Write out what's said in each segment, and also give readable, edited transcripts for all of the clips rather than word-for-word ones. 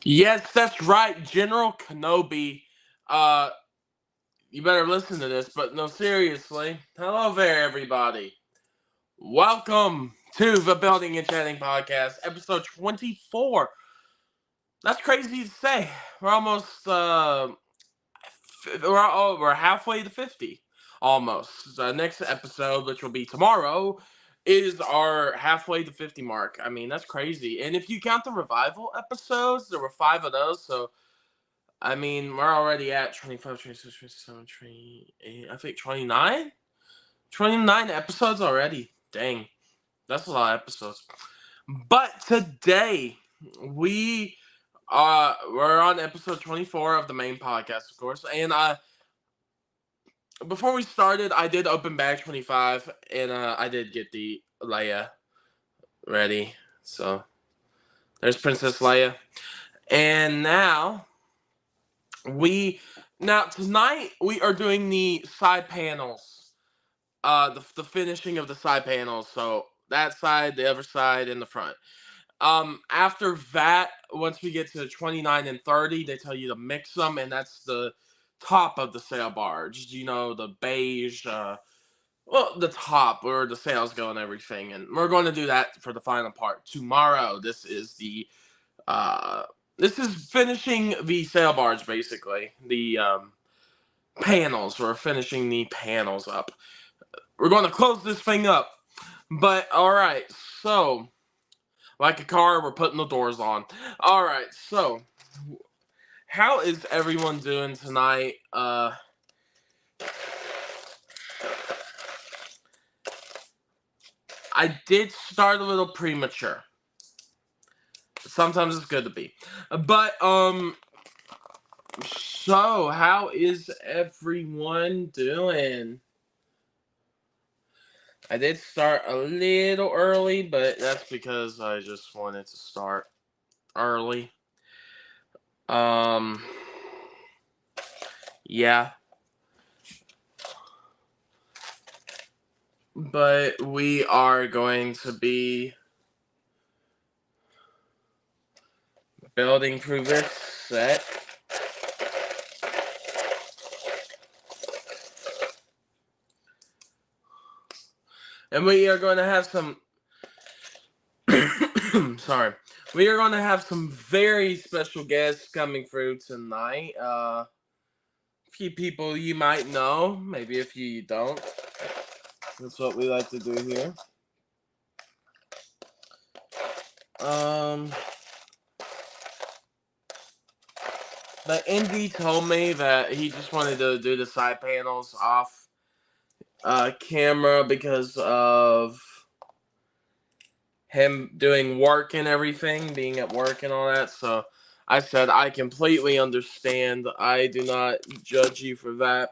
Yes, that's right, General Kenobi. Uh, you better listen to this, but no, seriously. Hello there, everybody. Welcome to the Building and Chatting Podcast, episode 24. That's crazy to say. We're almost, we're halfway to 50. Almost. The next episode, which will be tomorrow, is our halfway to 50 mark. I mean, that's crazy. And if you count the revival episodes, there were 5 of those, so I mean, we're already at 25, 26, 27, 28, I think 29? 29 episodes already. Dang. That's a lot of episodes. But today, we're on episode 24 of the main podcast, of course. And before we started, I did open bag 25, and I did get the Leia ready. So, there's Princess Leia. And now tonight we are doing the side panels, the finishing of the side panels. So that side, the other side, and the front. After that, once we get to 29 and 30, they tell you to mix them, and that's the top of the sail barge. You know, the beige, the top where the sails go and everything. And we're going to do that for the final part tomorrow. This is finishing the sail barge, basically. The panels. We're finishing the panels up. We're going to close this thing up. But, alright, so, like a car, we're putting the doors on. Alright, so, how is everyone doing tonight? I did start a little premature. Sometimes it's good to be. But, so, how is everyone doing? I did start a little early, but that's because I just wanted to start early. Yeah. But we are going to be building through this set. And we are going to have some sorry. We are going to have some very special guests coming through tonight. A few people you might know, maybe a few you don't. That's what we like to do here. The Indie told me that he just wanted to do the side panels off camera because of him doing work and everything, being at work and all that. So I said, I completely understand. I do not judge you for that.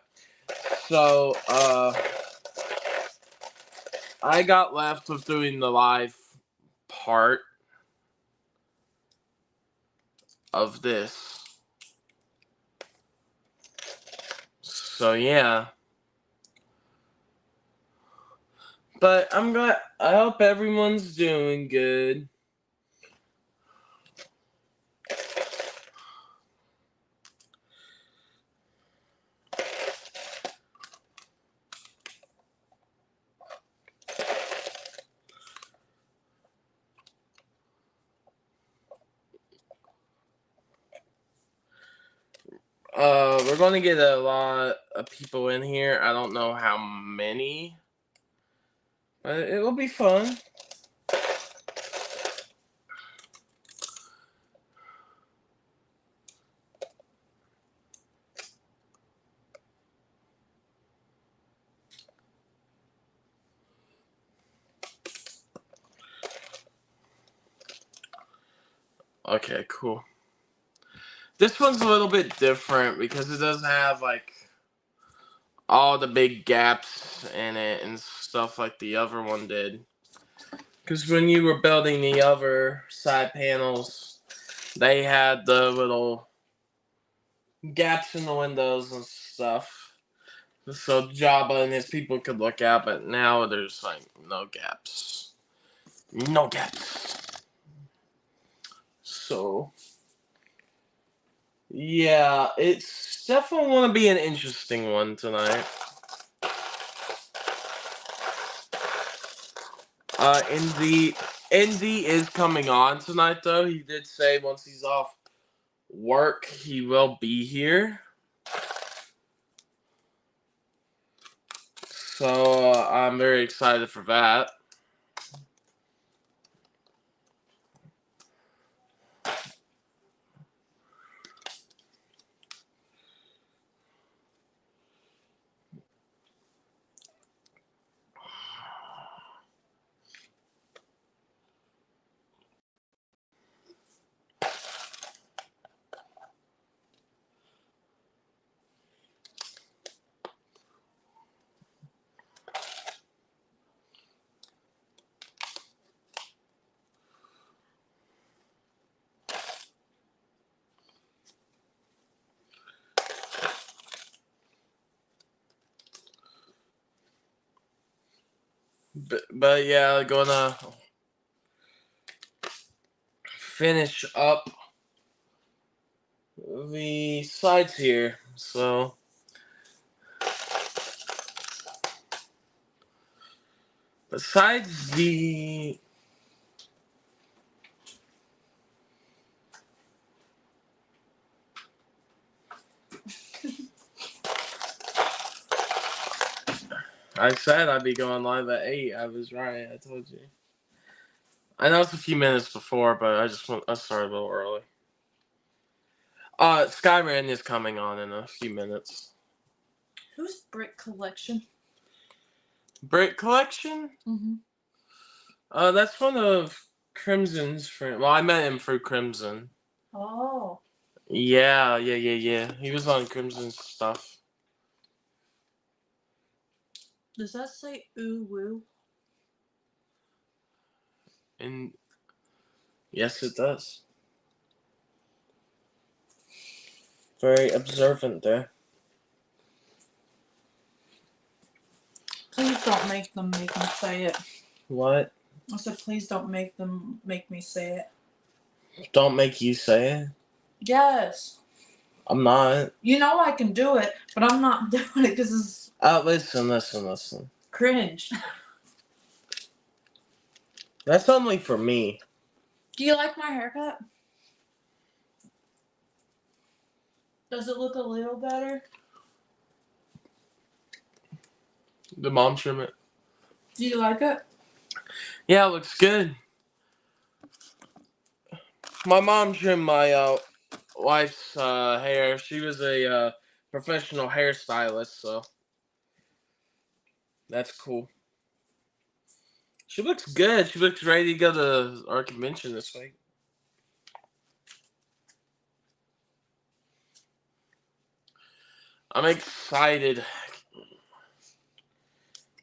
So, I got left with doing the live part of this. So, yeah. But I'm glad. I hope everyone's doing good. We're going to get a lot of people in here. I don't know how many. But it will be fun. Okay, cool. This one's a little bit different because it doesn't have, like, all the big gaps in it and stuff like the other one did. Because when you were building the other side panels, they had the little gaps in the windows and stuff. So Jabba and his people could look out, but now there's, like, no gaps. No gaps. So yeah, it's definitely going to be an interesting one tonight. Indy is coming on tonight, though. He did say once he's off work, he will be here. So I'm very excited for that. But yeah, gonna finish up the sides here. So besides the I said I'd be going live at 8. I was right. I told you. I know it's a few minutes before, but I started a little early. Skyran is coming on in a few minutes. Who's Brick Collection? Brick Collection? Mm-hmm. That's one of Crimson's friends. Well, I met him through Crimson. Oh. Yeah. He was on Crimson's stuff. Does that say ooh woo? And yes, it does. Very observant there. Please don't make them make me say it. What? I said, please don't make them make me say it. Don't make you say it? Yes. I'm not. You know I can do it, but I'm not doing it because it's... Listen. cringe. That's only for me. Do you like my haircut? Does it look a little better? The mom trim it. Do you like it? Yeah, it looks good. My mom trimmed my wife's hair. She was a professional hairstylist, so that's cool. She looks good. She looks ready to go to our convention this week. I'm excited.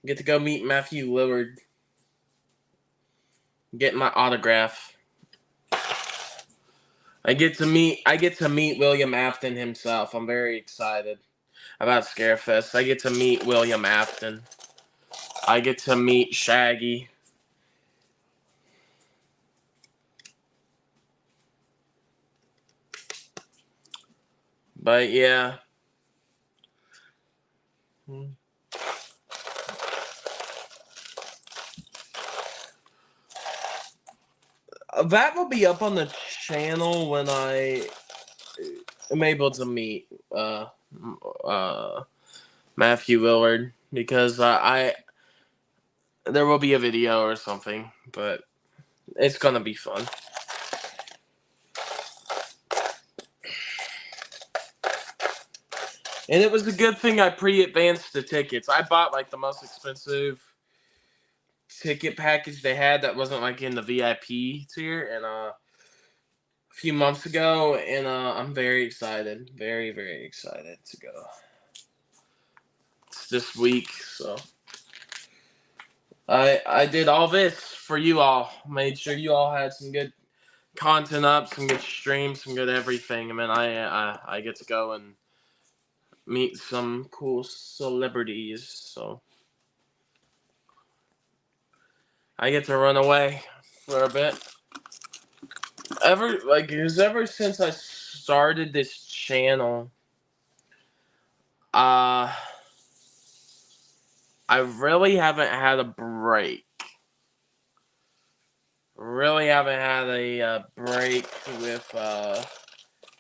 Get to go meet Matthew Lillard. Get my autograph. I get to meet William Afton himself. I'm very excited about Scarefest. I get to meet William Afton. I get to meet Shaggy. But yeah. That will be up on the channel when I am able to meet Matthew Lillard, because there will be a video or something, but it's gonna be fun. And it was a good thing I pre-advanced the tickets. I bought like the most expensive ticket package they had that wasn't like in the VIP tier, and a few months ago, and I'm very excited, very excited to go. It's this week, so I did all this for you all. Made sure you all had some good content up, some good streams, some good everything. I mean, I get to go and meet some cool celebrities, so I get to run away for a bit. ever since I started this channel, uh, I really haven't had a break. Really haven't had a break with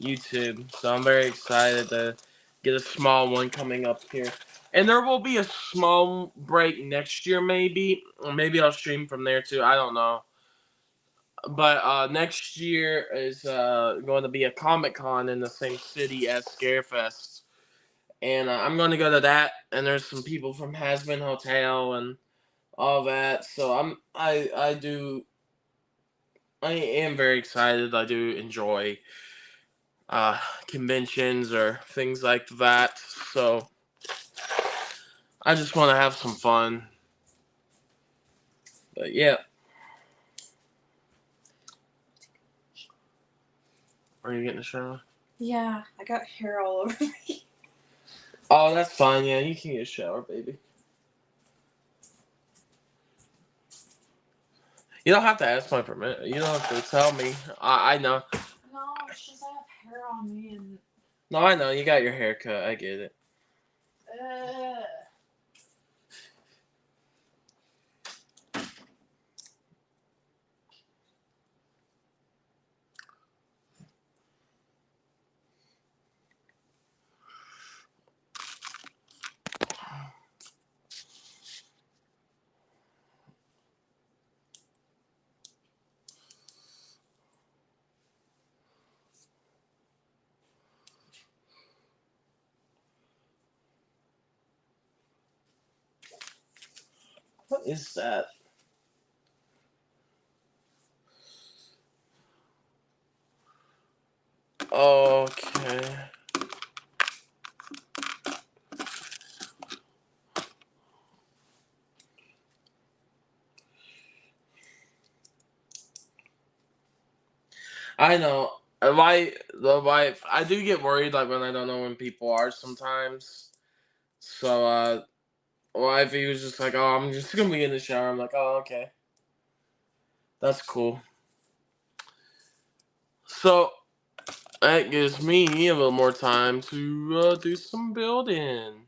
YouTube, so I'm very excited to get a small one coming up here. And there will be a small break next year, maybe. Or maybe I'll stream from there too. I don't know. But next year is going to be a Comic Con in the same city as Scarefest, and I'm going to go to that. And there's some people from Hasbin Hotel and all that. So I am very excited. I do enjoy conventions or things like that. So I just want to have some fun. But yeah, are you getting a shower? Yeah, I got hair all over me. Oh, that's fine. Yeah, you can get a shower, baby. You don't have to ask my permission. You don't have to tell me. I know. No, it's just I have hair on me and. No, I know. You got your hair cut. I get it. Uh, What is that? Okay. I know. The wife. I do get worried like when I don't know when people are sometimes. So wifey was just like, "Oh, I'm just gonna be in the shower." I'm like, "Oh, okay, that's cool." So that gives me a little more time to do some building.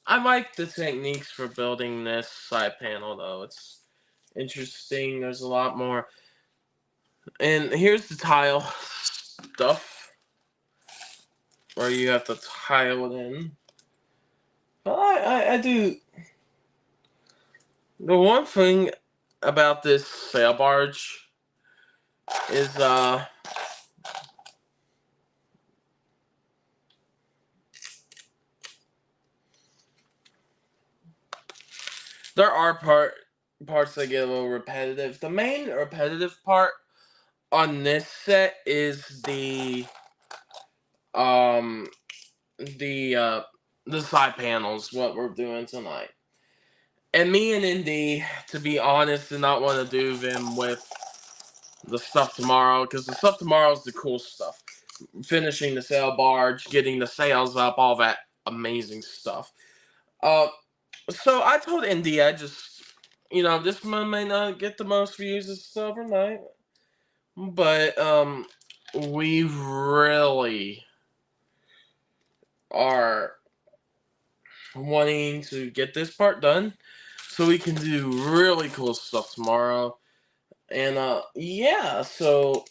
I like the techniques for building this side panel though. It's interesting. There's a lot more. And here's the tile stuff where you have to tile it in. But I do. The one thing about this sail barge is there are parts that get a little repetitive. The main repetitive part on this set is um the uh the side panels, what we're doing tonight. And me and Indy, to be honest, did not want to do them with the stuff tomorrow, because the stuff tomorrow is the cool stuff. Finishing the sail barge, getting the sails up, all that amazing stuff. Uh, so I told Indy, I just, this one may not get the most views as overnight, but we really are wanting to get this part done so we can do really cool stuff tomorrow. And yeah, so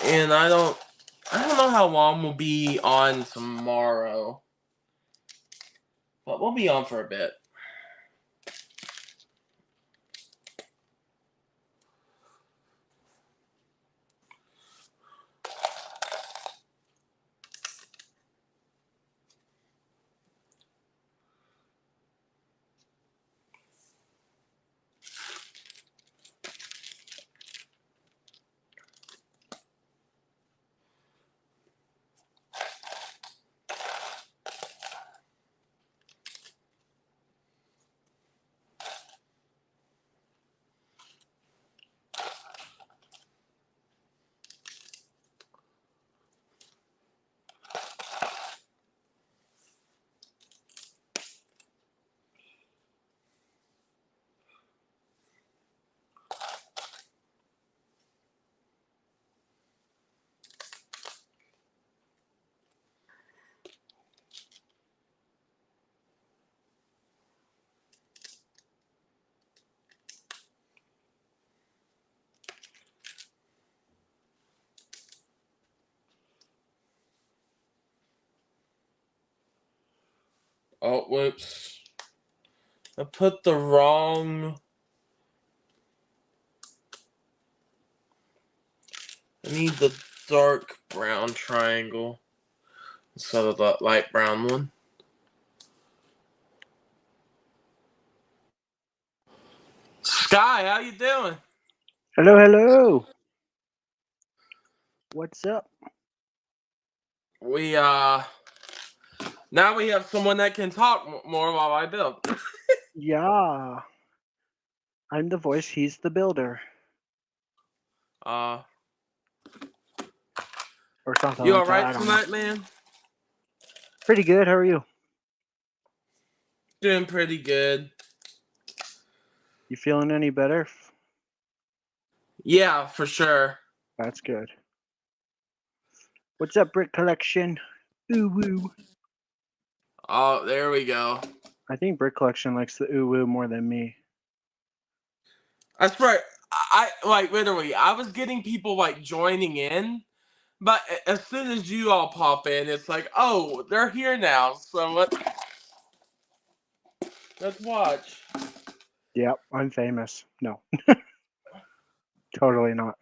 and I don't know how long we'll be on tomorrow, but we'll be on for a bit. Oh, whoops. I put the wrong... I need the dark brown triangle instead of the light brown one. Sky, how you doing? Hello, hello. What's up? We now we have someone that can talk more while I build. Yeah. I'm the voice, he's the builder. Uh, Or something you like all that. right I don't know. tonight, man? Pretty good. How are you? Doing pretty good. You feeling any better? Yeah, for sure. That's good. What's up, Brick Collection? Ooh woo. Oh, there we go. I think Brick Collection likes the ooh woo more than me. That's right. I like literally. I was getting people like joining in, but as soon as you all pop in, it's like, oh, they're here now. So let's watch. Yep, I'm famous. No. Totally not.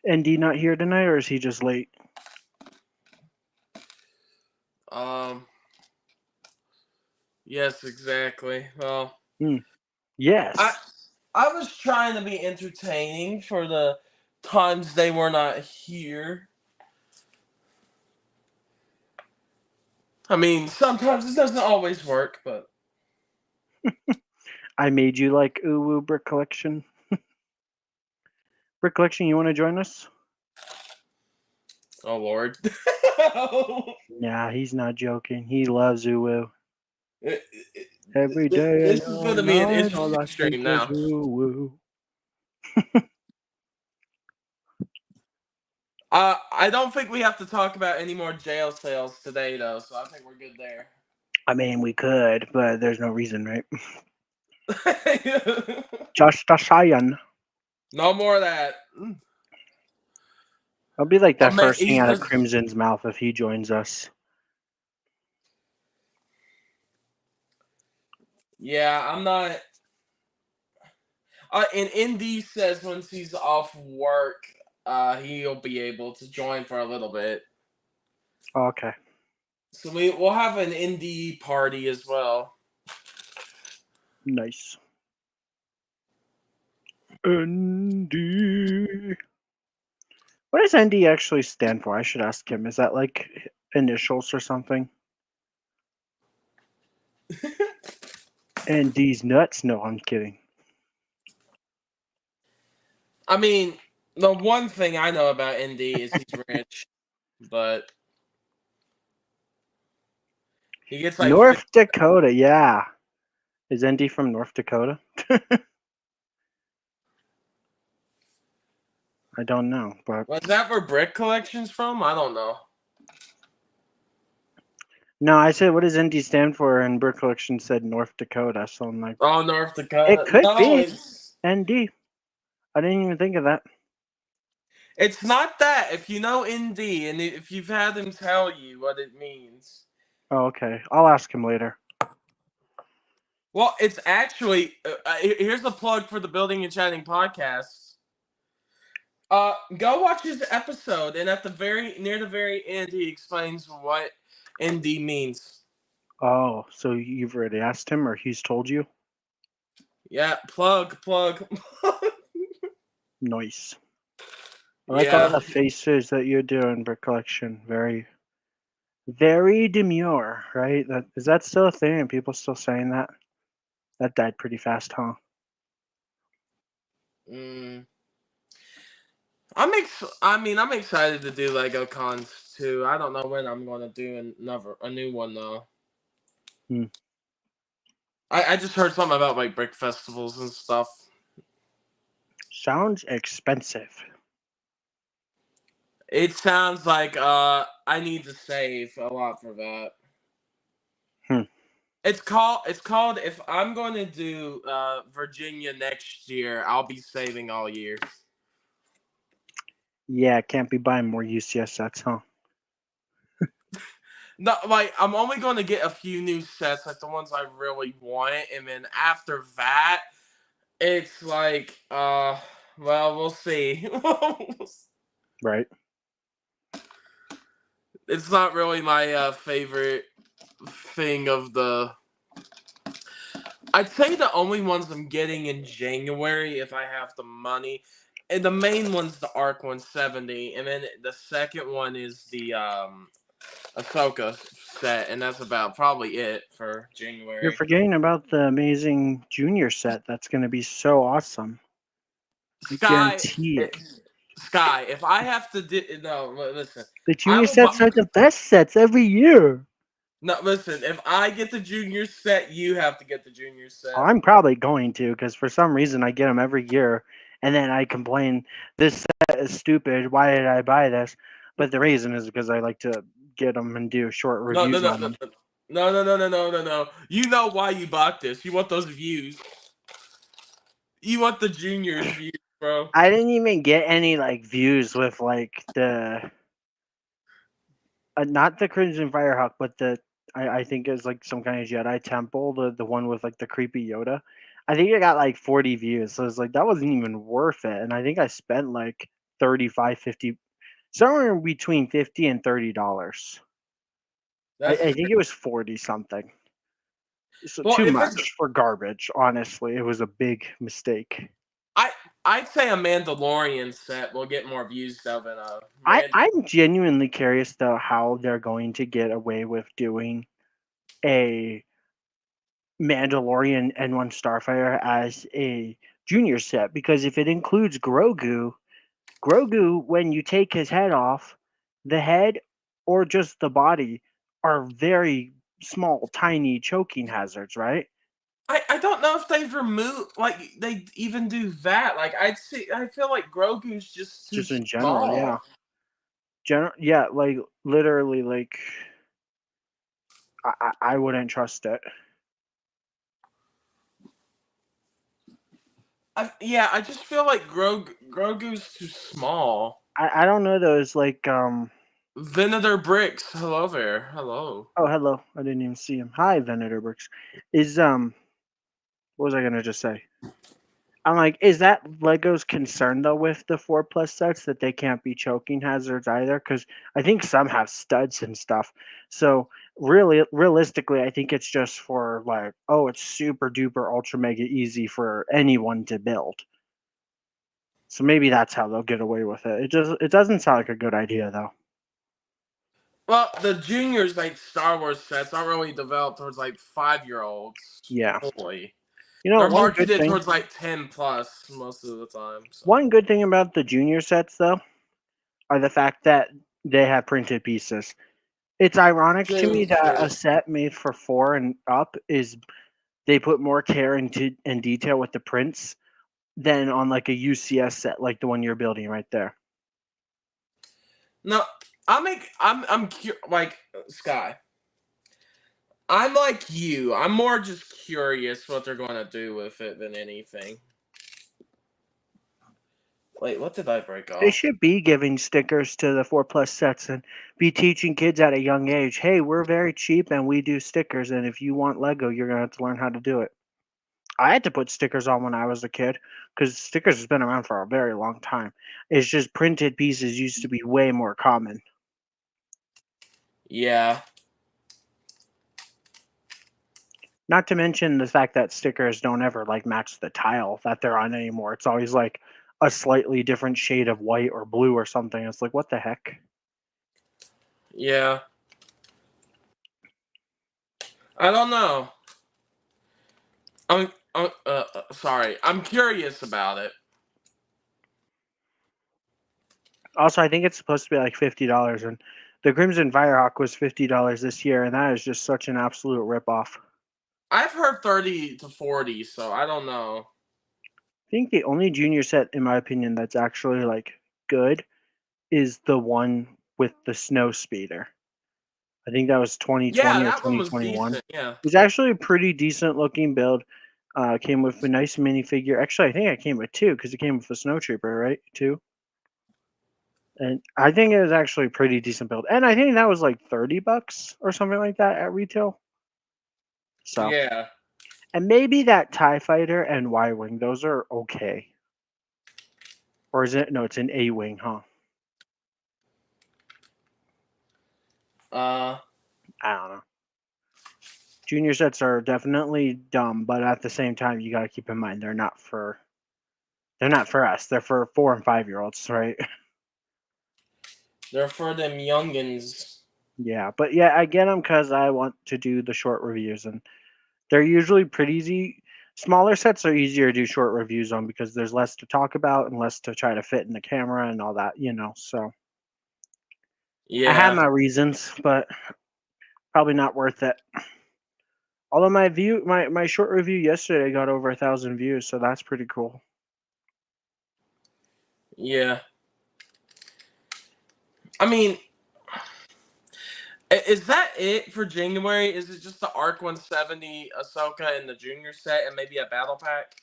ND not here tonight, or is he just late? Yes, exactly. Well, Yes. I was trying to be entertaining for the times they were not here. I mean, sometimes it doesn't always work, but I made you like ooh woo, Brick Collection. Brick Collection, you want to join us? oh Lord. Yeah, he's not joking. He loves ooh woo. It- Every day and this is all going to be an night, all interesting I think stream is now. ooh woo. I don't think we have to talk about any more jail sales today, though, so I think we're good there. I mean, we could, but there's no reason, right? Just a saying. No more of that. I'll be like Oh that man, first thing out of Crimson's mouth if he joins us. yeah, I'm not. And Indy says once he's off work, he'll be able to join for a little bit. Okay. So we'll have an Indy party as well. Nice. ND. What does ND actually stand for? I should ask him. Is that like initials or something? ND's nuts? No, I'm kidding. I mean, the one thing I know about Indy is he's rich, but he gets like North Dakota, yeah. Is ND from North Dakota? I don't know, but Was that where Brick Collection's from? I don't know. no, I said, what does ND stand for? And Brick Collection said North Dakota, so I'm like, Oh, North it Dakota. could No, be ND. I didn't even think of that. it's not that. If you know Indy and if you've had him tell you what it means. Oh, okay. I'll ask him later. Well, it's actually here's a plug for the Building and Chatting podcast. Go watch his episode, and at the near the very end, he explains what ND means. Oh, so you've already asked him, or he's told you? Yeah, plug. Nice. I like all Yeah. the faces that you're doing, Brick Collection. Very, very demure, right? Is that still a thing? Are people still saying that? That died pretty fast, huh? Mm. I'm excited to do Lego cons too. I don't know when I'm gonna do a new one though. Hmm. I just heard something about like brick festivals and stuff. Sounds expensive. It sounds like I need to save a lot for that. Hmm. It's called if I'm going to do Virginia next year, I'll be saving all year. Yeah, can't be buying more UCS sets, huh? No, like I'm only going to get a few new sets, like the ones I really want, and then after that, it's like, well, we'll see. Right. It's not really my favorite thing of the. I'd say the only ones I'm getting in January, if I have the money, and the main one's the Arc 170, and then the second one is the Ahsoka set, and that's about probably it for You're January. forgetting about the amazing junior set. That's going to be so awesome. I Sky, guarantee eh, it. Sky. If I have to no, listen. The I junior will buy. sets are the best sets every year. No, listen. If I get the junior set, you have to get the junior set. I'm probably going to because for some reason I get them every year, and then I complain this set is stupid. Why did I buy this? But the reason is because I like to get them and do short No, no, reviews no, on no, them. no, no, no, no, no, no, no. You know why you bought this. You want those views. You want the juniors views, bro. I didn't even get any like views with like the not the Crimson Firehawk, but I think it's like some kind of Jedi temple, the one with like the creepy Yoda. I think it got like 40 views, so it's like that wasn't even worth it. And I think I spent like 35, 50, somewhere in between 50 and $30. That's I think crazy. it was 40 something. So Well, too if it's much for garbage. Honestly, it was a big mistake. I, I'd say a Mandalorian set will get more views though than a I'm genuinely curious though how they're going to get away with doing a Mandalorian and one Starfighter as a junior set because if it includes Grogu, when you take his head off, the head or just the body are very small, tiny choking hazards, right? I don't know if they've removed like they even do that. Like I feel like Grogu's just too Just in general, yeah. small. Yeah, like literally, like I wouldn't trust it. Yeah, I just feel like Grogu's too small. I don't know those like Venator Bricks, hello there, hello. oh hello, I didn't even see him. Hi, Venator Brooks. Is what was I gonna just say? I'm like, is that Lego's concern though with the 4+ sets that they can't be choking hazards either? Because I think some have studs and stuff. So really, realistically, I think it's just for like, oh, it's super duper ultra mega easy for anyone to build. So maybe that's how they'll get away with it. It doesn't sound like a good idea though. Well, the juniors like Star Wars sets aren't really developed towards like 5-year-olds Yeah. fully. You know, They're marketed towards like 10 plus most of the time. So. one good thing about the junior sets though are the fact that they have printed pieces. It's ironic to me True, that true. a set made for 4 and up is they put more care into and detail with the prints than on like a UCS set like the one you're building right there. No, like Sky. I'm like you. I'm more just curious what they're going to do with it than anything. Wait, what did I break They off? should be giving stickers to the 4+ sets and be teaching kids at a young age, hey, we're very cheap and we do stickers, and if you want Lego, you're gonna have to learn how to do it. I had to put stickers on when I was a kid because stickers has been around for a very long time. It's just printed pieces used to be way more common. Yeah. Not to mention the fact that stickers don't ever like match the tile that they're on anymore. It's always like a slightly different shade of white or blue or something. It's like, what the heck? Yeah. I don't know. Sorry. I'm curious about it. Also, I think it's supposed to be like $50, and the Crimson Firehawk was $50 this year, and that is just such an absolute ripoff. I've heard 30 to 40, so I don't know. I think the only junior set, in my opinion, that's actually like good is the one with the snow speeder. I think that was Yeah, 2020 or that one was 2021. It decent. Yeah. was actually a pretty decent looking build. Came with a nice minifigure. Actually, I think I came with two because it came with a snow trooper, right? Two. And I think it was actually a pretty decent build. And I think that was like $30 or something like that at retail. So, Yeah. and maybe that TIE Fighter and Y Wing, those are okay. Or is it? No, it's an A Wing, huh? Uh, I don't know. Junior sets are definitely dumb, but at the same time, you got to keep in mind they're not for us. They're for 4 and 5 year olds, right? they're for them youngins. Yeah, but yeah, I get them because I want to do the short reviews, and they're usually pretty easy. Smaller sets are easier to do short reviews on because there's less to talk about and less to try to fit in the camera and all that. So I have Yeah. my reasons, but probably not worth it. Although my short review yesterday got over 1,000 views, so that's pretty cool. Yeah. I mean, is that it for January? Is it just the Arc 170, Ahsoka, and the Junior set, and maybe a battle pack?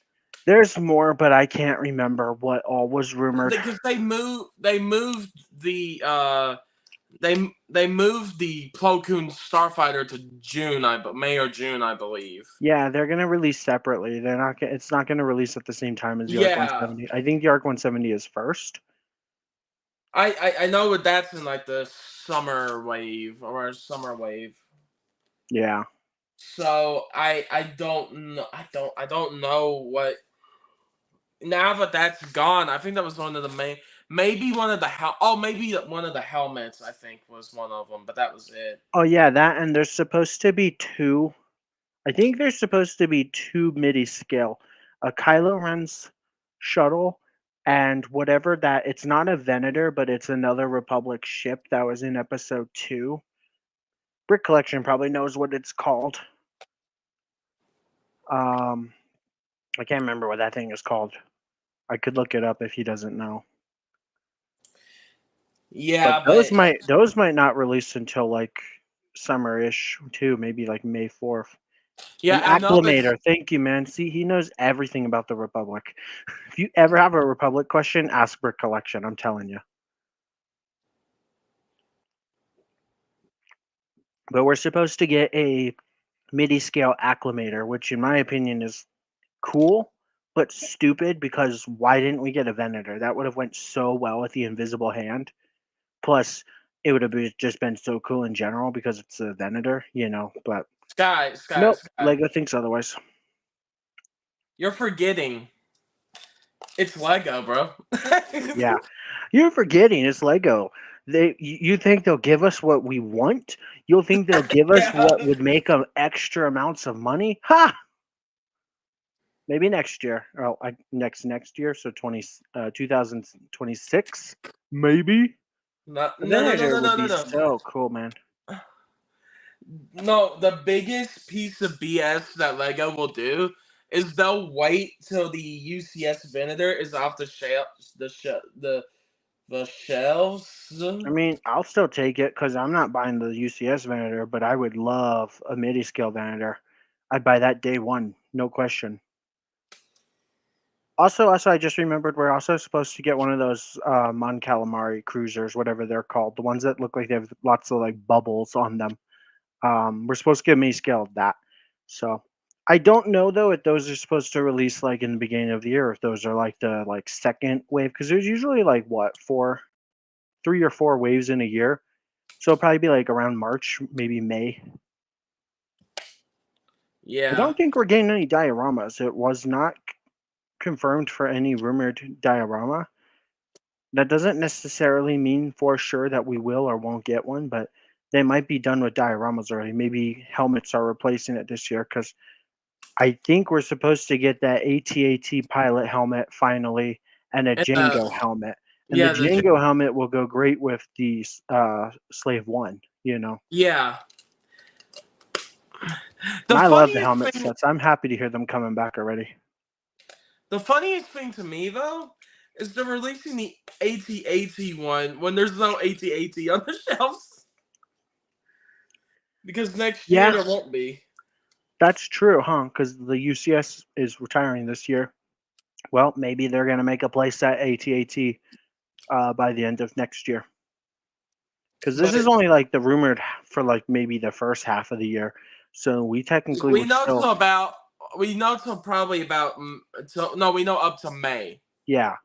There's more, but I can't remember what all was rumored. Because they moved the they moved the Plo Koon Starfighter to May or June, I believe. Yeah, they're gonna release separately. They're not. It's not gonna release at the same time as the Arc Yeah, 170. I think the Arc 170 is first. I know that's in like the summer wave. Yeah. So I don't know I don't know what now that that's gone. I think that was one of the main, maybe one of the maybe one of the helmets. I think was one of them, but that was it. Oh yeah, that and there's supposed to be two. I think there's supposed to be two MIDI scale, a Kylo Ren's shuttle, and whatever that. It's not a Venator, but it's another Republic ship that was in Episode 2. Brick Collection probably knows what it's called. Um, I can't remember what that thing is called. I could look it up if he doesn't know. But Yeah, those but might not release until like summer-ish too, maybe like May 4th. An yeah, I know that. acclimator. Thank you, man. See, he knows everything about the Republic. If you ever have a Republic question, ask Brick Collection. I'm telling you. But we're supposed to get a MIDI scale acclimator, which in my opinion is cool, but stupid because why didn't we get a Venator? That would have went so well with the invisible hand. Plus, it would have just been so cool in general because it's a Venator. But nope, Sky, Lego thinks otherwise. you're forgetting. It's Lego, bro. Yeah, you're forgetting it's Lego. You think they'll give us what we want? You'll think they'll give us Yeah. what would make them extra amounts of money? Ha! Maybe next year. Oh, next year. So 2026, maybe. No, A no, no, no, Venator no, would no, no, be no. so cool, man. No, the biggest piece of BS that Lego will do is they'll wait till the UCS Venator is off the shelves. I mean, I'll still take it because I'm not buying the UCS Venator, but I would love a MIDI scale Venator. I'd buy that day one, no question. Also, I just remembered we're also supposed to get one of those Mon Calamari cruisers, whatever they're called, the ones that look like they have lots of like bubbles on them. We're supposed to get a mini scale of that. So I don't know though if those are supposed to release like in the beginning of the year, or if those are like the second wave, because there's usually like what 3 or 4 waves in a year. So it'll probably be like around March, maybe May. I Yeah. don't think we're getting any dioramas. It was not confirmed for any rumored diorama. That doesn't necessarily mean for sure that we will or won't get one, but they might be done with dioramas already. Maybe helmets are replacing it this year because I think we're supposed to get that AT-AT pilot helmet finally and a And Django helmet. And the yeah, Django helmet will go great with the Slave One. yeah. And The I love the funniest helmet thing sets. I'm happy to hear them coming back already. the funniest thing to me though is they're releasing the AT-AT one when there's no AT-AT on the shelves. Because next year Yeah, there won't be. that's true, huh? Because the UCS is retiring this year. Well, maybe they're going to make a playset AT-AT. by the end of next year. Because this But is only like the rumored for like maybe the first half of the year, so we technically we would know still till about we know till probably about no, we know up to May. yeah.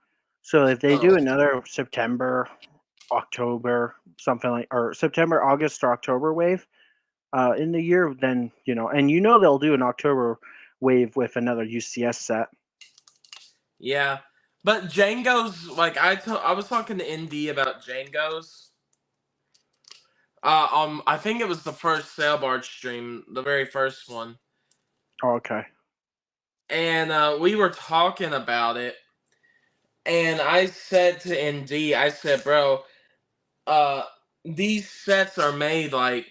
So if they do So another September, October, something like or September, August, or October wave in the year, then and they'll do an October wave with another UCS set. yeah, but Django's like I was talking to ND about Django's. I think it was the first Sail Barge stream, the very first one, Oh, okay. and we were talking about it, and I said to ND, I said, bro, uh, these sets are made like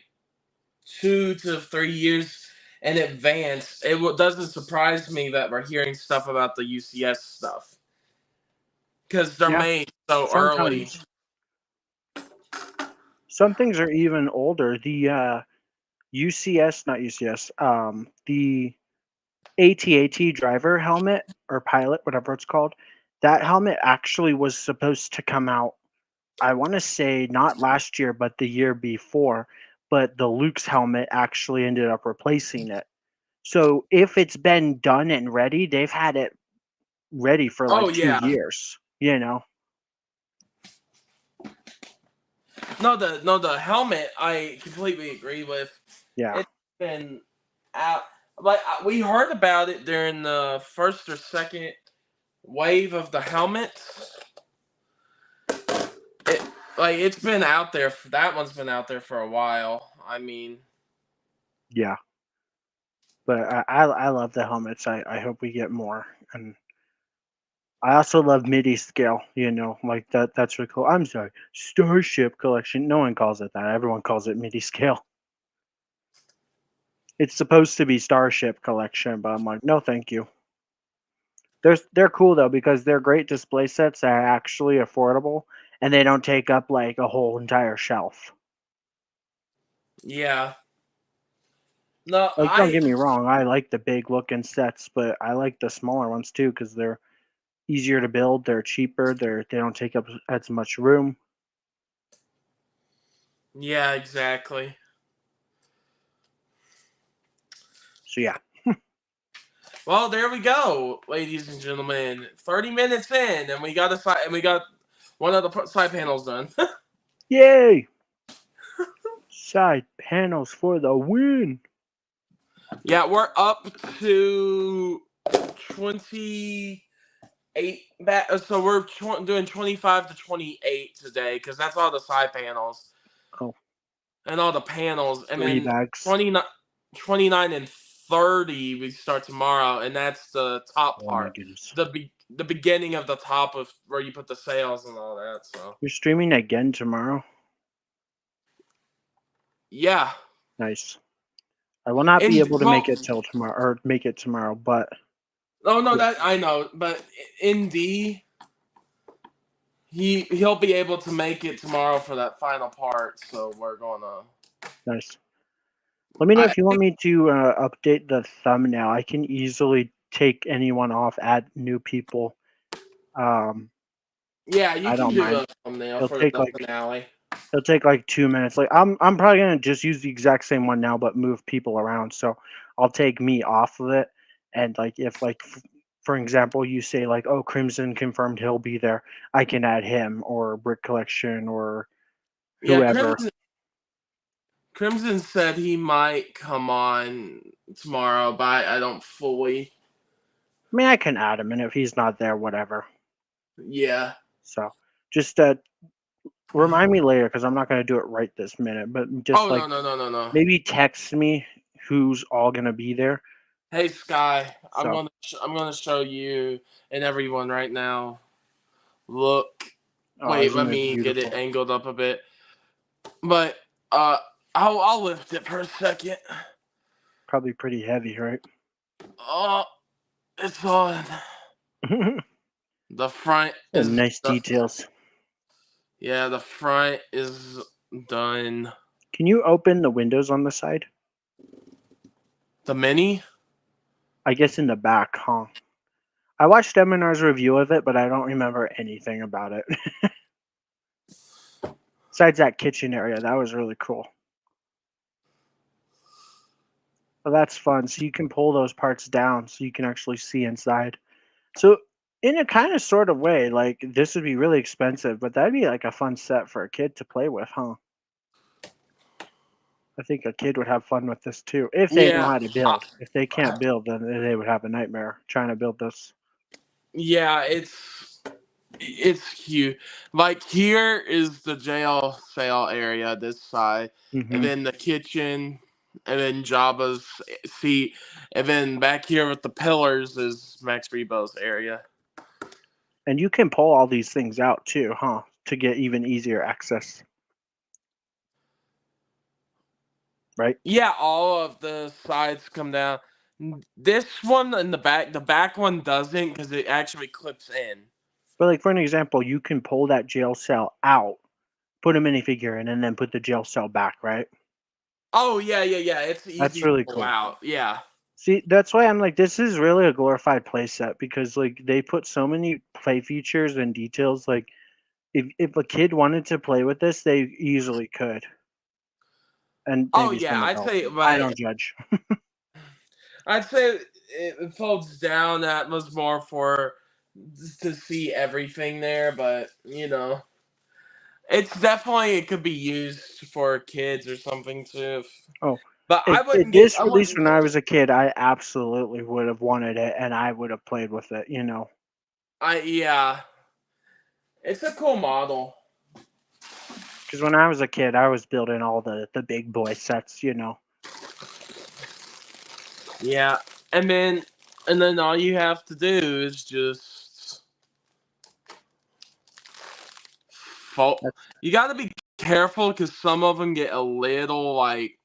2 to 3 years in advance. Doesn't surprise me that we're hearing stuff about the UCS stuff because they're Yeah. made so early. Sometimes some things are even older. The UCS, not UCS, the AT-AT driver helmet or pilot, whatever it's called, that helmet actually was supposed to come out, I want to say not last year, but the year before. But the Luke's helmet actually ended up replacing it. So if it's been done and ready, they've had it ready for Oh like two yeah, years. You know? no the helmet. I completely agree with. Yeah. It's been out. Like we heard about it during the first or second wave of the helmets. It it's been out there. That one's been out there for a while. I mean, Yeah. But I love the helmets. I hope we get more. And I also love MIDI scale, like that's really cool. I'm sorry, Starship Collection. No one calls it that. Everyone calls it MIDI scale. It's supposed to be Starship Collection, but I'm like, no, thank you. They're cool though because they're great display sets that are actually affordable and they don't take up like a whole entire shelf. yeah. No, Like, don't get me wrong, I like the big looking sets, but I like the smaller ones too because they're easier to build, they're cheaper, they don't take up as much room. Yeah, exactly. So yeah, Well, there we go, ladies and gentlemen. 30 minutes in, and we got one of the side panels done. yay! Side panels for the win. Yeah, we're up to 28. So we're doing 25 to 28 today because that's all the side panels Oh, and all the panels, and 3 then bags. 29, 29 and 30 we start tomorrow, and that's the top Oh my part, goodness. the beginning of the top of where you put the sails and all that. So You're streaming again tomorrow? yeah, Nice. I will not be and able to make well, it till tomorrow, or make it tomorrow, but oh no, yeah, that I know, but in D he'll be able to make it tomorrow for that final part. So we're gonna. nice. Let me know I if you want think me to update the thumbnail. I can easily take anyone off, add new people. Um, yeah, you I can don't do mind. a thumbnail It'll for take the like finale. it'll take like 2 minutes. Like I'm probably gonna just use the exact same one now, but move people around. So I'll take me off of it, and like if like for example you say like, oh, Crimson confirmed he'll be there, I can add him or Brick Collection or Yeah, whoever. Crimson said he might come on tomorrow, but I don't fully. I mean, I can add him, and if he's not there, whatever. Yeah. So just remind me later because I'm not gonna do it right this minute. But just Oh like no. maybe text me who's all gonna be there. Hey Sky, So I'm gonna show you and everyone right now. Look, oh, wait, isn't let it me get it beautiful? angled up a bit. But I'll lift it for a second. Probably pretty heavy, right? Oh, it's on. The front is Nice details. yeah, the front is done. Can you open the windows on the side? The mini? I guess in the back, huh? I watched Eminar's review of it, but I don't remember anything about it. Besides that kitchen area, that was really cool. But that's fun. So you can pull those parts down so you can actually see inside. So in a kind of sort of way, like this would be really expensive, but that'd be like a fun set for a kid to play with, huh? I think a kid would have fun with this too, if they know Yeah, how to build. If they can't build, then they would have a nightmare trying to build this. yeah, it's huge. Like here is the jail cell area this side, and Hmm. then the kitchen, and then Jabba's seat, and then back here with the pillars is Max Rebo's area. And you can pull all these things out too, huh? To get even easier access, right? Yeah, all of the sides come down. This one in the back one doesn't because it actually clips in. But like for an example, you can pull that jail cell out, put a minifigure in, and then put the jail cell back, right? Oh yeah. It's That's easy to really pull cool. out. Yeah. See, that's why I'm like, this is really a glorified playset because like they put so many play features and details. Like if a kid wanted to play with this, they easily could, and Oh maybe yeah, some I'd adults. say, I but don't judge. I'd say it folds down. That was more for to see everything there, but it's definitely it could be used for kids or something too. Oh, But if I this released wouldn't when get I was a kid, I absolutely would have wanted it, and I would have played with it. yeah, it's a cool model. Because when I was a kid, I was building all the big boy sets. Yeah, and then all you have to do is just fold. That's You got to be careful because some of them get a little like.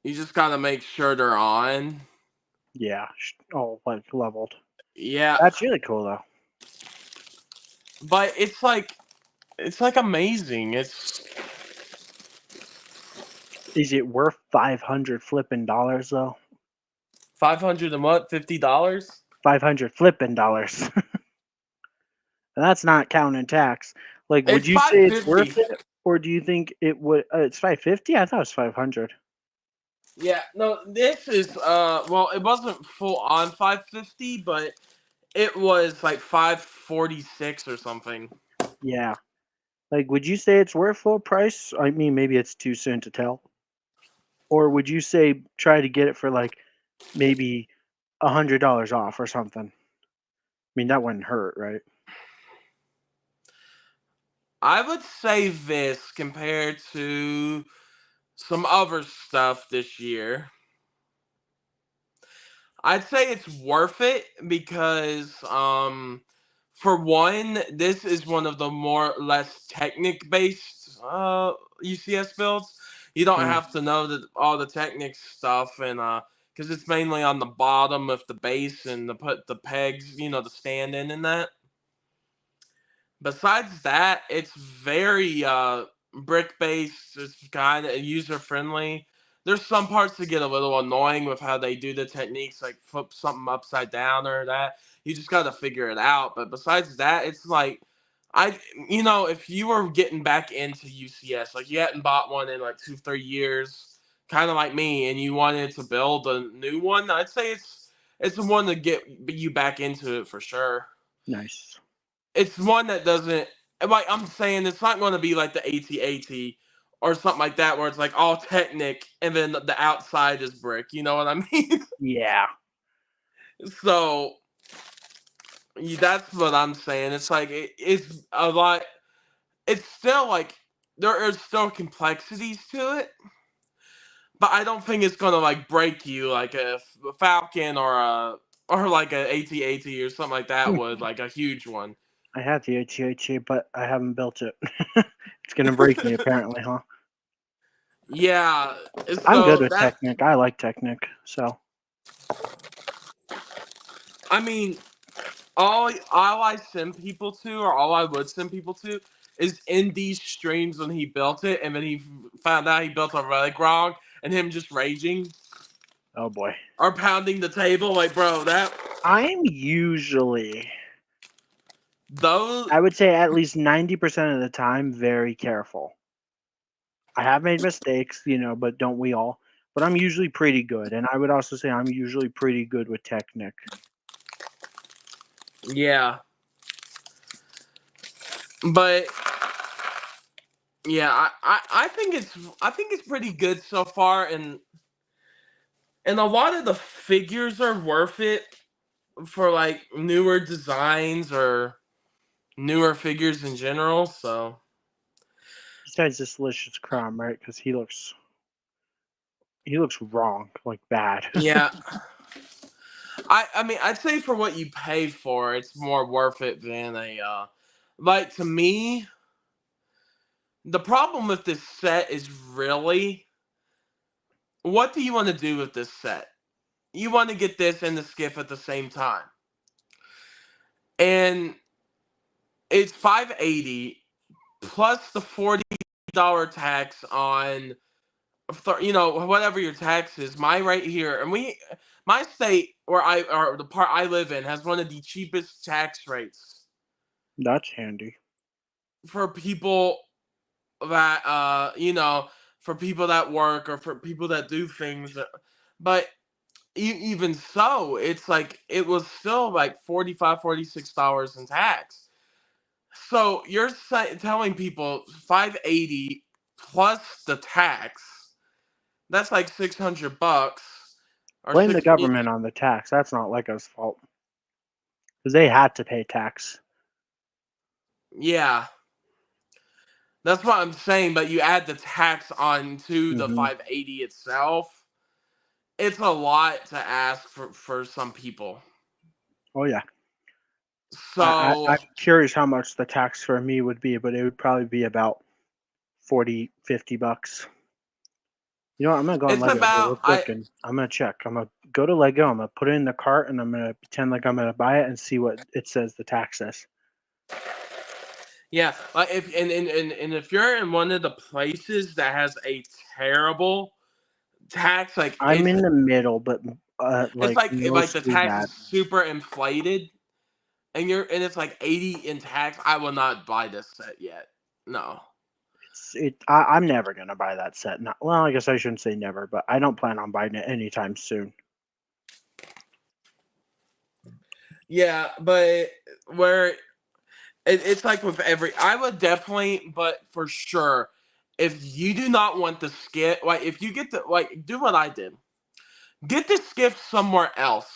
You just got to make sure they're on. yeah, all like leveled. Yeah, That's really cool though. but it's like amazing. It's Is it worth 500 flipping dollars though? 500 a month, $50. 500 flipping dollars. And that's not counting tax. Like, would It's you say it's worth 550. it, or do you think it would? It's 550. I thought it was 500. Yeah, no, this is well, it wasn't full on 550, but it was like 546 or something. Yeah. Like, would you say it's worth full price? I mean, maybe it's too soon to tell. Or would you say try to get it for like maybe $100 off or something? I mean, that wouldn't hurt, right? I would say this compared to some other stuff this year. I'd say it's worth it because for one, this is one of the more less technic based UCS builds. You don't Mm, have to know all the technic stuff and because it's mainly on the bottom of the base and to put the pegs, to stand in and that. Besides that, it's very brick based. It's kind of user friendly. There's some parts that get a little annoying with how they do the techniques, like flip something upside down or that. You just got to figure it out. But besides that, it's like if you were getting back into UCS, like you hadn't bought one in like 2 3 years, kind of like me, and you wanted to build a new one, I'd say it's the one to get you back into it for sure. nice. It's one that doesn't like I'm saying it's not going to be like the AT-AT or something like that where it's like all technic and then the outside is brick. You know what I mean? Yeah. So that's what I'm saying. It's like it's a lot. It's still like there are still complexities to it, but I don't think it's gonna like break you like a Falcon or like a AT-AT or something like that Hmm. would like a huge one. I have the HHA, but I haven't built it. It's gonna break me apparently, huh? Yeah, I'm good so with that Technic. I like Technic, so I mean, all I send people to, or all I would send people to, is in these streams when he built it, and then he found out he built a relic wrong, and him just raging oh boy. or pounding the table, like bro, that I'm usually Those, I would say at least 90% of the time, very careful. I have made mistakes, but don't we all? But I'm usually pretty good, and I would also say I'm usually pretty good with Technic. yeah. But yeah, I think it's pretty good so far, and a lot of the figures are worth it for like newer designs or newer figures in general. So Besides this delicious crumb, right? Because he looks wrong, like bad. yeah, I mean I'd say for what you pay for, it's more worth it than a like to me. The problem with this set is really, what do you want to do with this set? You want to get this and the skiff at the same time, and it's $580 plus the $40 tax on, whatever your tax is. My right here, and my state where or the part I live in has one of the cheapest tax rates That's handy. for people that for people that work or for people that do things. But even so, it's like it was still like $45, $46 in tax. So you're telling people 580 plus the tax. That's like $600 or Blame the six. government on the tax. That's not Lego's fault because they had to pay tax. Yeah, that's what I'm saying. But you add the tax onto the Hmm 580 itself. It's a lot to ask for some people. Oh yeah. So I'm curious how much the tax for me would be, but it would probably be about 40, $50. You know what? I'm gonna go on it's Lego here about real quick and I'm gonna check. I'm gonna go to Lego. I'm gonna put it in the cart and I'm gonna pretend like I'm gonna buy it and see what it says the tax is. yeah. Like if and if you're in one of the places that has a terrible tax, like I'm in the middle, but it's like like the mostly tax bad. is super inflated, and it's like 80 in tax. I will not buy this set yet. No. I'm never gonna buy that set. Not, well, I guess I shouldn't say never, but I don't plan on buying it anytime soon. Yeah, but where it's like with every, I would definitely, but for sure, if you do not want the skip, like if you get the, like, do what I did, get the skip somewhere else,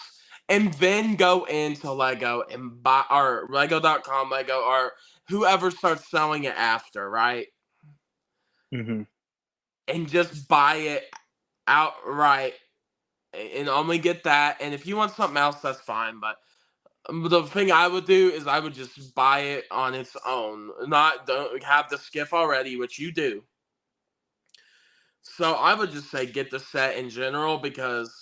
and then go into Lego and buy, or Lego.com, Lego, or whoever starts selling it after, right? Hmm And just buy it outright and only get that. And if you want something else, that's fine. But the thing I would do is I would just buy it on its own. Don't have the skiff already, which you do. So I would just say get the set in general, because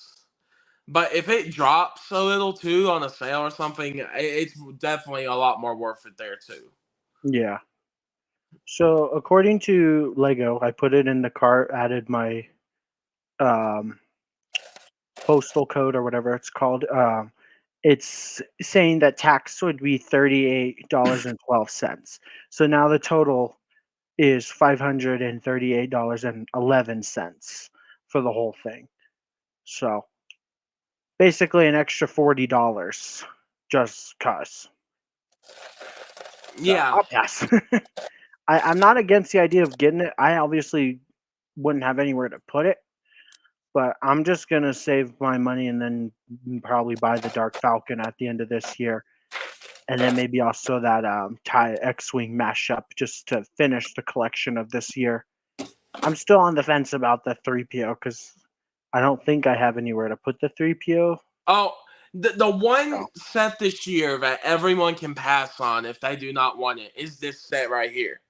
but if it drops a little too on a sale or something, it's definitely a lot more worth it there too. Yeah. So according to Lego, I put it in the cart, added my um, postal code or whatever it's called. It's saying that tax would be $38.12. So now the total is $538.11 for the whole thing. So basically an extra $40 just cause. So Yeah. I'll pass. I'm not against the idea of getting it. I obviously wouldn't have anywhere to put it, but I'm just gonna save my money and then probably buy the Dark Falcon at the end of this year, and then maybe also that TIE X-wing mashup just to finish the collection of this year. I'm still on the fence about the 3PO because I don't think I have anywhere to put the 3PO. Oh, the one So set this year that everyone can pass on if they do not want it is this set right here.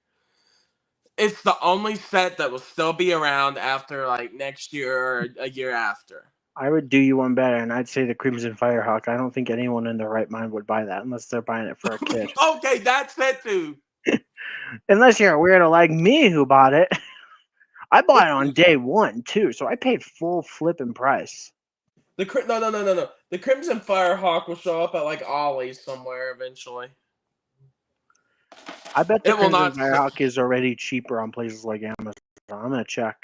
It's the only set that will still be around after like next year or a year after. I would do you one better, and I'd say the Crimson Firehawk. I don't think anyone in their right mind would buy that unless they're buying it for a kid. Okay, that's it too. Unless you're a weirdo like me who bought it. I bought it on day one too, so I paid full flipping price. No. The Crimson Firehawk will show up at like Ollie's somewhere eventually. I bet the It will Crimson not. Firehawk is already cheaper on places like Amazon. I'm gonna check.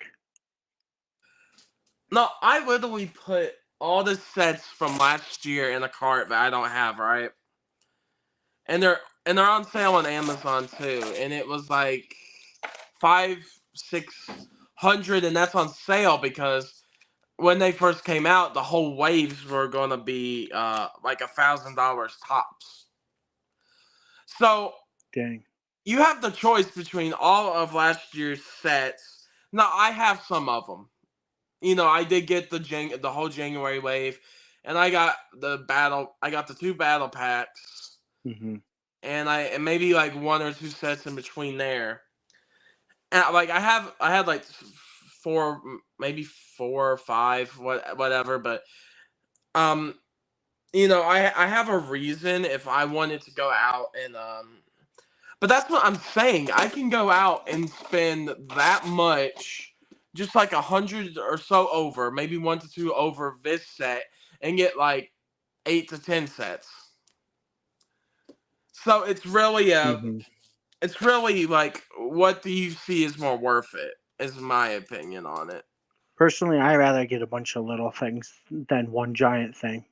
No, I literally put all the sets from last year in a cart that I don't have, right? And they're on sale on Amazon too, and it was like 600, and that's on sale because when they first came out, the whole waves were gonna be like $1,000 tops. So Dang. you have the choice between all of last year's sets. Now I have some of them. I did get the whole January wave, and I got the two battle packs, Hmm. and maybe like one or two sets in between there. And like I had like four, maybe 4 or 5, whatever. But um, I have a reason if I wanted to go out and But that's what I'm saying. I can go out and spend that much, just like 100 or so over, maybe 1 to 2 over this set, and get like 8 to 10 sets. So Hmm. it's really like, what do you see is more worth it? Is my opinion on it. Personally, I rather get a bunch of little things than one giant thing.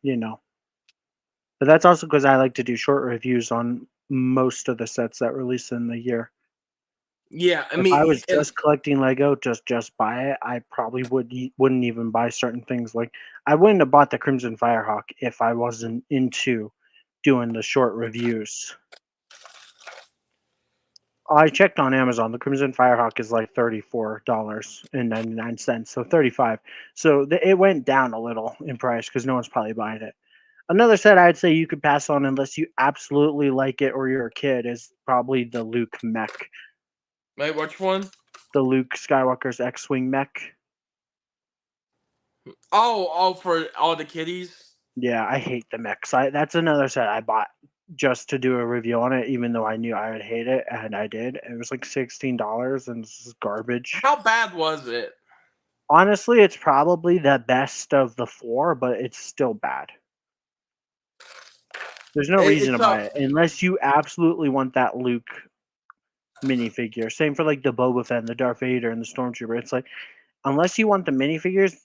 But that's also because I like to do short reviews on most of the sets that release in the year. Yeah, I If I mean, was just collecting Lego, just buy it, I probably wouldn't even buy certain things. Like I wouldn't have bought the Crimson Firehawk if I wasn't into doing the short reviews. I checked on Amazon. The Crimson Firehawk is like $34.99, so 35. So it went down a little in price because no one's probably buying it. Another set I'd say you could pass on unless you absolutely like it or you're a kid is probably the Luke mech, wait, which one? the Luke Skywalker's X-wing mech. Oh, for all the kiddies. Yeah, I hate the mechs. That's another set I bought just to do a review on it, even though I knew I would hate it, and I did. It was like $16, and this is garbage. How bad was it? Honestly, it's probably the best of the four, but it's still bad. There's no reason It's to buy it unless you absolutely want that Luke minifigure. Same for like the Boba Fett and the Darth Vader and the Stormtrooper. It's like unless you want the minifigures,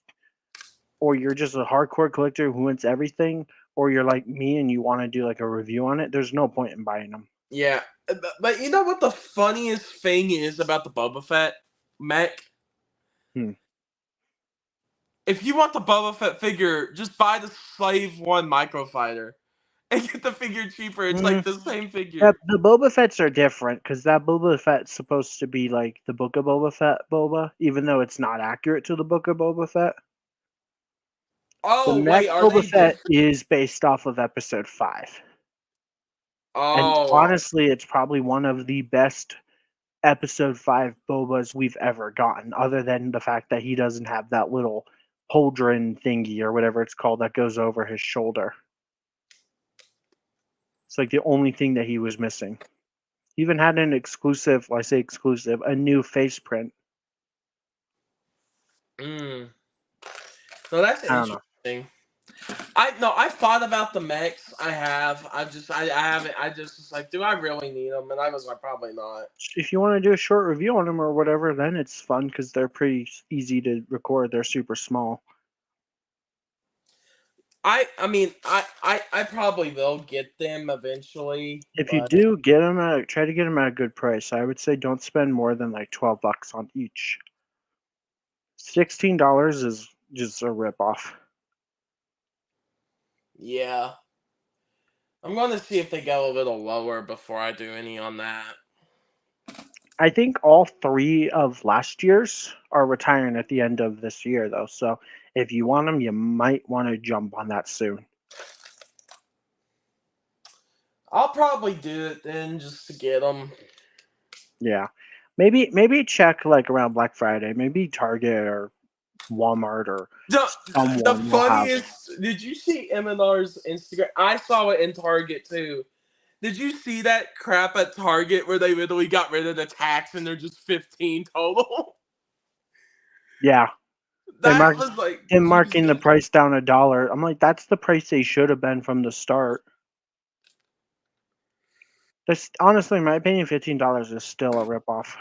or you're just a hardcore collector who wants everything, or you're like me and you want to do like a review on it, there's no point in buying them. Yeah, but you know what the funniest thing is about the Boba Fett mech? Hmm. If you want the Boba Fett figure, just buy the Slave One microfighter and get the figure cheaper. It's like Mm, the same yeah, figure. the Boba Fetts are different because that Boba Fett's supposed to be like the Book of Boba Fett Boba, even though it's not accurate to the Book of Boba Fett. The Oh wait, next are Boba they Fett different? is based off of Episode 5. And Oh honestly, it's probably one of the best Episode 5 Bobas we've ever gotten, other than the fact that he doesn't have that little pauldron thingy or whatever it's called that goes over his shoulder. It's like the only thing that he was missing. He even had an exclusive, well, I say exclusive, a new face print. mm. So that's I don't know. interesting. I've thought about the mechs. I have. I haven't. I just was like, do I really need them? And I was like, probably not. If you want to do a short review on them or whatever, then it's fun because they're pretty easy to record. They're super small. I mean, I probably will get them eventually, If you but do get them try to get them at a good price. I would say don't spend more than like $12 on each. $16 is just a rip off. yeah. I'm going to see if they go a little lower before I do any on that. I think all three of last year's are retiring at the end of this year, though. So if you want them, you might want to jump on that soon. I'll probably do it then just to get them. Yeah, maybe check like around Black Friday. Maybe Target or Walmart or The someone will have them. funniest, did you see M&R's Instagram? I saw it in Target too. Did you see that crap at Target where they literally got rid of the tax and they're just 15 total? Yeah, they That mark was like, him marking the Jesus. price down $1. I'm like, that's the price they should have been from the start. This honestly, in my opinion, $15 is still a ripoff.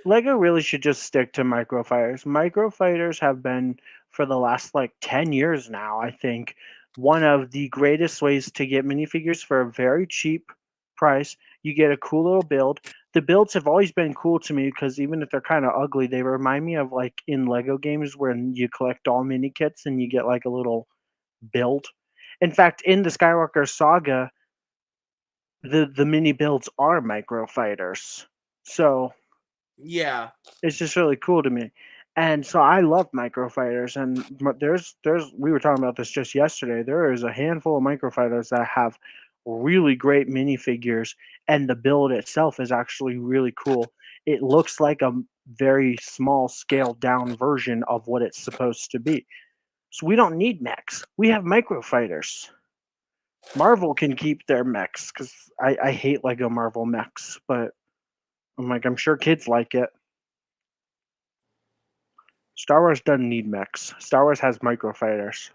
Lego really should just stick to microfighters. Microfighters have been for the last like 10 years now, I think, one of the greatest ways to get minifigures for a very cheap price. You get a cool little build. The builds have always been cool to me because even if they're kind of ugly, they remind me of like in Lego games when you collect all mini kits and you get like a little build. In fact, in the Skywalker saga, the mini builds are microfighters. So Yeah. it's just really cool to me. And so I love microfighters, and there's we were talking about this just yesterday. There is a handful of microfighters that have really great minifigures, and the build itself is actually really cool. It looks like a very small scaled down version of what it's supposed to be. So we don't need mechs. We have microfighters. Marvel can keep their mechs because I hate Lego Marvel mechs, but I'm sure kids like it. Star Wars doesn't need mechs. Star Wars has microfighters.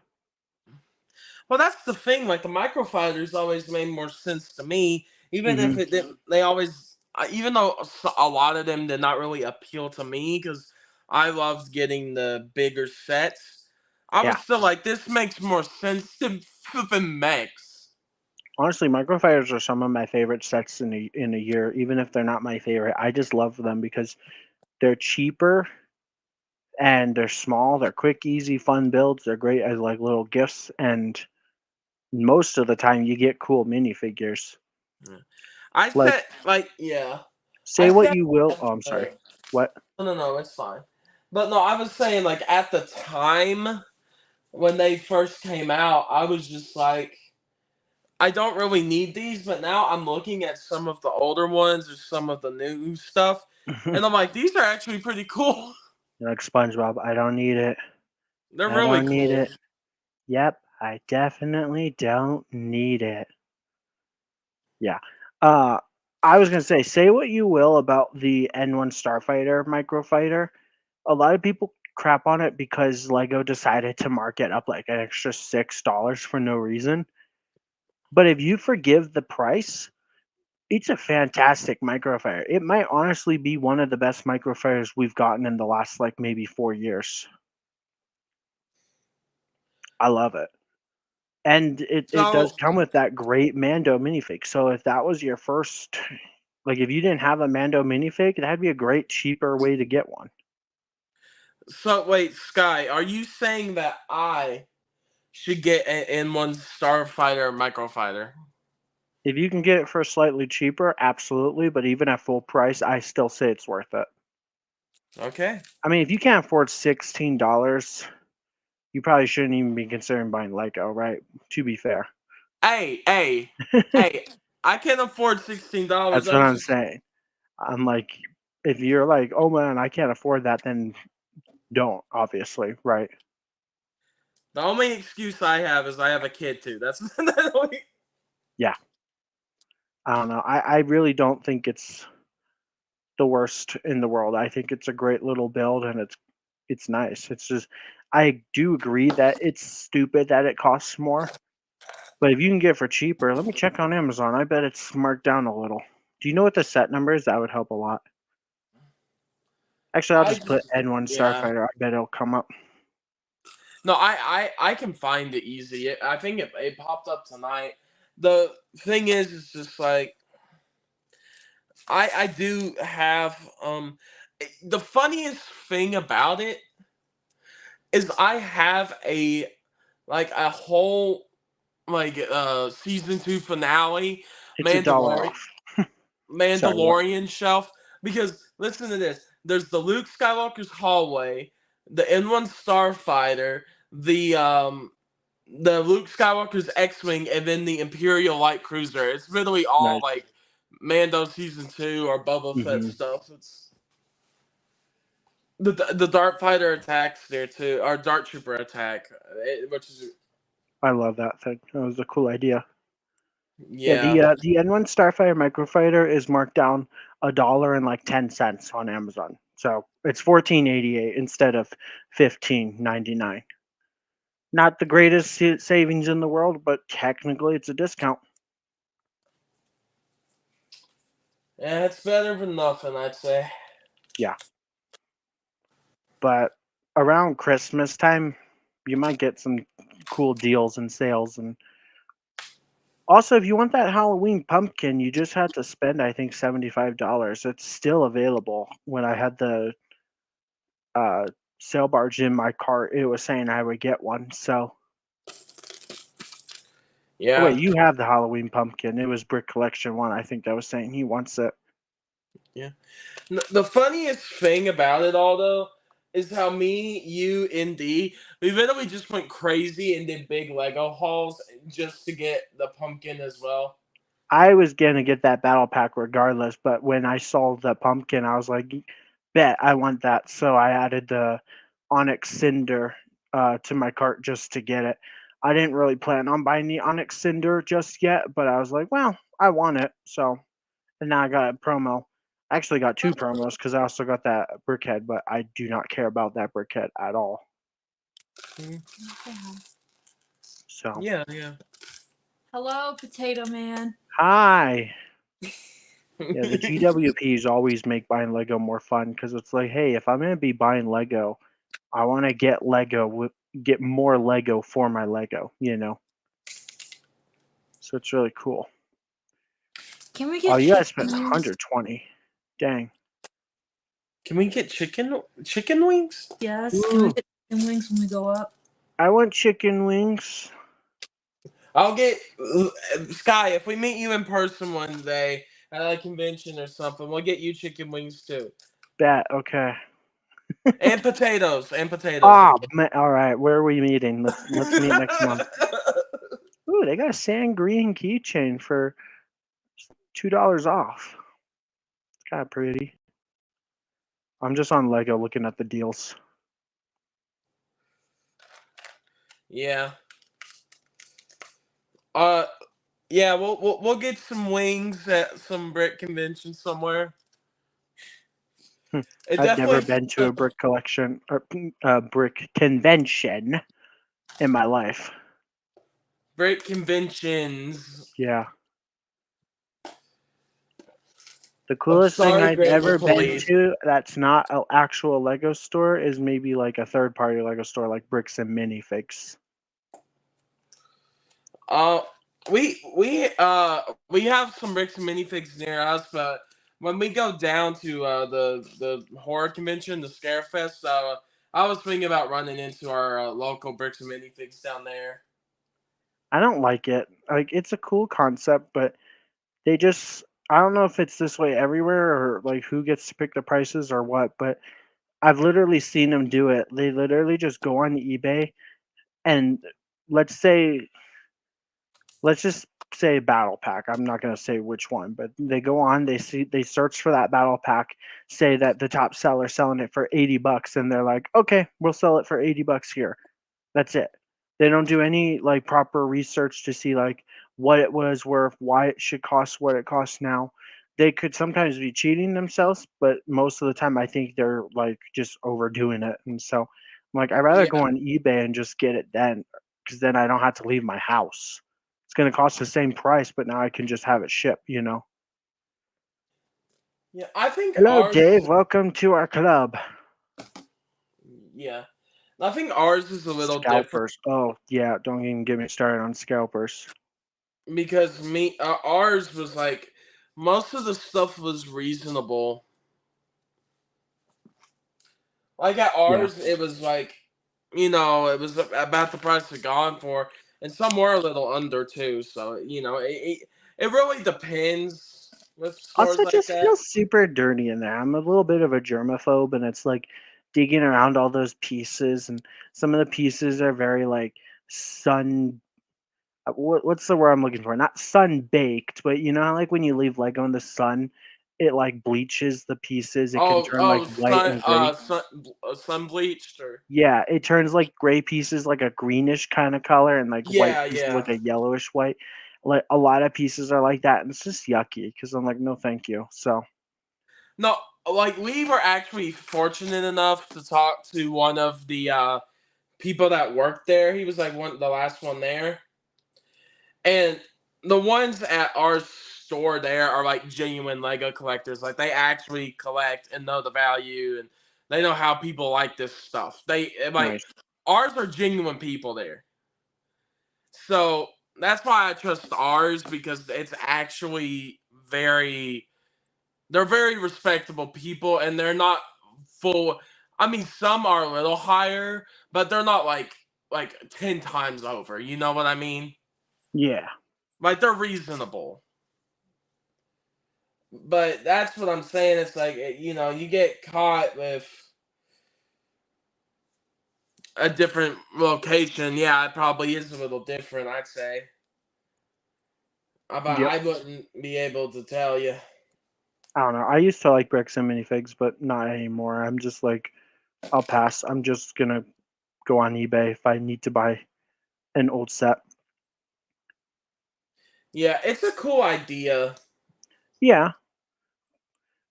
Well, that's the thing. Like the microfighters always made more sense to me, even if Hmm. it didn't. They always, even though a lot of them did not really appeal to me because I loved getting the bigger sets. I Yeah, was still like, this makes more sense than flipping mechs. honestly, microfighters are some of my favorite sets in a year. Even if they're not my favorite, I just love them because they're cheaper and they're small. They're quick, easy, fun builds. They're great as like little gifts, and most of the time you get cool minifigures. Yeah. I Like, said, like, yeah, I say what said, you will. at Oh, I'm sorry. the, What? no, it's fine. But no, I was saying like at the time when they first came out, I was just like, I don't really need these, but now I'm looking at some of the older ones or some of the new stuff, and I'm like, these are actually pretty cool. Like SpongeBob. I don't need it. They're I really don't need cool. it. Yep, I definitely don't need it. Yeah. Uh, I was gonna say what you will about the N1 Starfighter microfighter. A lot of people crap on it because Lego decided to mark it up like an extra $6 for no reason. But if you forgive the price, it's a fantastic microfighter. It might honestly be one of the best microfighters we've gotten in the last like maybe 4 years. I love it. And it does So, come with that great Mando minifig. So if that was your first, like if you didn't have a Mando minifig, that'd be a great cheaper way to get one. so wait, Sky, are you saying that I should get an N1 Starfighter microfighter? If you can get it for slightly cheaper, absolutely. But even at full price, I still say it's worth it. Okay. I mean, if you can't afford $16, you probably shouldn't even be considering buying Lego, right? To be fair, Hey, hey, hey! I can't afford $16. that's what I'm I'm just saying. I'm like, if you're like, oh man, I can't afford that, then don't, obviously, right? the only excuse I have is I have a kid too. That's the only. Yeah, I don't know. I really don't think it's the worst in the world. I think it's a great little build and it's nice. It's just I do agree that it's stupid that it costs more, but if you can get it for cheaper, let me check on Amazon. I bet it's marked down a little. Do you know what the set number is? That would help a lot. Actually, I'll I just put just N1 yeah. Starfighter. I bet it'll come up. No, I can find it easy. I think it popped up tonight. The thing is, it's just like I do have the funniest thing about it is I have a whole season 2 finale It's $1 Mandalorian off. Sorry, what? Mandalorian shelf because listen to this. There's the Luke Skywalker's hallway, the N1 Starfighter, the Luke Skywalker's X-wing, and then the Imperial light cruiser. It's literally all Nice. like Mando season 2 or Boba Fett Hmm. stuff. It's the Dart Fighter attacks there too, or Dart Trooper attack, which is I love that thing. That was a cool idea. Yeah, yeah. the N1 Starfighter microfighter is marked down $1 and like 10 cents on Amazon. So it's 14.88 instead of 15.99. Not the greatest savings in the world, but technically it's a discount. Yeah, it's better than nothing, I'd say. Yeah. But around Christmas time, you might get some cool deals and sales. And also, if you want that Halloween pumpkin, you just had to spend, I think, $75. It's still available. When I had the uh, sale barge in my cart, it was saying I would get one. So, oh, wait, Yeah, you have the Halloween pumpkin. It was Brick Collection 1. I think that was saying he wants it. yeah. The funniest thing about it all, though, is how me, you, and D, we literally just went crazy and did big Lego hauls just to get the pumpkin as well. I was gonna get that battle pack regardless, but when I saw the pumpkin, I was like, "Bet I want that." So I added the Onyx Cinder to my cart just to get it. I didn't really plan on buying the Onyx Cinder just yet, but I was like, "Well, I want it." So and now I got a promo. I actually got two promos because I also got that Brickhead, but I do not care about that Brickhead at all. Mhm. So Yeah, yeah. Hello, Potato Man. hi. Yeah, the GWPs always make buying Lego more fun because it's like, hey, if I'm gonna be buying Lego, I want to get get more Lego for my Lego. So it's really cool. Can we Oh, get you guys chicken spent wings? 120. Dang. Can we get chicken wings? Yes. Can we Ooh, get chicken wings when we go up? I want chicken wings. I'll get Sky. If we meet you in person one day at a convention or something, we'll get you chicken wings too, Bet. Okay. and potatoes. Ah, all right. Where are we meeting? Let's meet next month. Ooh, they got a sand green keychain for $2 off. It's kind of pretty. I'm just on Lego looking at the deals. Yeah. Uh, yeah. We'll get some wings at some brick convention somewhere. Hmm. It I've never definitely been to a brick collection or a brick convention in my life. brick conventions. Yeah. The I'm coolest thing sorry, I've Grammar ever been Police. to that's not an actual Lego store is maybe like a third party Lego store like Bricks and Minifigs. Uh, we have some bricks and minifigs near us, but when we go down to the horror convention, the Scarefest, I was thinking about running into our local bricks and minifigs down there. I don't like it. Like it's a cool concept, but they just I don't know if it's this way everywhere or like who gets to pick the prices or what, but I've literally seen them do it. They literally just go on eBay and let's say let's just say battle pack. I'm not going to say which one, but they go on, they search for that battle pack, say that the top seller selling it for $80 and they're like, "Okay, we'll sell it for $80 here." That's it. They don't do any like proper research to see like what it was worth, why it should cost what it costs now. They could sometimes be cheating themselves, but most of the time I think they're like just overdoing it. And so I'm like, I'd rather go Yeah, on eBay and just get it then because then I don't have to leave my house. It's going to cost the same price, but now I can just have it shipped. yeah. I think Hello, ours is Dave. Welcome to our club. yeah. I think ours is a little different Scalpers. Oh, yeah. Don't even get me started on scalpers. because me ours was like most of the stuff was reasonable. Like at Yeah. ours, it was like, it was about the price of gone for, and some were a little under too. So it really depends with Also, stores it like just that. feels super dirty in there. I'm a little bit of a germaphobe, and it's like digging around all those pieces, and some of the pieces are very like sun. What's the word I'm looking for? Not sun baked, but you know how like when you leave Lego in the sun, it like bleaches the pieces. It can turn like white and gray. Sun bleached or Yeah, it turns like gray pieces like a greenish kind of color, and like white yeah, pieces yeah. like a yellowish white. Like a lot of pieces are like that, and it's just yucky because I'm like, no, thank you. So. No, like we were actually fortunate enough to talk to one of the people that worked there. He was like the last one there, and the ones at our store there are like genuine Lego collectors. Like they actually collect and know the value, and they know how people like this stuff. They like Nice. ours are genuine people there. So that's why I trust ours because it's actually very they're very respectable people and they're not full. I mean some are a little higher, but they're not like 10 times over. You know what I mean? Yeah. Like they're reasonable. But that's what I'm saying. It's like you get caught with a different location. Yeah, it probably is a little different, I'd say. But Yep. I wouldn't be able to tell you. I don't know. I used to like bricks and minifigs, but not anymore. I'm just like, I'll pass. I'm just gonna go on eBay if I need to buy an old set. Yeah, it's a cool idea. Yeah,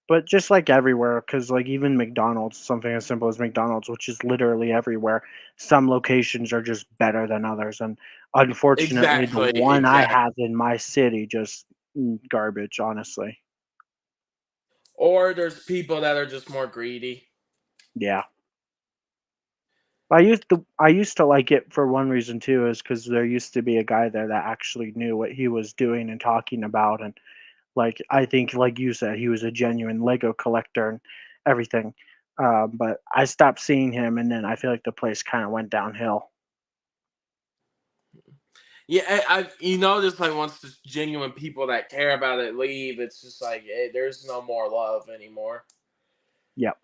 but just like everywhere, because like even McDonald's, something as simple as McDonald's, which is literally everywhere, some locations are just better than others. And unfortunately, the Exactly, one I exactly. have in my city just garbage, honestly. Or there's people that are just more greedy. Yeah. I used to like it for one reason too, is because there used to be a guy there that actually knew what he was doing and talking about, and like I think, like you said, he was a genuine Lego collector and everything. But I stopped seeing him, and then I feel like the place kind of went downhill. Yeah, you notice like once the genuine people that care about it leave, it's just like there's no more love anymore. Yep.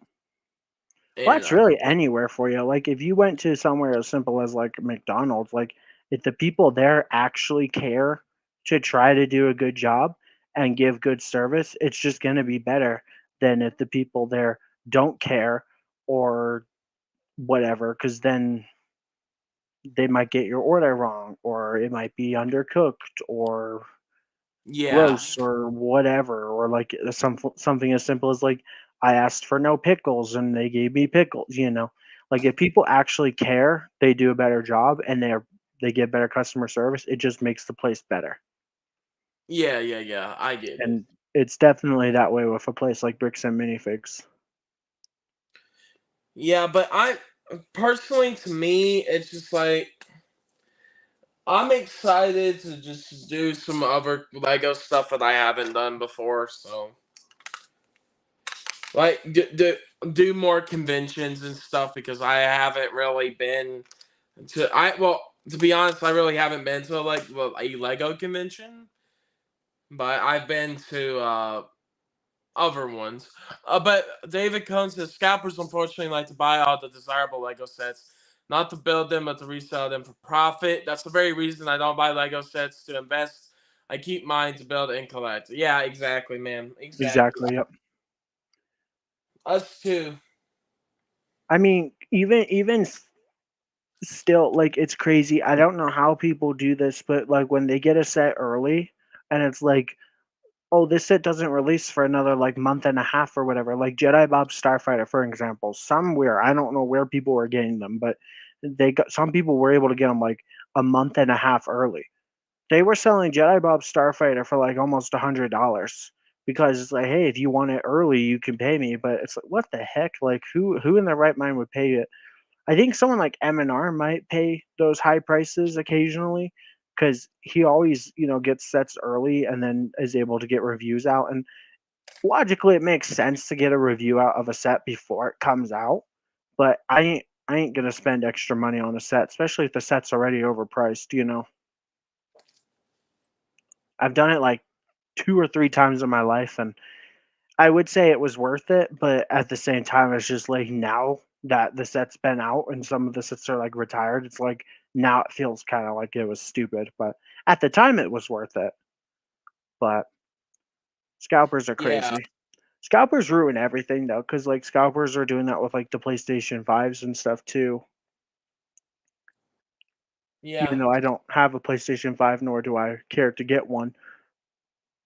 Well, And that's really anywhere for you. Like if you went to somewhere as simple as like McDonald's, like if the people there actually care to try to do a good job and give good service, it's just going to be better than if the people there don't care or whatever, because then they might get your order wrong or it might be undercooked or yeah, gross or whatever, or like something as simple as like I asked for no pickles and they gave me pickles. Like if people actually care, they do a better job and they get better customer service. It just makes the place better. yeah, yeah, yeah. I get it. And it's definitely that way with a place like Bricks and Minifigs. Yeah, but I personally, to me, it's just like I'm excited to just do some other Lego stuff that I haven't done before. So, like, do more conventions and stuff because I haven't really been to. Well, to be honest, I really haven't been to a Lego convention, but I've been to other ones. But David Cohn says scalpers unfortunately like to buy all the desirable Lego sets, not to build them, but to resell them for profit. That's the very reason I don't buy Lego sets to invest. I keep mine to build and collect. Yeah, exactly, man. Exactly. Exactly. Yep. Us too. I mean, even still, like it's crazy. I don't know how people do this, but like when they get a set early, and it's like, oh, this set doesn't release for another like month and a half or whatever. Like Jedi Bob Starfighter, for example, somewhere I don't know where people were getting them, but they got some people were able to get them like a month and a half early. They were selling Jedi Bob Starfighter for like almost $100 because it's like, hey, if you want it early, you can pay me. But it's like, what the heck? Like, who in their right mind would pay it? I think someone like M&R might pay those high prices occasionally because he always, gets sets early and then is able to get reviews out. And logically, it makes sense to get a review out of a set before it comes out. But I ain't gonna spend extra money on a set, especially if the set's already overpriced. I've done it like 2 or 3 times in my life, and I would say it was worth it, but at the same time, it's just like now that the set's been out and some of the sets are like retired, it's like now it feels kind of like it was stupid. But at the time, it was worth it. But scalpers are Yeah, crazy. Scalpers ruin everything though, because like scalpers are doing that with like the PlayStation 5s and stuff too. yeah, Even though I don't have a PlayStation 5, nor do I care to get one,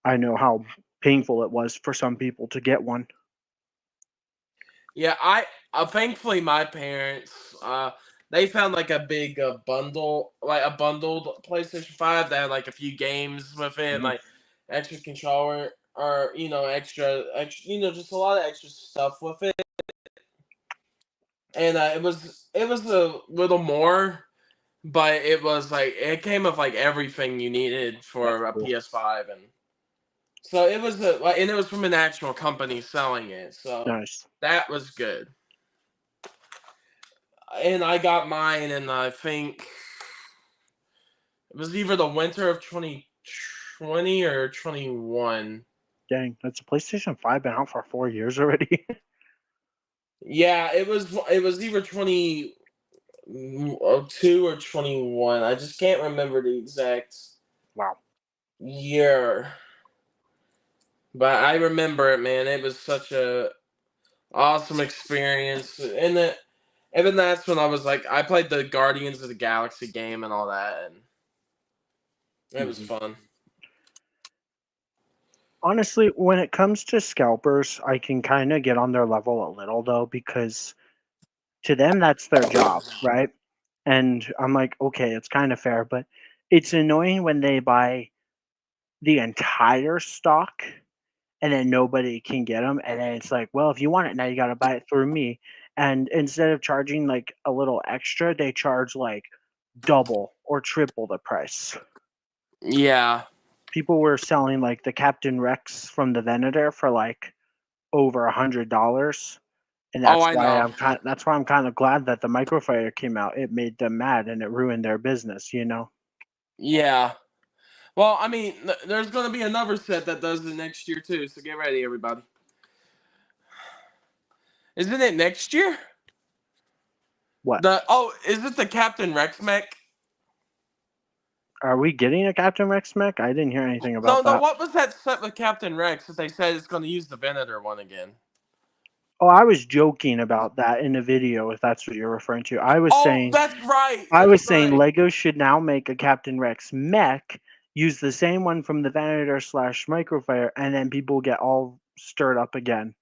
I know how painful it was for some people to get one. yeah. I thankfully my parents they found like a big bundle, like a bundled PlayStation 5 that had like a few games with it, and, Mhm. like extra controller or extra, just a lot of extra stuff with it. And it was a little more, but it was like it came with like everything you needed That's for a cool. PS5, and so it was and it was from an actual company selling it, so Nice. that was good. And I got mine, and I think it was either the winter of 2020 or 21. Dang, that's a PlayStation 5 been out for 4 years already. Yeah, it was either 2002 or 21. I just can't remember the exact Wow. year, but I remember it, man. It was such a awesome experience, and then that's when I was like, I played the Guardians of the Galaxy game and all that, and it was Mhm. fun. Honestly, when it comes to scalpers, I can kind of get on their level a little though, because to them that's their job, right? And I'm like, okay, it's kind of fair, but it's annoying when they buy the entire stock and then nobody can get them, and then it's like, well, if you want it now, you got to buy it through me. And instead of charging like a little extra, they charge like double or triple the price. Yeah. People were selling like the Captain Rex from the Venator for like over $100, and Oh, I know. that's why I'm kind of glad that the microfighter came out. It made them mad and it ruined their business, you know. Yeah. Well, I mean, there's going to be another set that does it next year too, so get ready, everybody. Isn't it next year? What, Is it the Captain Rex mech? are we getting a Captain Rex mech? I didn't hear anything No, about no. that. What was that set with Captain Rex that they said it's going to use the Venator one again? Oh, I was joking about that in a video, if that's what you're referring to. Oh, that's right. I That's was saying right. Lego should now make a Captain Rex mech, use the same one from the Venator slash Microfire, and then people get all stirred up again.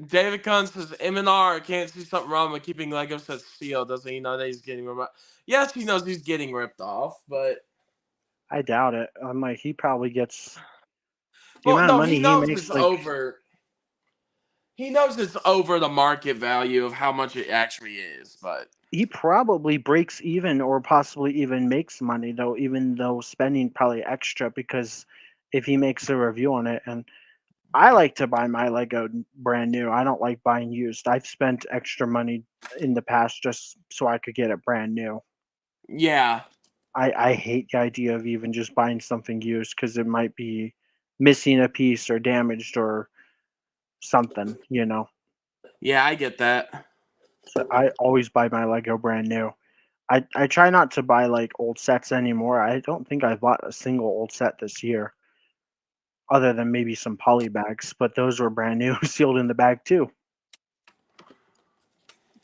David Kahn says M&R can't see something wrong with keeping Lego sets sealed. Doesn't he know that he's getting ripped off? Yes, he knows he's getting ripped off, but I doubt it. I'm like, he probably gets the well, amount of no, money he he knows makes. it's Like, over. He knows it's over the market value of how much it actually is, but he probably breaks even or possibly even makes money though, even though spending probably extra, because if he makes a review on it. And I like to buy my Lego brand new. I don't like buying used. I've spent extra money in the past just so I could get it brand new. yeah, I hate the idea of even just buying something used because it might be missing a piece or damaged or something, you know. yeah, I get that. So I always buy my Lego brand new. I try not to buy like old sets anymore. I don't think I bought a single old set this year, other than maybe some poly bags, but those were brand new, sealed in the bag too.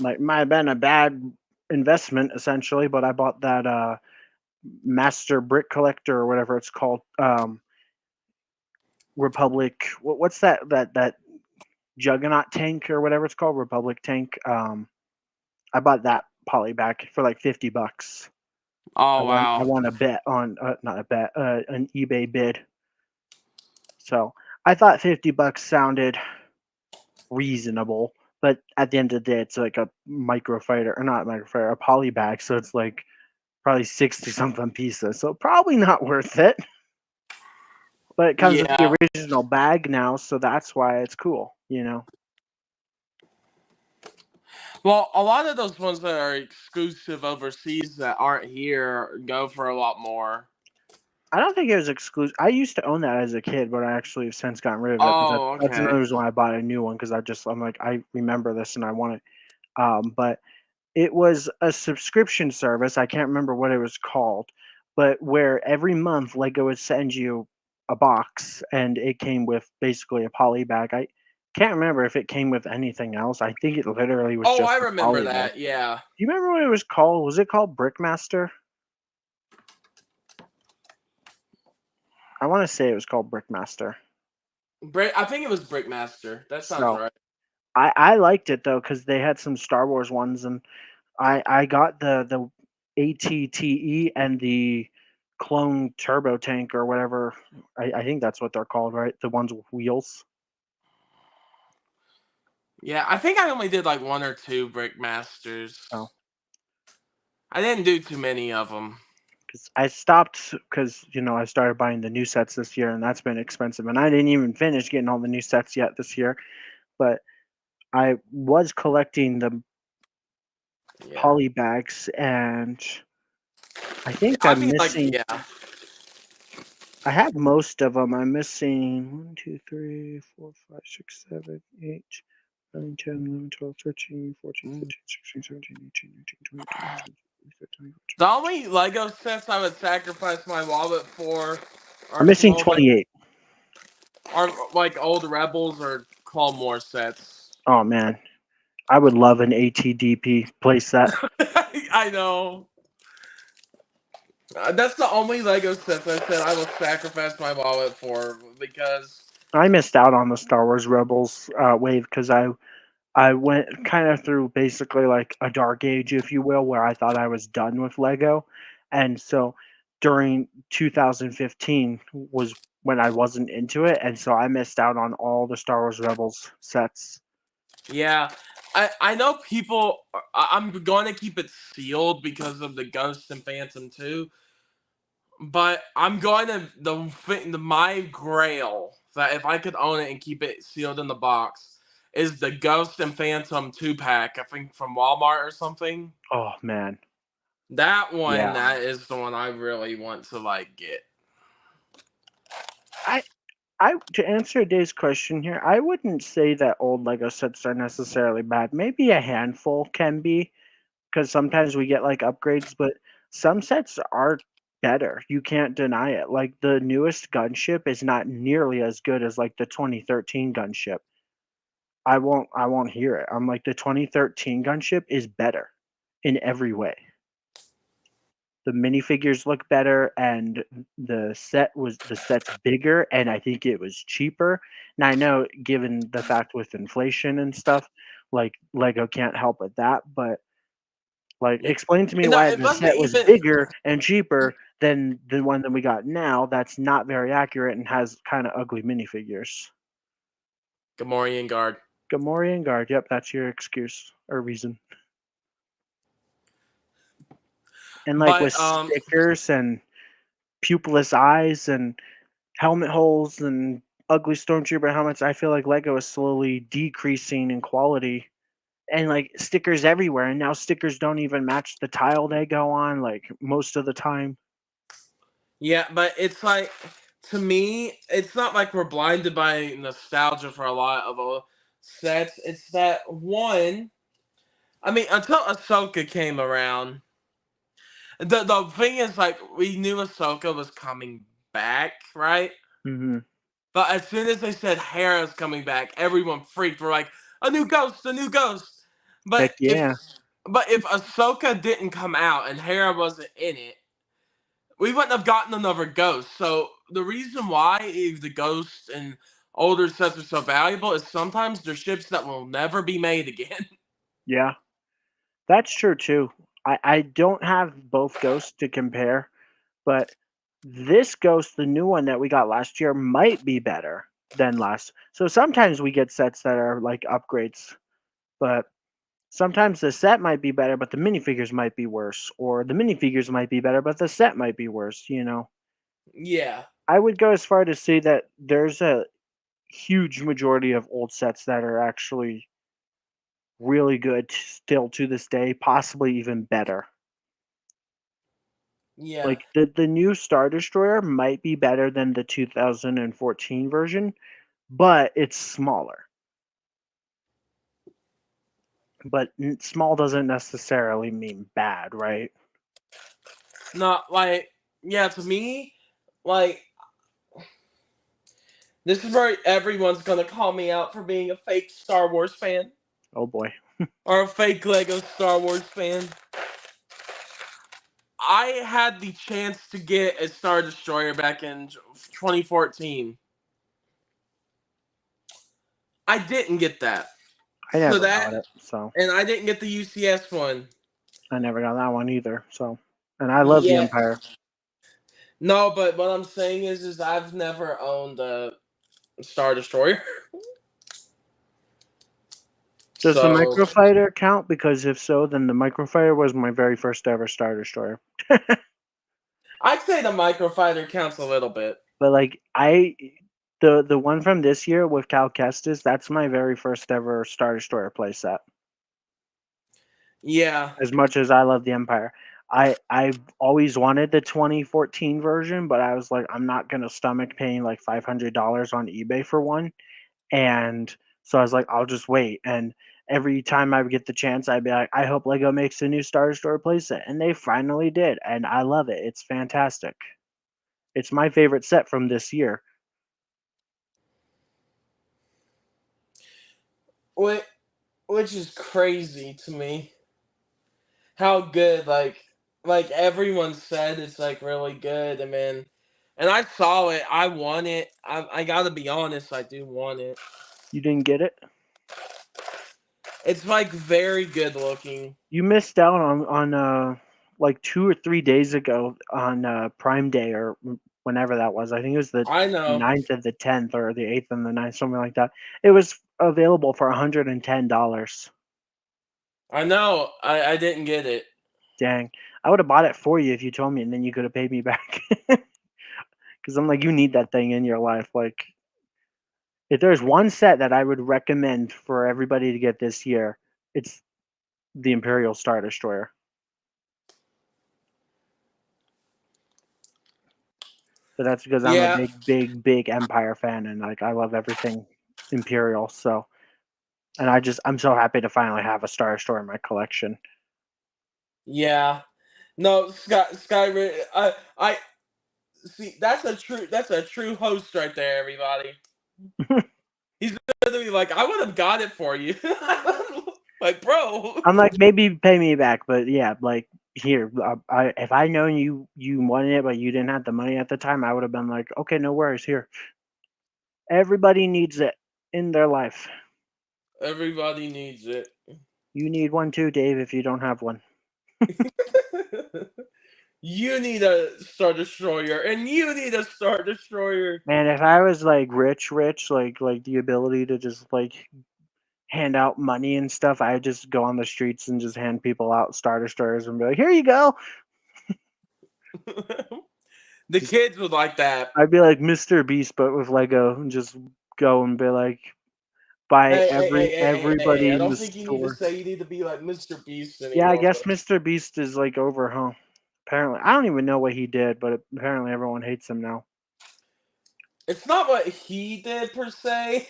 Like, might have been a bad investment essentially, but I bought that master brick collector or whatever it's called. Republic. What's that Juggernaut tank or whatever it's called? Republic tank. I bought that poly bag for like $50. Oh I wow. won a bet on not a bet, an eBay bid. So I thought $50 sounded reasonable, but at the end of the day, it's like a microfighter or not microfighter, a poly bag. So it's like probably 60 something pieces. So probably not worth it. But it comes with the Yeah. original bag now, so that's why it's cool, you know. Well, a lot of those ones that are exclusive overseas that aren't here go for a lot more. I don't think it was exclusive. I used to own that as a kid, but I actually have since gotten rid of it. But Oh, that's another okay. reason why I bought a new one, because I'm like, I remember this and I want it. But it was a subscription service. I can't remember what it was called, but where every month Lego would send you a box, and it came with basically a poly bag. I can't remember if it came with anything else. I think it literally was Oh, just I a remember poly bag. that. Yeah. Do you remember what it was called? Was it called Brickmaster? I want to say it was called Brickmaster. I think it was Brickmaster. That sounds So right. I liked it though because they had some Star Wars ones, and I got the ATTE and the clone turbo tank or whatever. I think that's what they're called, right? The ones with wheels. Yeah, I think I only did like one or two Brickmasters. Oh, I didn't do too many of them. because I stopped because I started buying the new sets this year, and that's been expensive, and I didn't even finish getting all the new sets yet this year. But I was collecting the Yeah. poly bags, and I think I I'm mean, like, missing. yeah. I have most of them. I'm missing 1, 2, 3, 4, 5, 6, 7, 8, 9, 10, 11, 12, 13, 14, 15, 16, 17, 18, 19, 20, 21, 22, 23, The 24, only Lego sets I would sacrifice my wallet for I'm are missing some old, like, 28. old Rebels or Clone Wars sets. Oh man, I would love an ATDP playset. I know. That's the only Lego sets I said I will sacrifice my wallet for because I missed out on the Star Wars Rebels wave because I went kind of through basically like a dark age, if you will, where I thought I was done with Lego, and so during 2015 was when I wasn't into it, and so I missed out on all the Star Wars Rebels sets. yeah, I know people. I'm going to keep it sealed because of the Ghost and Phantom 2. But I'm going to my grail that if I could own it and keep it sealed in the box is the Ghost and Phantom 2 pack. I think from Walmart or something. Oh man, That one, yeah. that is the one I really want to like get. I I to answer Dave's question here, I wouldn't say that old Lego sets are necessarily bad. Maybe a handful can be, because sometimes we get like upgrades, but some sets are better. You can't deny it. Like the newest gunship is not nearly as good as like the 2013 gunship. I won't hear it. I'm like the 2013 gunship is better in every way. The minifigures look better, and the set's bigger, and I think it was cheaper. Now I know, given the fact with inflation and stuff, like Lego can't help with that, but like, Yeah. explain to me No, why it the wasn't set was even. bigger and cheaper than the one that we got now that's not very accurate and has kinda ugly minifigures. Gamorrean Guard. Gamorrean Guard, yep, that's your excuse or reason. And, like, with But stickers and pupilless eyes and helmet holes and ugly Stormtrooper helmets, I feel like Lego is slowly decreasing in quality, and, like, stickers everywhere, and now stickers don't even match the tile they go on, like, most of the time. yeah, but it's like to me, it's not like we're blinded by nostalgia for a lot of sets. It's that one. I mean, until Ahsoka came around, the thing is, like, we knew Ahsoka was coming back, right? Mhm. But as soon as they said Hera's coming back, everyone freaked. We're like, a new ghost, a new ghost. But Heck yeah. if Ahsoka didn't come out and Hera wasn't in it, we wouldn't have gotten another ghost. So the reason why the ghosts and older sets are so valuable is sometimes they're ships that will never be made again. Yeah. That's true too. I don't have both ghosts to compare, but this ghost, the new one that we got last year, might be better than last. So sometimes we get sets that are like upgrades, but sometimes the set might be better, but the minifigures might be worse, or the minifigures might be better, but the set might be worse. Yeah. I would go as far to say that there's a huge majority of old sets that are actually really good still to this day, possibly even better. Yeah. Like the new Star Destroyer might be better than the 2014 version, but it's smaller. But small doesn't necessarily mean bad, right? Not like, yeah, to me, like, this is where everyone's gonna call me out for being a fake Star Wars fan Oh boy. or a fake Lego Star Wars fan. I had the chance to get a Star Destroyer back in 2014. I didn't get that. I So never that, got it, so and I didn't get the UCS one. I never got that one either. So, and I love the Yeah. Empire. No, but what I'm saying is I've never owned a Star Destroyer. Does the So Microfighter count? Because if so, then the Microfighter was my very first ever Star Destroyer. I'd say the Microfighter counts a little bit. But like the one from this year with Cal Kestis, that's my very first ever Star Destroyer playset. Yeah. As much as I love the Empire, I've always wanted the 2014 version, but I was like, I'm not gonna stomach paying like $500 on eBay for one, and so I was like, I'll just wait. And every time I would get the chance, I'd be like, I hope Lego makes a new Star Destroyer playset, and they finally did, and I love it. It's fantastic. It's my favorite set from this year. Which, which is crazy to me. How good, like everyone said it's like really good, and man, and I saw it. I want it. I gotta be honest. I do want it. You didn't get it? It's like very good looking. You missed out on like 2 or 3 days ago on Prime Day or whenever that was. I think it was the I know. 9th and the 10th or the 8th and the 9th, something like that. It was available for $110. I know. I didn't get it. Dang. I would have bought it for you if you told me, and then you could have paid me back. Because I'm like, you need that thing in your life. Like, if there's one set that I would recommend for everybody to get this year, it's the Imperial Star Destroyer. But that's because I'm a Yeah. big, big, big Empire fan, and like I love everything Imperial. So, and I'm so happy to finally have a Star Destroyer in my collection. Yeah. No, I see. That's a true host right there, everybody. He's gonna be like, I would have got it for you. Like, bro. I'm like, maybe pay me back, but yeah, like here, if I known you wanted it, but you didn't have the money at the time, I would have been like, okay, no worries. Here, everybody needs it in their life. Everybody needs it. You need one too, Dave. If you don't have one, You need a Star Destroyer, and you need a Star Destroyer. man, if I was like rich, rich, like the ability to just like hand out money and stuff, I'd just go on the streets and just hand people out Star Destroyers and be like, here you go. The kids would like that. I'd be like Mr. Beast, but with Lego, and just go and be like, buy Hey, everybody I in don't the think you need to store. say you need to be like Mr. Beast Yeah, I anymore, guess but Mr. Beast is like over, huh? Apparently, I don't even know what he did, but apparently everyone hates him now. it's not what he did per se.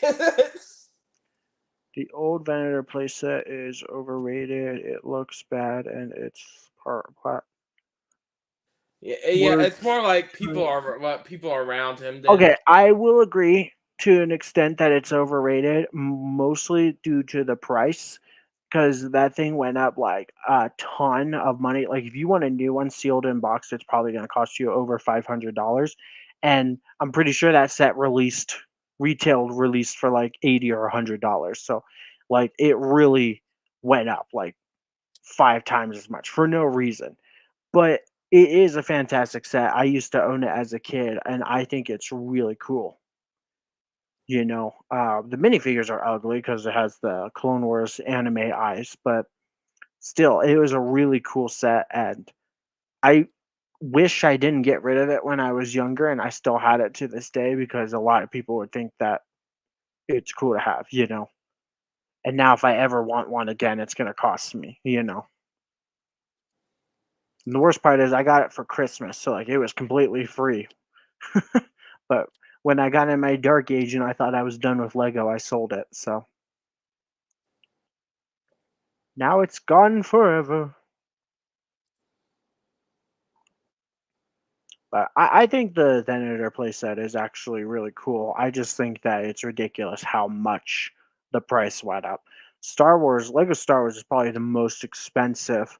The old Venator playset is overrated. It looks bad, and it's part. Yeah, Word. it's more like people are around him than Okay, I will agree to an extent that it's overrated, mostly due to the price, because that thing went up like a ton of money. Like, if you want a new one sealed in box, it's probably going to cost you over $500, and I'm pretty sure that set released for like $80 or $100. So, like, it really went up like 5 times as much for no reason. But it is a fantastic set. I used to own it as a kid, and I think it's really cool. The minifigures are ugly because it has the Clone Wars anime eyes, but still, it was a really cool set, and I wish I didn't get rid of it when I was younger, and I still had it to this day because a lot of people would think that it's cool to have. And now if I ever want one again, it's gonna cost me. And the worst part is I got it for Christmas, so like it was completely free. But when I got in my dark age and I thought I was done with Lego, I sold it. So now it's gone forever. But I think the Venator playset is actually really cool. I just think that it's ridiculous how much the price went up. Lego Star Wars is probably the most expensive,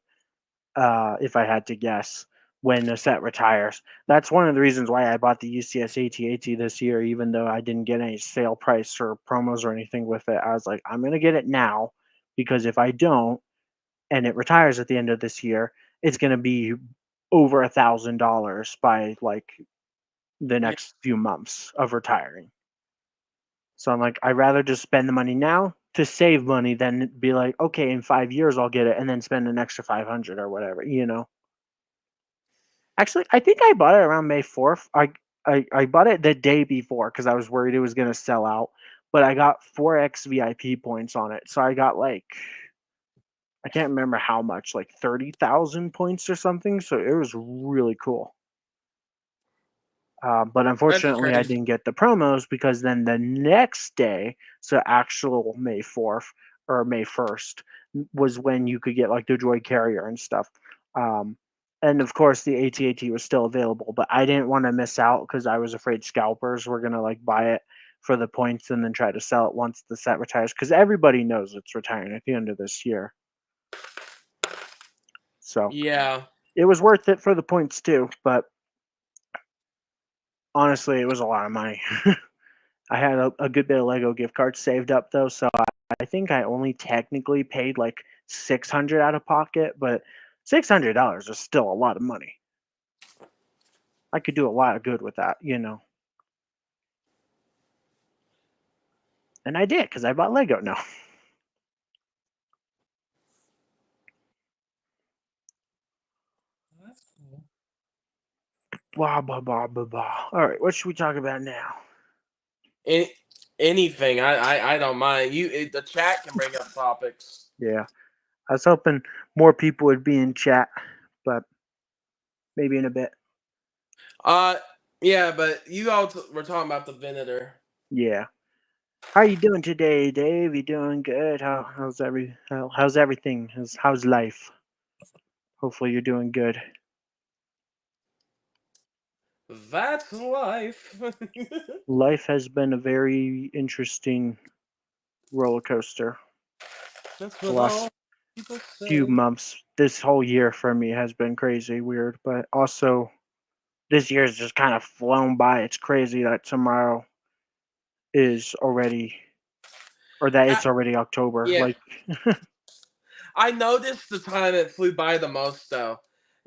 if I had to guess. when the set retires. That's one of the reasons why I bought the UCS AT-AT this year, even though I didn't get any sale price or promos or anything with it. I was like, I'm gonna get it now because if I don't and it retires at the end of this year, it's gonna be over $1,000 by like the Yeah. next few months of retiring. So I'm like, I'd rather just spend the money now to save money than be like, okay, in 5 years I'll get it and then spend an extra 500 or whatever, you know. Actually, I think I bought it around May 4th. I bought it the day before because I was worried it was gonna sell out. But I got 4x VIP points on it, so I got like I can't remember how much, like 30,000 points or something. So it was really cool. But That's unfortunately, I crazy. didn't get the promos because then the next day, so actual May 4th or May 1st, was when you could get like the Joy Carrier and stuff. Um, and of course, the AT-AT was still available, but I didn't want to miss out because I was afraid scalpers were going to like buy it for the points and then try to sell it once the set retires because everybody knows it's retiring at the end of this year. So Yeah. it was worth it for the points too, but honestly, it was a lot of money. I had a good bit of Lego gift cards saved up though, so I think I only technically paid like 600 out of pocket, but $600 is still a lot of money. I could do a lot of good with that, you know. And I did because I bought Lego now. That's cool. Blah blah blah blah blah. All right, what should we talk about now? Any, anything. I don't mind. The chat can bring up topics. Yeah, I was hoping more people would be in chat, but maybe in a bit. Uh, yeah, but you all were talking about the Venator. Yeah. How are you doing today, Dave? You doing good? How's everything? How's life? Hopefully you're doing good. That's life. Life has been a very interesting roller coaster That's the what all last people few say. months. This whole year for me has been crazy weird, but also this year's just kind of flown by. It's crazy that tomorrow is already or that Uh, it's already October. yeah, Like I noticed the time it flew by the most though.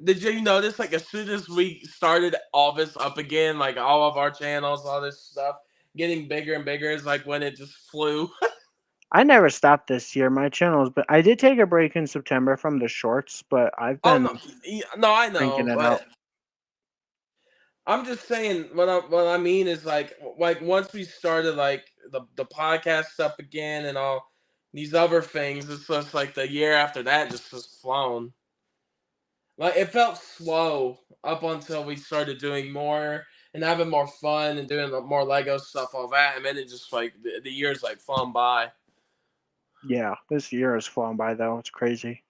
Did you notice like as soon as we started all this up again, like all of our channels, all this stuff getting bigger and bigger is like when it just flew. I never stopped this year. My channels, but I did take a break in September from the shorts, but I've Oh no, been no, I cranking know, it but out. I'm just saying what I mean is like once we started like the podcast stuff again and all these other things, it's just like the year after that just has flown. Like it felt slow up until we started doing more and having more fun and doing more Lego stuff, all that, and then it just like the years like flown by. Yeah, this year has flown by though. It's crazy.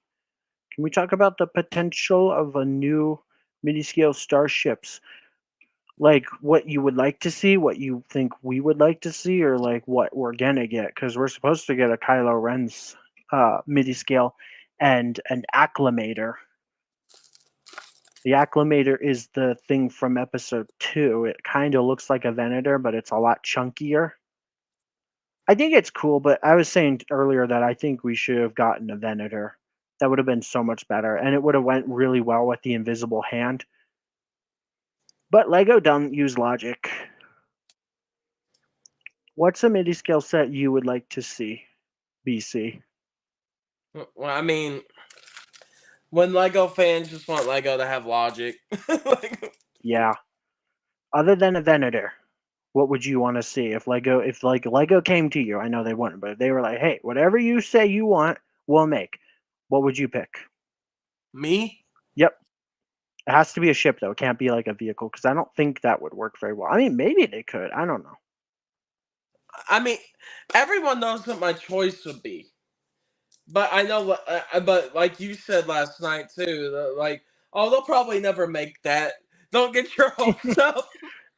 Can we talk about the potential of a new mini scale starships? Like what you would like to see, what you think we would like to see, or like what we're gonna get? Because we're supposed to get a Kylo Ren's mini scale and an acclimator. The acclimator is the thing from episode 2. It kind of looks like a Venator, but it's a lot chunkier. I think it's cool, but I was saying earlier that I think we should have gotten a Venator. That would have been so much better, and it would have went really well with the invisible hand. But Lego don't use logic. What's a MIDI scale set you would like to see, BC? Well, I mean, when Lego fans just want Lego to have logic, like Yeah. Other than a Venator, what would you want to see if like Lego came to you? I know they wouldn't, but if they were like, "Hey, whatever you say you want, we'll make." What would you pick? me. Yep. It has to be a ship though. It can't be like a vehicle because I don't think that would work very well. I mean, maybe they could. I don't know. I mean, everyone knows what my choice would be. But I know, but like you said last night too, like, oh, they'll probably never make that. Don't get your hopes up.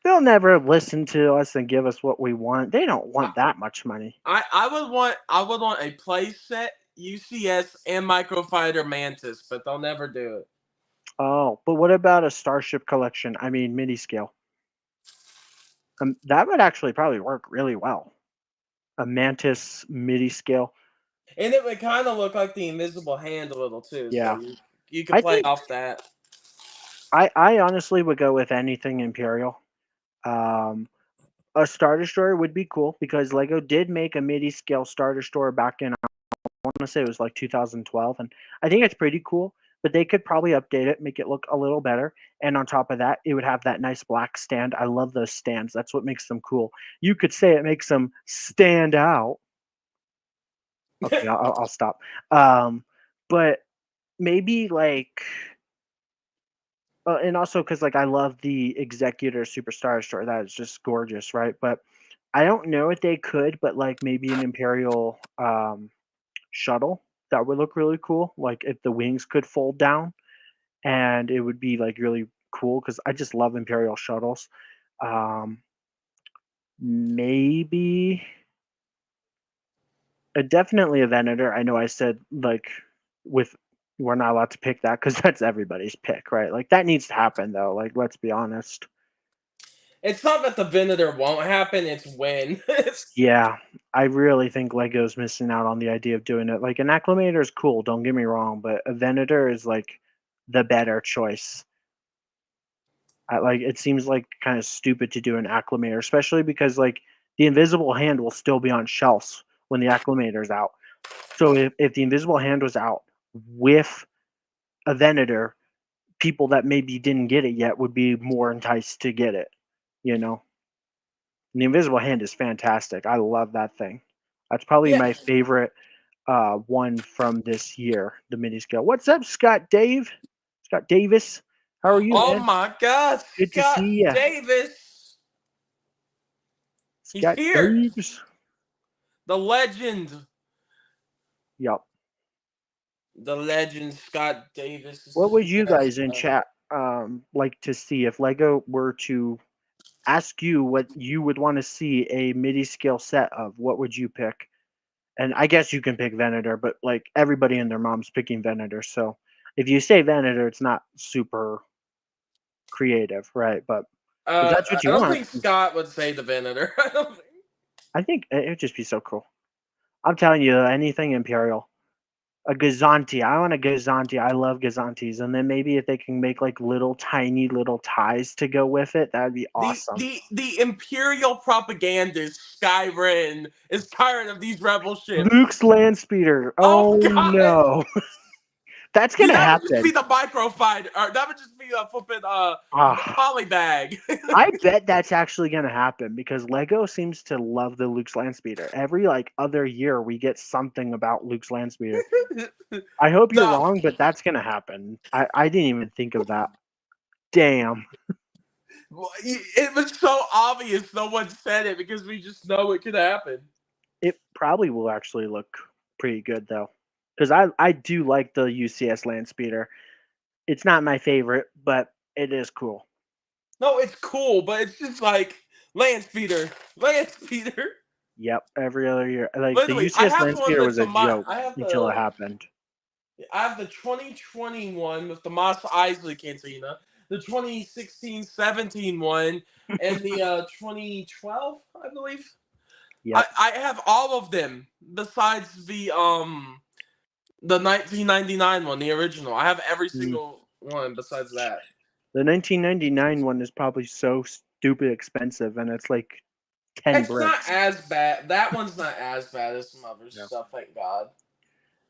They'll never listen to us and give us what we want. They don't I, want that much money. I would want a playset, UCS, and Microfighter Mantis, but they'll never do it. Oh, but what about a Starship collection? I mean, mini scale. That would actually probably work really well. A Mantis midi scale. And it would kind of look like the Invisible Hand a little too, so Yeah, you could I play think off that. I honestly would go with anything Imperial. Um, a Star Destroyer would be cool because Lego did make a midi scale Star Destroyer back in, I want to say it was like 2012, and I think it's pretty cool. But they could probably update it, make it look a little better. And on top of that, it would have that nice black stand. I love those stands. That's what makes them cool. You could say it makes them stand out. Okay, I'll stop. Um, but maybe like, and also because like I love the Executor Superstar Store. That is just gorgeous, right? But I don't know if they could, but like maybe an Imperial shuttle that would look really cool. Like if the wings could fold down, and it would be like really cool because I just love Imperial shuttles. Um, maybe definitely a Venator. I know I said like with we're not allowed to pick that because that's everybody's pick, right? Like that needs to happen though. Like let's be honest. It's not that the Venator won't happen; it's when. Yeah, I really think Lego's missing out on the idea of doing it. Like an Acclimator is cool, don't get me wrong, but a Venator is like the better choice. Like it seems like kind of stupid to do an Acclimator, especially because like the Invisible Hand will still be on shelves when the Acclimator's out. So if the Invisible Hand was out with a Venator, people that maybe didn't get it yet would be more enticed to get it. You know, and the Invisible Hand is fantastic. I love that thing. That's probably Yeah. my favorite one from this year, the mini scale. What's up, Scott Dave? Scott Davis. How are you, Oh man? my God, Good to Scott see you, Davis! He's Scott here. Davis. The legend, Yep. the legend, Scott Davis is What would you here. guys in chat like to see if Lego were to ask you what you would want to see a midi scale set of? What would you pick? And I guess you can pick Venator, but like everybody and their mom's picking Venator. So if you say Venator, it's not super creative, right? But if that's what I you don't want, think Scott would say the Venator. I don't think. I think it would just be so cool. I'm telling you, anything Imperial. A Gazanti. I want a Gazanti. I love Gazantis. And then maybe if they can make like little tiny little ties to go with it, that'd be awesome. The Imperial propagandist Skyrim is tired of these rebel ships. Luke's land speeder. Oh Oh God! no. That's Dude, gonna that would just be happen. the microfighter. Or that would just be a flippin' Ah, polybag. I bet that's actually gonna happen because Lego seems to love the Luke's land speeder. Every like other year we get something about Luke's land speeder. I hope you're No, wrong, but that's gonna happen. I didn't even think of that. Damn. it was so obvious no one said it because we just know it could happen. It probably will actually look pretty good though. Because I do like the UCS land speeder. It's not my favorite, but it is cool. No, it's cool, but it's just like land speeder. Yep, every other year. Like the Literally, I UCS have land one speeder with was the a joke until it happened. I have the 2021 with the Moss Isley Cantina, the 2016-17 one, and the 2012, I believe. Yep. I have all of them besides the 1999 one, the original. I have every Mm. single one besides that. The 1999 one is probably so stupid expensive, and it's like 10 It's not bricks. as bad. That one's not as bad as some other Yeah. stuff, thank God.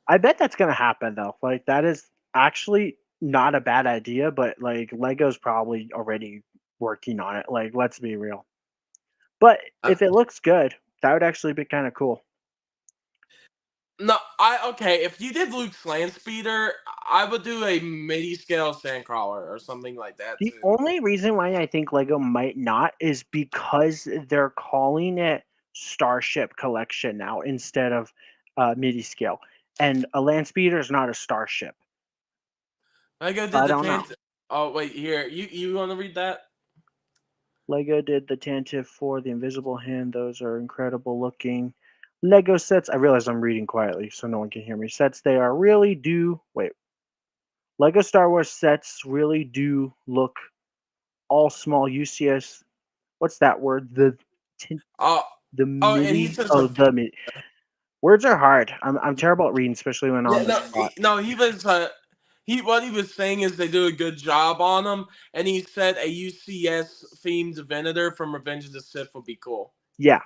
I bet that's gonna happen though. Like that is actually not a bad idea, but like Lego's probably already working on it. Like let's be real. But Uh, if it looks good, that would actually be kind of cool. no, okay. If you did Luke's land speeder, I would do a midi scale sandcrawler or something like that The too. only reason why I think Lego might not is because they're calling it Starship Collection now instead of MIDI scale. And a land speeder is not a starship. Lego So did I the don't know. tant. Oh wait, here you want to read that? Lego did the Tantive for the Invisible Hand. Those are incredible looking. Lego sets. I realize I'm reading quietly so no one can hear me. Sets they are really do. Wait. Lego Star Wars sets really do look all small. UCS, what's that word? Tin- Oh, the oh, and he mini. says Oh, a the mini. Words are hard. I'm terrible at reading, especially when yeah, on the spot. no, he was he what he was saying is they do a good job on them, and he said a UCS themed Venator from Revenge of the Sith would be cool. Yeah,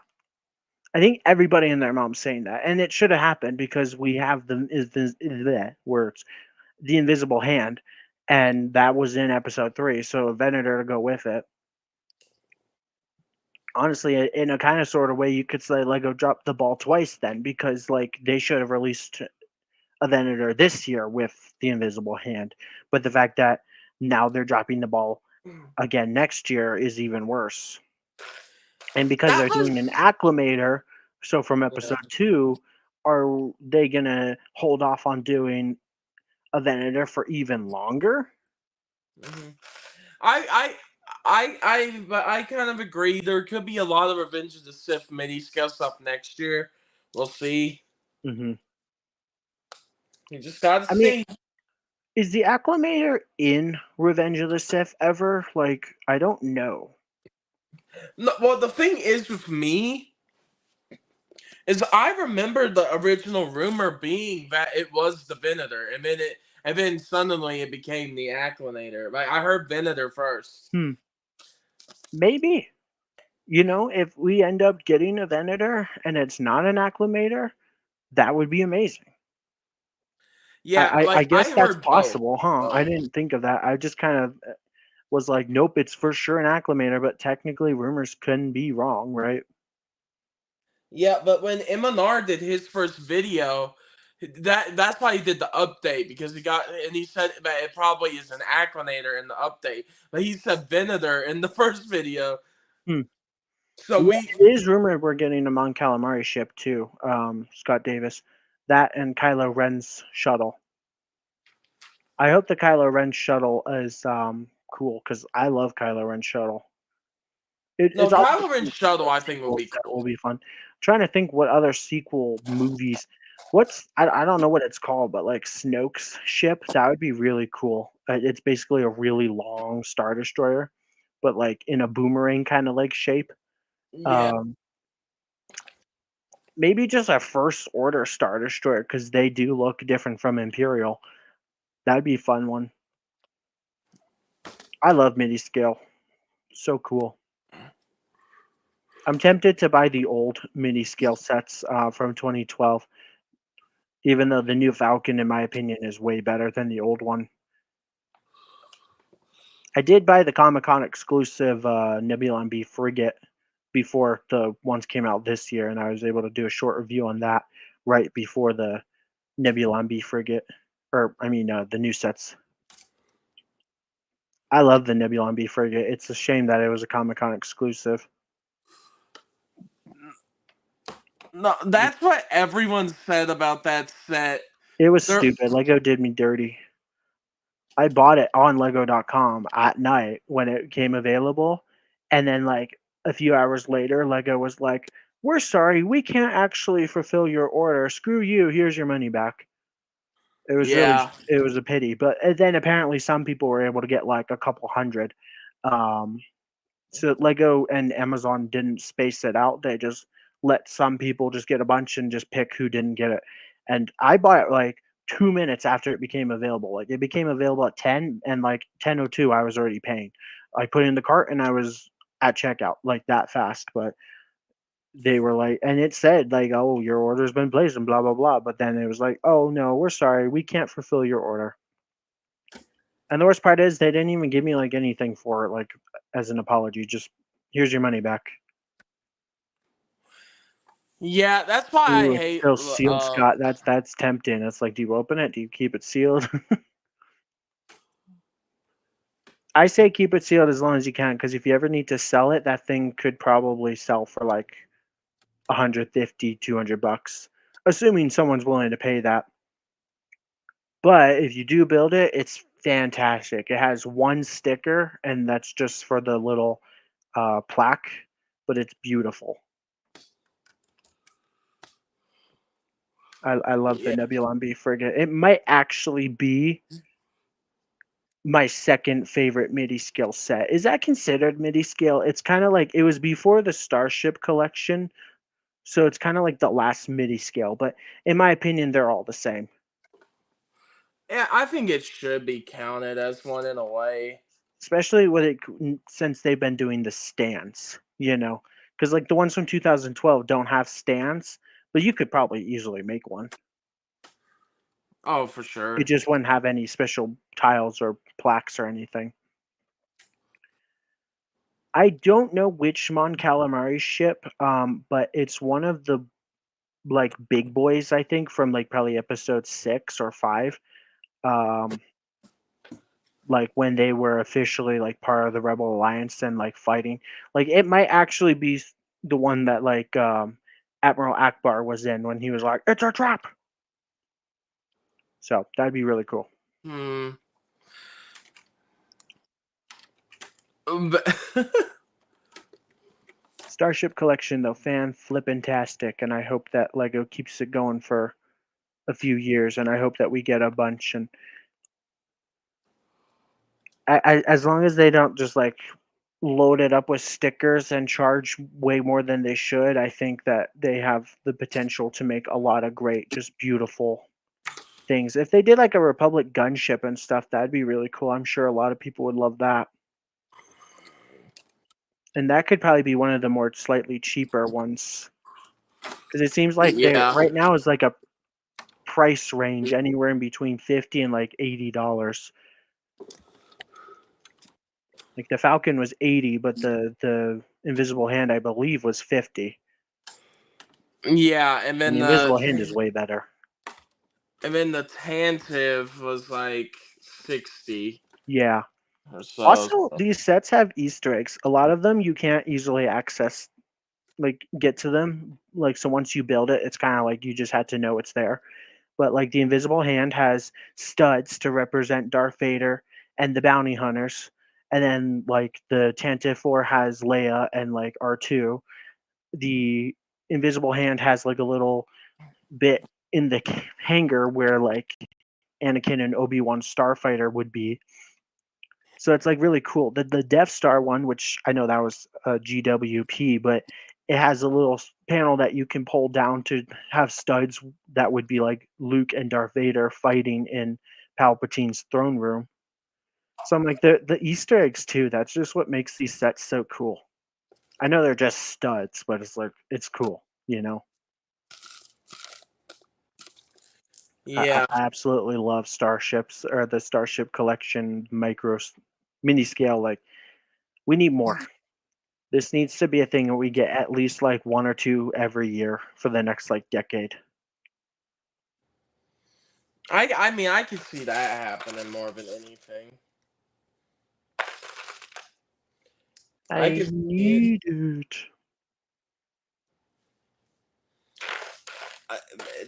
I think everybody and their mom's saying that, and it should have happened because we have the words, the Invisible Hand, and that was in episode 3. So a Venator to go with it. Honestly, in a kind of sort of way, you could say Lego dropped the ball twice then, because like they should have released a Venator this year with the Invisible Hand, but the fact that now they're dropping the ball again next year is even worse. And because That they're doing an was acclimator, so from yeah. episode 2, are they gonna hold off on doing a Venator for even longer? Mhm. I but I kind of agree. There could be a lot of Revenge of the Sith mini scale stuff next year. We'll see. Hmm. You just gotta I mean, see. is the acclimator in Revenge of the Sith ever? Like, I don't know. No, well, the thing is with me is I remember the original rumor being that it was the Venator, and then suddenly it became the Acclinator. Like I heard Venator first. Hmm. Maybe. If we end up getting a Venator and it's not an acclimator, that would be amazing. I, Yeah, I, I like I guess that's heard both. possible, huh? I didn't think of that. I just kind of was like, nope, it's for sure an acclimator, but technically rumors couldn't be wrong, right? Yeah, but when Emanar did his first video, that's why he did the update because he said that it probably is an Acclinator in the update, but he said Venator in the first video. Hmm. So Yeah, we it is rumored we're getting a Mon Calamari ship too. Scott Davis, that and Kylo Ren's shuttle. I hope the Kylo Ren shuttle is cool because I love Kylo Ren's shuttle. It's no always Kylo Ren fun to see Shuttle a I think will sequel be that will cool. be fun. Trying to think what other sequel movies. I don't know what it's called, but like Snoke's ship, that would be really cool. It's basically a really long Star Destroyer, but like in a boomerang kind of like shape. Yeah, Um, Maybe just a First Order Star Destroyer because they do look different from Imperial. That'd be a fun one. I love mini scale. So cool. I'm tempted to buy the old mini scale sets from 2012, even though the new Falcon, in my opinion, is way better than the old one. I did buy the Comic Con exclusive Nebulon B frigate before the ones came out this year, and I was able to do a short review on that right before the Nebulon B frigate, or I mean, the new sets. I love the Nebulon B frigate. It's a shame that it was a Comic Con exclusive. no, that's what everyone said about that set. It was There, stupid. Lego did me dirty. I bought it on Lego.com at night when it came available, and then like a few hours later, Lego was like, "We're sorry, we can't actually fulfill your order. Screw you. Here's your money back." yeah, It was a pity, but then apparently some people were able to get like a couple hundred. Um, so Lego and Amazon didn't space it out. They just let some people just get a bunch and just pick who didn't get it. And I bought it like 2 minutes after it became available. Like it became available at 10, and like 10:02 I was already paying. I put it in the cart and I was at checkout like that fast. But they were like, and it said like, "Oh, your order's been placed," and blah blah blah. But then it was like, "Oh no, we're sorry, we can't fulfill your order." And the worst part is they didn't even give me like anything for it, like as an apology. Just here's your money back. yeah. That's why I Ooh, it's hate. still sealed, Scott. That's tempting. It's like, do you open it? Do you keep it sealed? I say keep it sealed as long as you can, because if you ever need to sell it, that thing could probably sell for like 150, $200, assuming someone's willing to pay that. But if you do build it, it's fantastic. It has one sticker, and that's just for the little plaque, but it's beautiful. I love the Yeah, Nebulon B frigate. It might actually be my second favorite MIDI scale set. Is that considered MIDI scale? It's kind of like it was before the Starship collection, so it's kind of like the last MIDI scale. But in my opinion, they're all the same. Yeah, I think it should be counted as one in a way. Especially with it since they've been doing the stands, because like the ones from 2012 don't have stands, but you could probably easily make one. Oh, for It sure. just wouldn't have any special tiles or plaques or anything. I don't know which Mon Calamari ship, but it's one of the like big boys, I think, from like probably episode 6 or 5. Um, like when they were officially like part of the Rebel Alliance and like fighting. Like it might actually be the one that like Admiral Akbar was in when he was like, "It's a trap." So that'd be really cool. Hmm. But Starship Collection though, fan flippin' and I hope that Lego keeps it going for a few years, and I hope that we get a bunch. And as long as they don't just like load it up with stickers and charge way more than they should, I think that they have the potential to make a lot of great, just beautiful things. If they did like a Republic gunship and stuff, that'd be really cool. I'm sure a lot of people would love that. And that could probably be one of the more slightly cheaper ones because it seems like they yeah. right now is like a price range anywhere in between 50 and like $80. Like the Falcon was 80, but the Invisible Hand I believe was 50. Yeah, and And then the Invisible Hand is way better. the Tantive was like 60 Yeah. or so. Also, these sets have Easter eggs. A lot of them you can't easily access, like get to them. Like so, once you build it, it's kind of like you just had to know it's there. But like the Invisible Hand has studs to represent Darth Vader and the bounty hunters, and then like the Tantive 4 has Leia and like R2. The Invisible Hand has like a little bit in the hangar where like Anakin and Obi-Wan Starfighter would be. So it's like really cool. The Death Star one, which I know that was a GWP, but it has a little panel that you can pull down to have studs that would be like Luke and Darth Vader fighting in Palpatine's throne room. So I'm like the Easter eggs too. That's just what makes these sets so cool. I know they're just studs, but it's like it's cool. I Yeah, absolutely love starships or the Starship Collection mini scale. Like we need more. This needs to be a thing that we get at least like one or two every year for the next like decade. I mean I could see that happening more than anything. I I could see it. need it. I-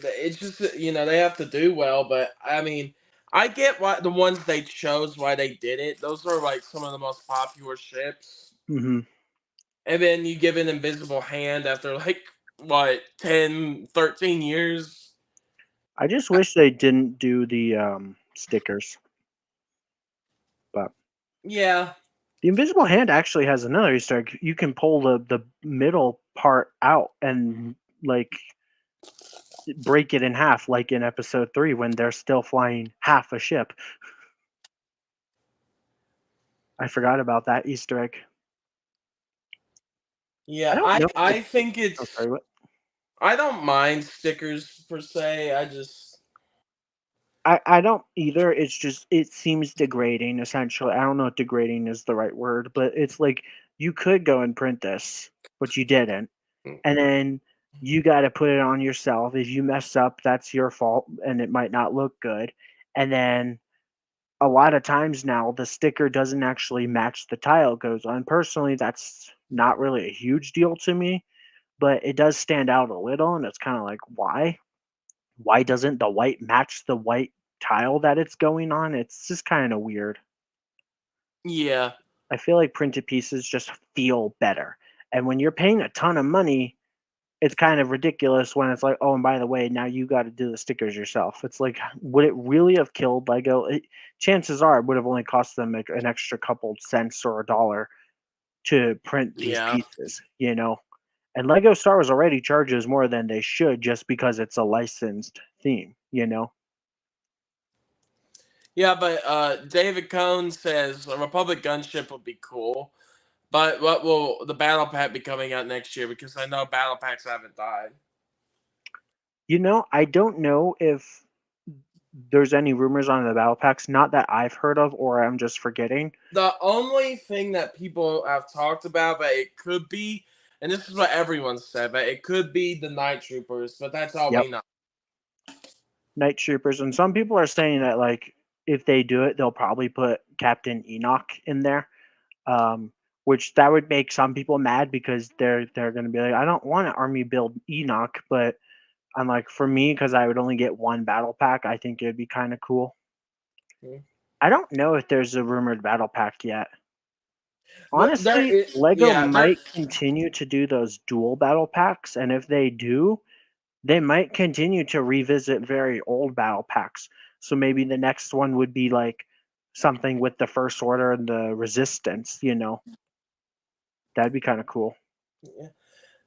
It's just they have to do well, but I mean I get why the ones they chose why they did it. Those are like some of the most popular ships. Hmm. And then you give an invisible hand after like what 10, 13 years. I just wish they didn't do the stickers. But Yeah, the invisible hand actually has another Easter egg. You can pull the middle part out and like break it in half, like in episode 3 when they're still flying half a ship. I forgot about that Easter egg. I yeah. don't I know. I think Oh, it's sorry. What? I don't mind stickers per se. I just I don't either. It's just it seems degrading essentially. I don't know if degrading is the right word, but it's like you could go and print this, but you didn't. And then you got to put it on yourself. If you mess up, that's your fault and it might not look good. And then a lot of times now the sticker doesn't actually match the tile it goes on. Personally, that's not really a huge deal to me, but it does stand out a little and it's kind of like why? Why doesn't the white match the white tile that it's going on? It's just kind of weird. yeah. I feel like printed pieces just feel better. And when you're paying a ton of money, it's kind of ridiculous when it's like, oh, and by the way, now you got to do the stickers yourself. It's like, would it really have killed Lego? Chances are it would have only cost them an extra couple cents or a dollar to print these Yeah. pieces, you know? And Lego Star Wars already charges more than they should just because it's a licensed theme, you know? Yeah, but David Cohn says a Republic gunship would be cool. But what will the battle pack be coming out next year? Because I know battle packs haven't died. You know, I don't know if there's any rumors on the battle packs, not that I've heard of or I'm just forgetting. The only thing that people have talked about, but it could be, and this is what everyone said, but it could be the Night Troopers, but that's all Yep, we know. Night Troopers. And some people are saying that, like, if they do it, they'll probably put Captain Enoch in there, which that would make some people mad because they're going to be like, I don't want an army build Enoch, but I'm like, for me, because I would only get one battle pack, I think it'd be kind of cool. Hmm. I don't know if there's a rumored battle pack yet. But there Honestly, is, Lego yeah, there. might continue to do those dual battle packs, and if they do, they might continue to revisit very old battle packs. So maybe the next one would be like something with the First Order and the Resistance, you know. That'd be kind of cool.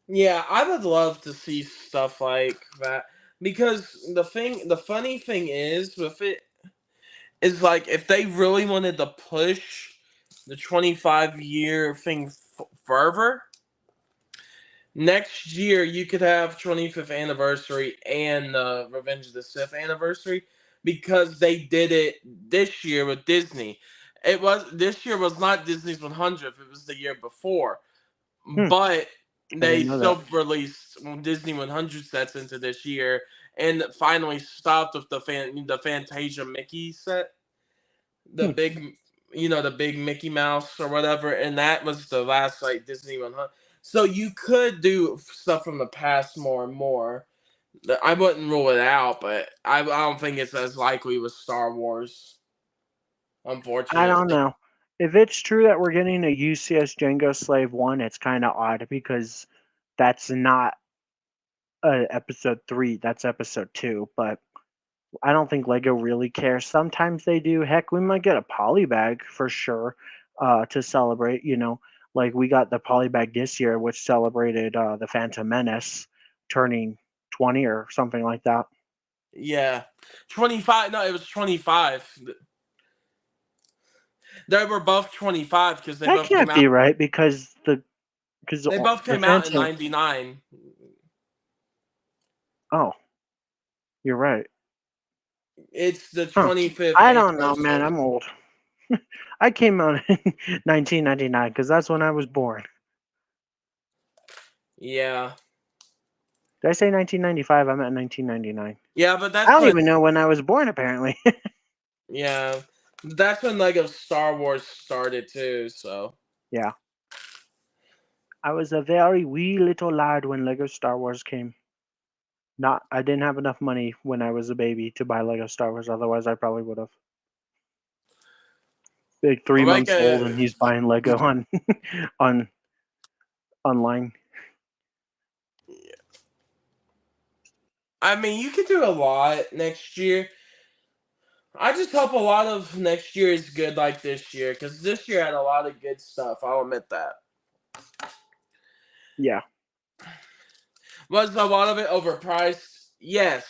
Yeah, I would love to see stuff like that because the funny thing is with it is like if they really wanted to push the 25-year thing further, next year you could have 25th anniversary and Revenge of the Sith anniversary because they did it this year with Disney. It was this year was not Disney's 100th; it was the year before, Hmm, but I they didn't know that. still released Disney 100 sets into this year, and finally stopped with the Fantasia Mickey set, the Hmm. big, the big Mickey Mouse or whatever, and that was the last like Disney 100. So you could do stuff from the past more and more. I wouldn't rule it out, but I don't think it's as likely with Star Wars, I don't unfortunately. know. If it's true that we're getting a UCS Django Slave 1, it's kind of odd because that's not episode 3, that's episode 2. But I don't think Lego really cares. Sometimes they do. Heck, we might get a polybag for sure to celebrate. You know, like we got the polybag this year, which celebrated the Phantom Menace turning 20 or something like that. Yeah, 25. No, it was 25. They were both 25 because they That both came can't out. be right because They both the came out in Phantom. '99. Oh, you're right. It's the Huh. 25th I don't know, man. anniversary. I'm old. I came out in 1999 because that's when I was born. Yeah, Did I say 1995? I meant 1999. yeah, but I that's don't when. even know when I was born, apparently. Yeah, that's when Lego Star Wars started too. So Yeah. I was a very wee little lad when Lego Star Wars came. Not, I didn't have enough money when I was a baby to buy Lego Star Wars. Otherwise, I probably would have. Like three like months old, a. and he's buying Lego on on online. I mean, you could do a lot next year. I just hope a lot of next year is good like this year because this year had a lot of good stuff. I'll admit that. Yeah. Was a lot of it overpriced? Yes.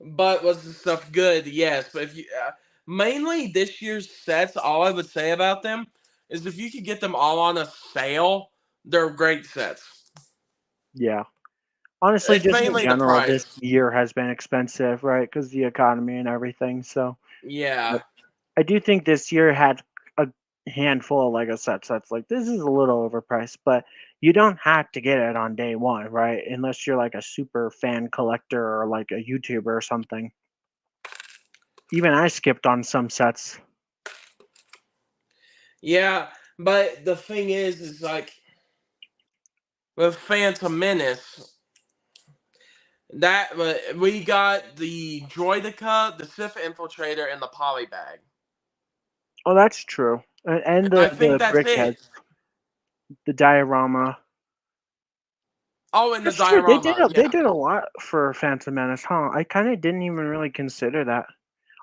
But was the stuff good? Yes. But if you mainly this year's sets, all I would say about them is if you could get them all on a sale, they're great sets. Yeah. Honestly, It's just in mainly the general, this price. year has been expensive, right? Because the economy and everything. So, Yeah. but I do think this year had a handful of Lego sets that's like, this is a little overpriced, but you don't have to get it on day one, right? Unless you're like a super fan collector or like a YouTuber or something. Even I skipped on some sets. Yeah. But the thing is like with Phantom Menace, that we got the Droidica, the Sith Infiltrator, and the Polybag. Oh, that's true. And I think the that's brickheads, it. the diorama. Oh, and the That's true. diorama. They Yeah. did a lot for Phantom Menace, huh? I kind of didn't even really consider that.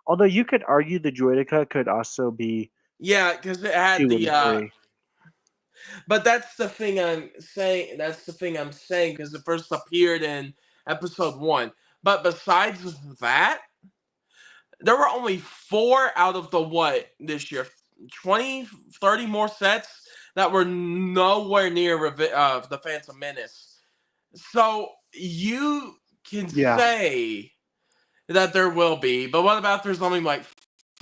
Although you could argue the Droideka could also be Yeah, because it had 2 the and 3. but that's the thing I'm saying. That's the thing I'm saying because it first appeared in episode 1. But besides that, there were only 4 out of the what this year? 20, 30 more sets that were nowhere near the Phantom Menace. So you can Yeah, say that there will be, but what about there's only like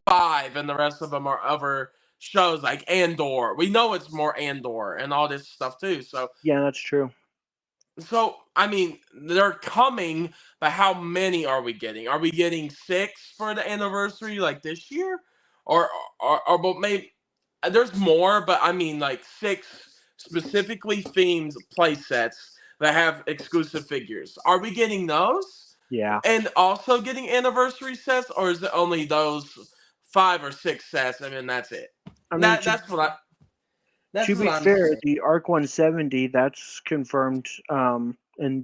5 and the rest of them are other shows like Andor? We know it's more Andor and all this stuff too. yeah, that's true. So I mean, they're coming, but how many are we getting? Are we getting 6 for the anniversary like this year, or but maybe there's more? But I mean, like 6 specifically themed play sets that have exclusive figures. Are we getting those, Yeah, and also getting anniversary sets, or is it only those 5 or 6 sets and then that's it? I mean That that's what I to that's what be I'm fair, saying. the Arc 170 that's confirmed, and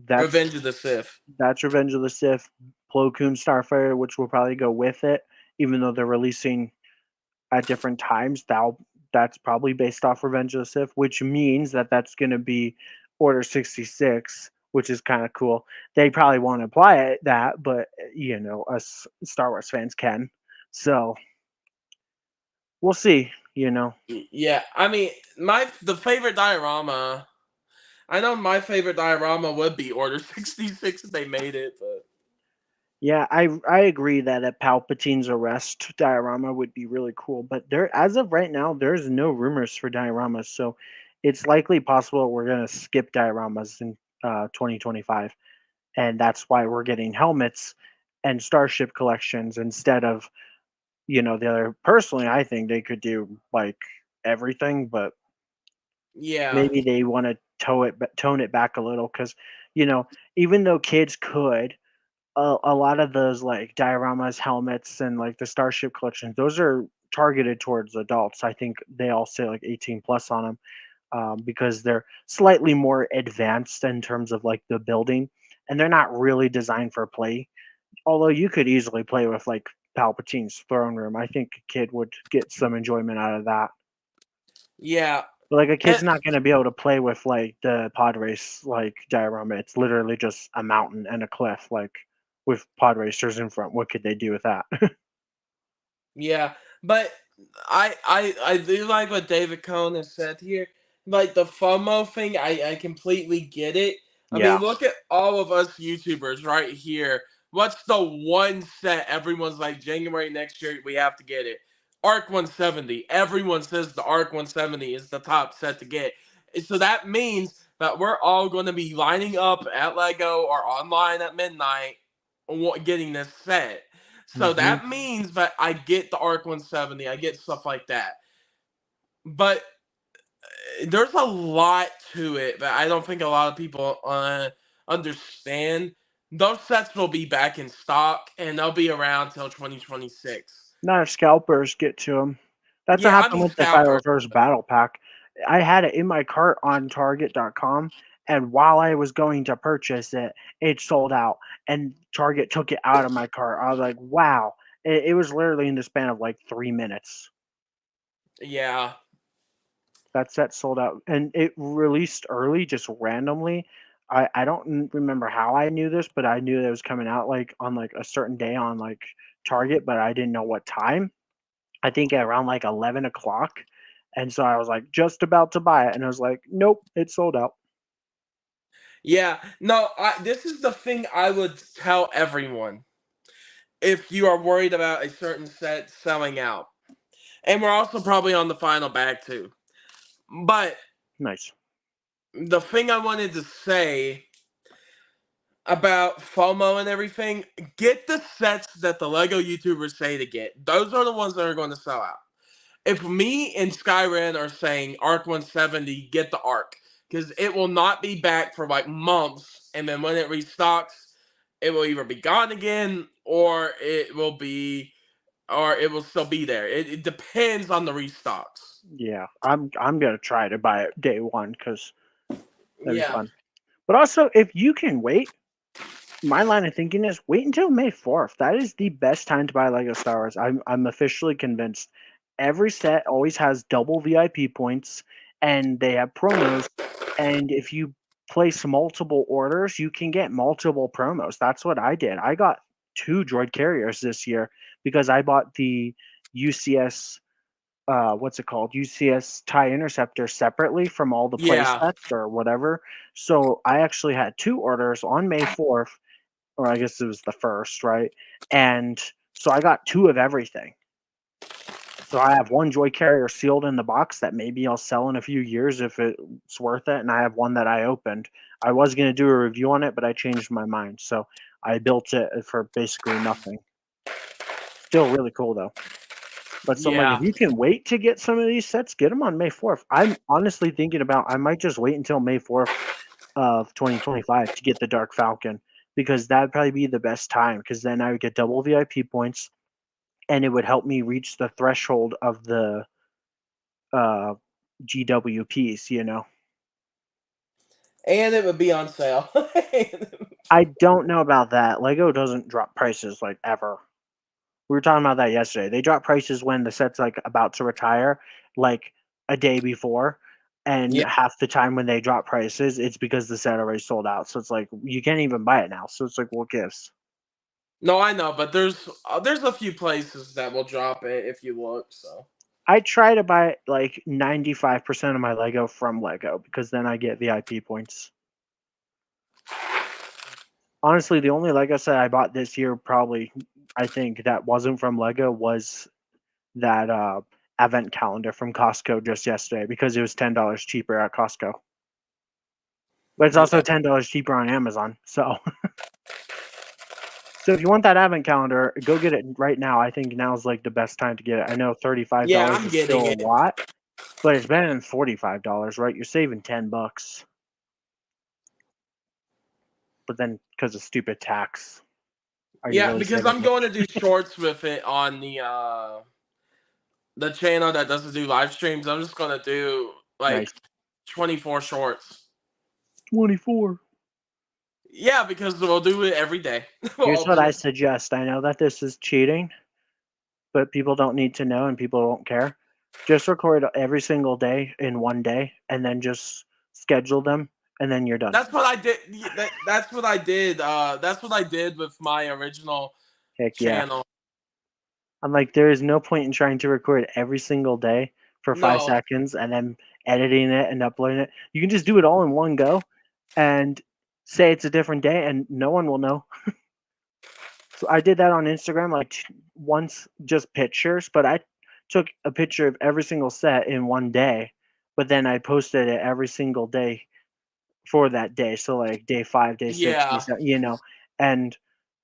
Revenge of the Sith. that's Revenge of the Sith, Plo Koon Starfighter, which will probably go with it, even though they're releasing at different times. That's probably based off Revenge of the Sith, which means that that's going to be Order 66, which is kind of cool. They probably won't apply it that, but us Star Wars fans can. So we'll see. Yeah, I mean, the favorite diorama. I know my favorite diorama would be Order 66 if they made it, but Yeah, I agree that a Palpatine's arrest diorama would be really cool, but there as of right now, there's no rumors for dioramas, so it's likely possible we're gonna skip dioramas in 2025, and that's why we're getting helmets and starship collections instead of the other. Personally, I think they could do like everything, but yeah, maybe they want to tone it back a little because you know even though kids could a lot of those like dioramas, helmets, and like the Starship collection, those are targeted towards adults. I think they all say like 18 plus on them because they're slightly more advanced in terms of like the building, and they're not really designed for play. Although you could easily play with like Palpatine's throne room, I think a kid would get some enjoyment out of that. yeah. But like a kid's And not going to be able to play with like the pod race like diorama. It's literally just a mountain and a cliff. Like with pod racers in front, what could they do with that? Yeah, but I do like what David Cohn has said here. Like the FOMO thing, I completely get it. I Yeah. mean, look at all of us YouTubers right here. What's the one set everyone's like January next year we have to get it? Arc 170. Everyone says the Arc 170 is the top set to get. So that means that we're all going to be lining up at Lego or online at midnight getting this set. So Hmm. that means that I get the Arc 170, I get stuff like that. But there's a lot to it that I don't think a lot of people understand. Those sets will be back in stock and they'll be around till 2026. Not if scalpers get to them. That's what Yeah, I happened mean with the scalpers. 501st Battle Pack. I had it in my cart on Target.com, and while I was going to purchase it, it sold out, and Target took it out of my cart. I was like, wow. It was literally in the span of like 3 minutes. Yeah. That set sold out, and it released early, just randomly. I don't remember how I knew this, but I knew that it was coming out like on like a certain day on like Target, but I didn't know what time. I think at around like 11 o'clock, and so I was like just about to buy it, and I was like, nope, it's sold out. Yeah. No, this is the thing I would tell everyone if you are worried about a certain set selling out. And we're also probably on the final bag too. But Nice. the thing I wanted to say about FOMO and everything, get the sets that the Lego YouTubers say to get. Those are the ones that are going to sell out. If me and Skyren are saying Arc 170, get the Arc. Because it will not be back for like months. And then when it restocks, it will either be gone again or it will still be there. It depends on the restocks. Yeah, I'm gonna try to buy it day one because that'd be Yeah. fun. But also, if you can wait, my line of thinking is wait until May 4th. That is the best time to buy Lego Star Wars. I'm officially convinced. Every set always has double VIP points, and they have promos. And if you place multiple orders, you can get multiple promos. That's what I did. I got 2 droid carriers this year because I bought the UCS what's it called? UCS tie interceptor separately from all the play Yeah. sets or whatever. So I actually had 2 orders on May 4th, or I guess it was the first, right? And so I got 2 of everything. So I have 1 joy carrier sealed in the box that maybe I'll sell in a few years if it's worth it, and I have 1 that I opened. I was gonna do a review on it, but I changed my mind, so I built it for basically nothing. Still really cool though. But so I'm like, if Yeah. you can wait to get some of these sets, get them on May 4th. I'm honestly thinking about I might just wait until May 4th of 2025 to get the Dark Falcon because that'd probably be the best time because then I would get double VIP points and it would help me reach the threshold of the uh, GWPs, you know. And it would be on sale. I don't know about that. Lego doesn't drop prices like ever. We were talking about that yesterday. They drop prices when the set's like about to retire, like a day before, and Yeah. half the time when they drop prices, it's because the set already sold out. So it's like you can't even buy it now. So it's like, what gives? No, I know, but there's a few places that will drop it if you look. So I try to buy like 95% of my Lego from Lego because then I get VIP points. Honestly, the only Lego set I bought this year, probably, I think that wasn't from Lego was that advent calendar from Costco just yesterday because it was $10 cheaper at Costco. But it's also yeah, $10 cheaper on Amazon. So so if you want that advent calendar, go get it right now. I think now's like the best time to get it. I know yeah, $35 I'm is still getting a it. lot, but it's better than $45, right? You're saving $10. But then because of stupid tax, are you Yeah, really because saving I'm going to much? do shorts with it on the channel that doesn't do live streams. I'm just gonna do like Nice. 24 shorts. 24. Yeah, because we'll do it every day. We'll Here's what open I it. suggest. I know that this is cheating, but people don't need to know and people don't care. Just record every single day in one day and then just schedule them and then you're done. That's what I did. That's what I did. That's what I did with my original Heck yeah. channel. I'm like, there is no point in trying to record every single day for five No, seconds and then editing it and uploading it. You can just do it all in one go and say it's a different day and no one will know. So I did that on Instagram like once, just pictures, but I took a picture of every single set in one day, but then I posted it every single day for that day. So like day 5, day 6, day yeah, 7, you know, and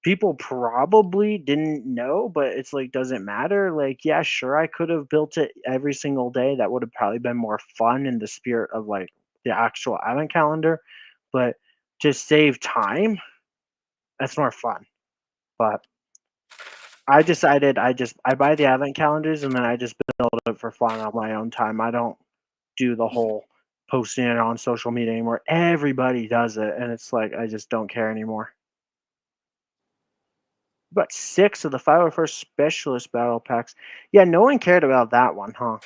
people probably didn't know, but it's like, does it matter? Like, yeah, sure, I could have built it every single day. That would have probably been more fun in the spirit of like the actual advent calendar, but to save time, that's more fun. But I decided I buy the advent calendars and then I just build it for fun on my own time. I don't do the whole posting it on social media anymore. Everybody does it, and it's like I just don't care anymore. But 6 of the 501st Specialist Battle Packs. Yeah, no one cared about that one, huh?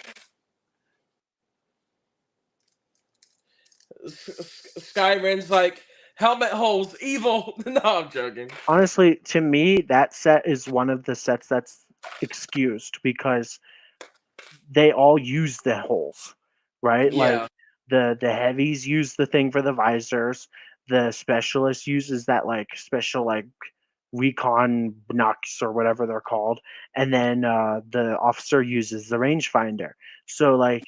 Skyrim's like helmet holes, evil. No, I'm joking. Honestly, to me, that set is one of the sets that's excused because they all use the holes, right? Like Yeah, the heavies use the thing for the visors. The specialist uses that like special like recon binocs or whatever they're called, and then the officer uses the rangefinder. So like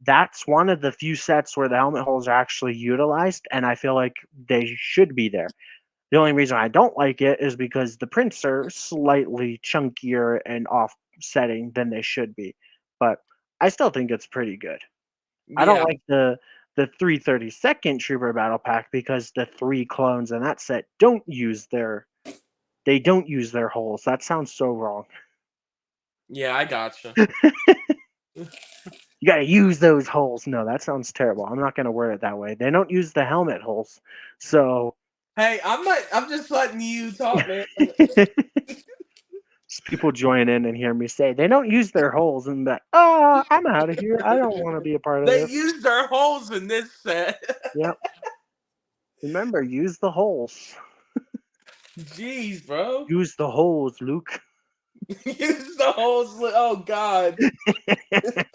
that's one of the few sets where the helmet holes are actually utilized, and I feel like they should be there. The only reason I don't like it is because the prints are slightly chunkier and offsetting than they should be. But I still think it's pretty good. I don't yeah, like the 332nd Trooper Battle Pack because the 3 clones in that set don't use their holes. That sounds so wrong. yeah. I gotcha. You gotta use those holes. No, that sounds terrible. I'm not gonna word it that way. They don't use the helmet holes, so Hey, I'm not. I'm just letting you talk, man. just people join in and hear me say they don't use their holes and be like, oh, I'm out of here. I don't want to be a part of They this. used their holes in this set. Yep. Remember, use the holes. Jeez, bro. Use the holes, Luke. Use the holes. Oh God.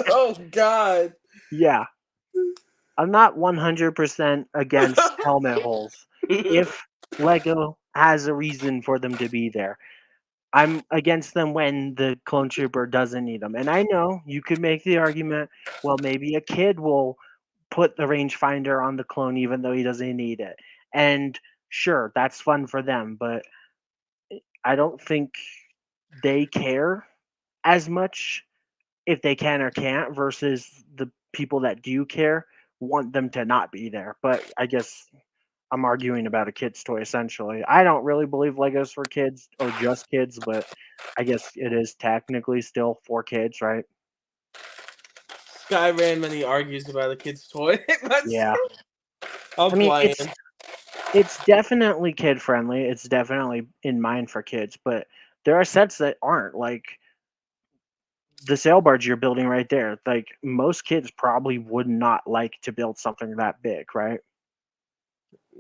Oh God. Yeah. I'm not 100% against helmet holes if Lego has a reason for them to be there. I'm against them when the clone trooper doesn't need them. And I know you could make the argument, well, maybe a kid will put the rangefinder on the clone even though he doesn't need it. And sure, that's fun for them, but I don't think they care as much if they can or can't versus the people that do care want them to not be there. But I guess I'm arguing about a kid's toy essentially. I don't really believe Legos for kids or just kids, but I guess it is technically still for kids, right? Sky randomly argues about a kid's toy. Yeah. I'm I mean, playing. it's definitely kid friendly. It's definitely in mind for kids, but there are sets that aren't like the sail barge you're building right there. Like most kids probably would not like to build something that big, right?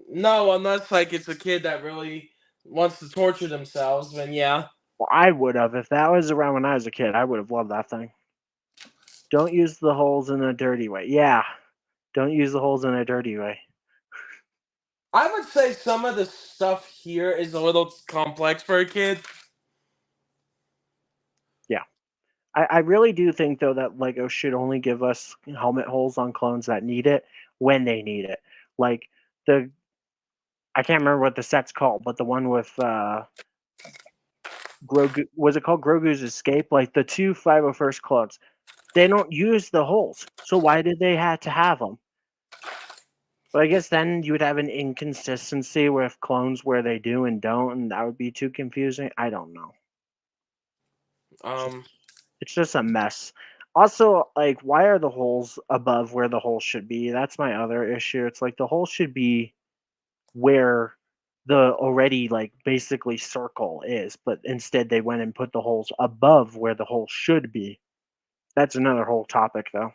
No, unless like it's a kid that really wants to torture themselves, then yeah. Well, I would have if that was around when I was a kid. I would have loved that thing. Don't use the holes in a dirty way. Yeah, don't use the holes in a dirty way. I would say some of the stuff here is a little complex for a kid. Yeah, I really do think though that Lego should only give us helmet holes on clones that need it when they need it. Like the I can't remember what the set's called, but the one with Grogu, was it called Grogu's Escape? Like the two 501st clones, they don't use the holes, so why did they have to have them? But I guess then you would have an inconsistency with clones where they do and don't, and that would be too confusing. I don't know. Just Um, it's just a mess. Also, like, why are the holes above where the holes should be? That's my other issue. It's like the hole should be where the already like basically circle is, but instead they went and put the holes above where the hole should be. That's another whole topic, though.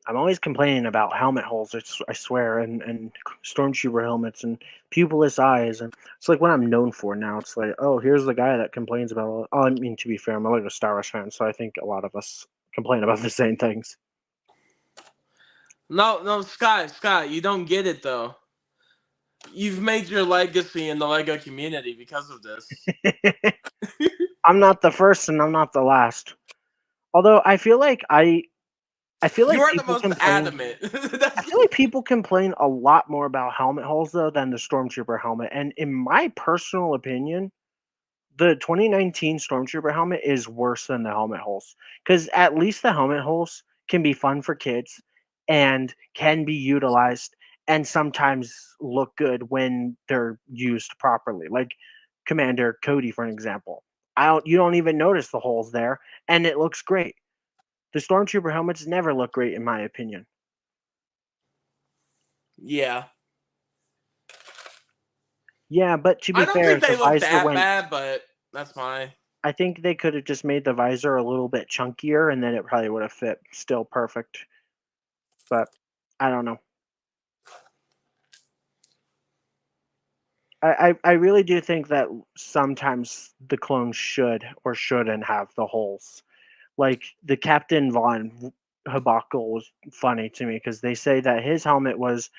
I'm always complaining about helmet holes. I swear, and stormtrooper helmets and pupilless eyes, and it's like what I'm known for now. It's like, oh, here's the guy that complains about. Oh, I mean, to be fair, I'm a Lego Star Wars fan, so I think a lot of us complain about the same things. no, no, Sky, you don't get it though. You've made your legacy in the Lego community because of this. I'm not the first, and I'm not the last. Although I feel You like are the people most complain. adamant. I feel like people complain a lot more about helmet holes though than the stormtrooper helmet, and in my personal opinion, the 2019 Stormtrooper helmet is worse than the helmet holes because at least the helmet holes can be fun for kids and can be utilized and sometimes look good when they're used properly. Like Commander Cody, for an example. You don't even notice the holes there, and it looks great. The Stormtrooper helmets never look great, in my opinion. Yeah. Yeah, but to I be don't fair, think they the look visor that went. bad, but that's fine. I think they could have just made the visor a little bit chunkier, and then it probably would have fit still perfect. But I don't know. I really do think that sometimes the clones should or shouldn't have the holes. Like the Captain Vaughn Habacle was funny to me because they say that his helmet was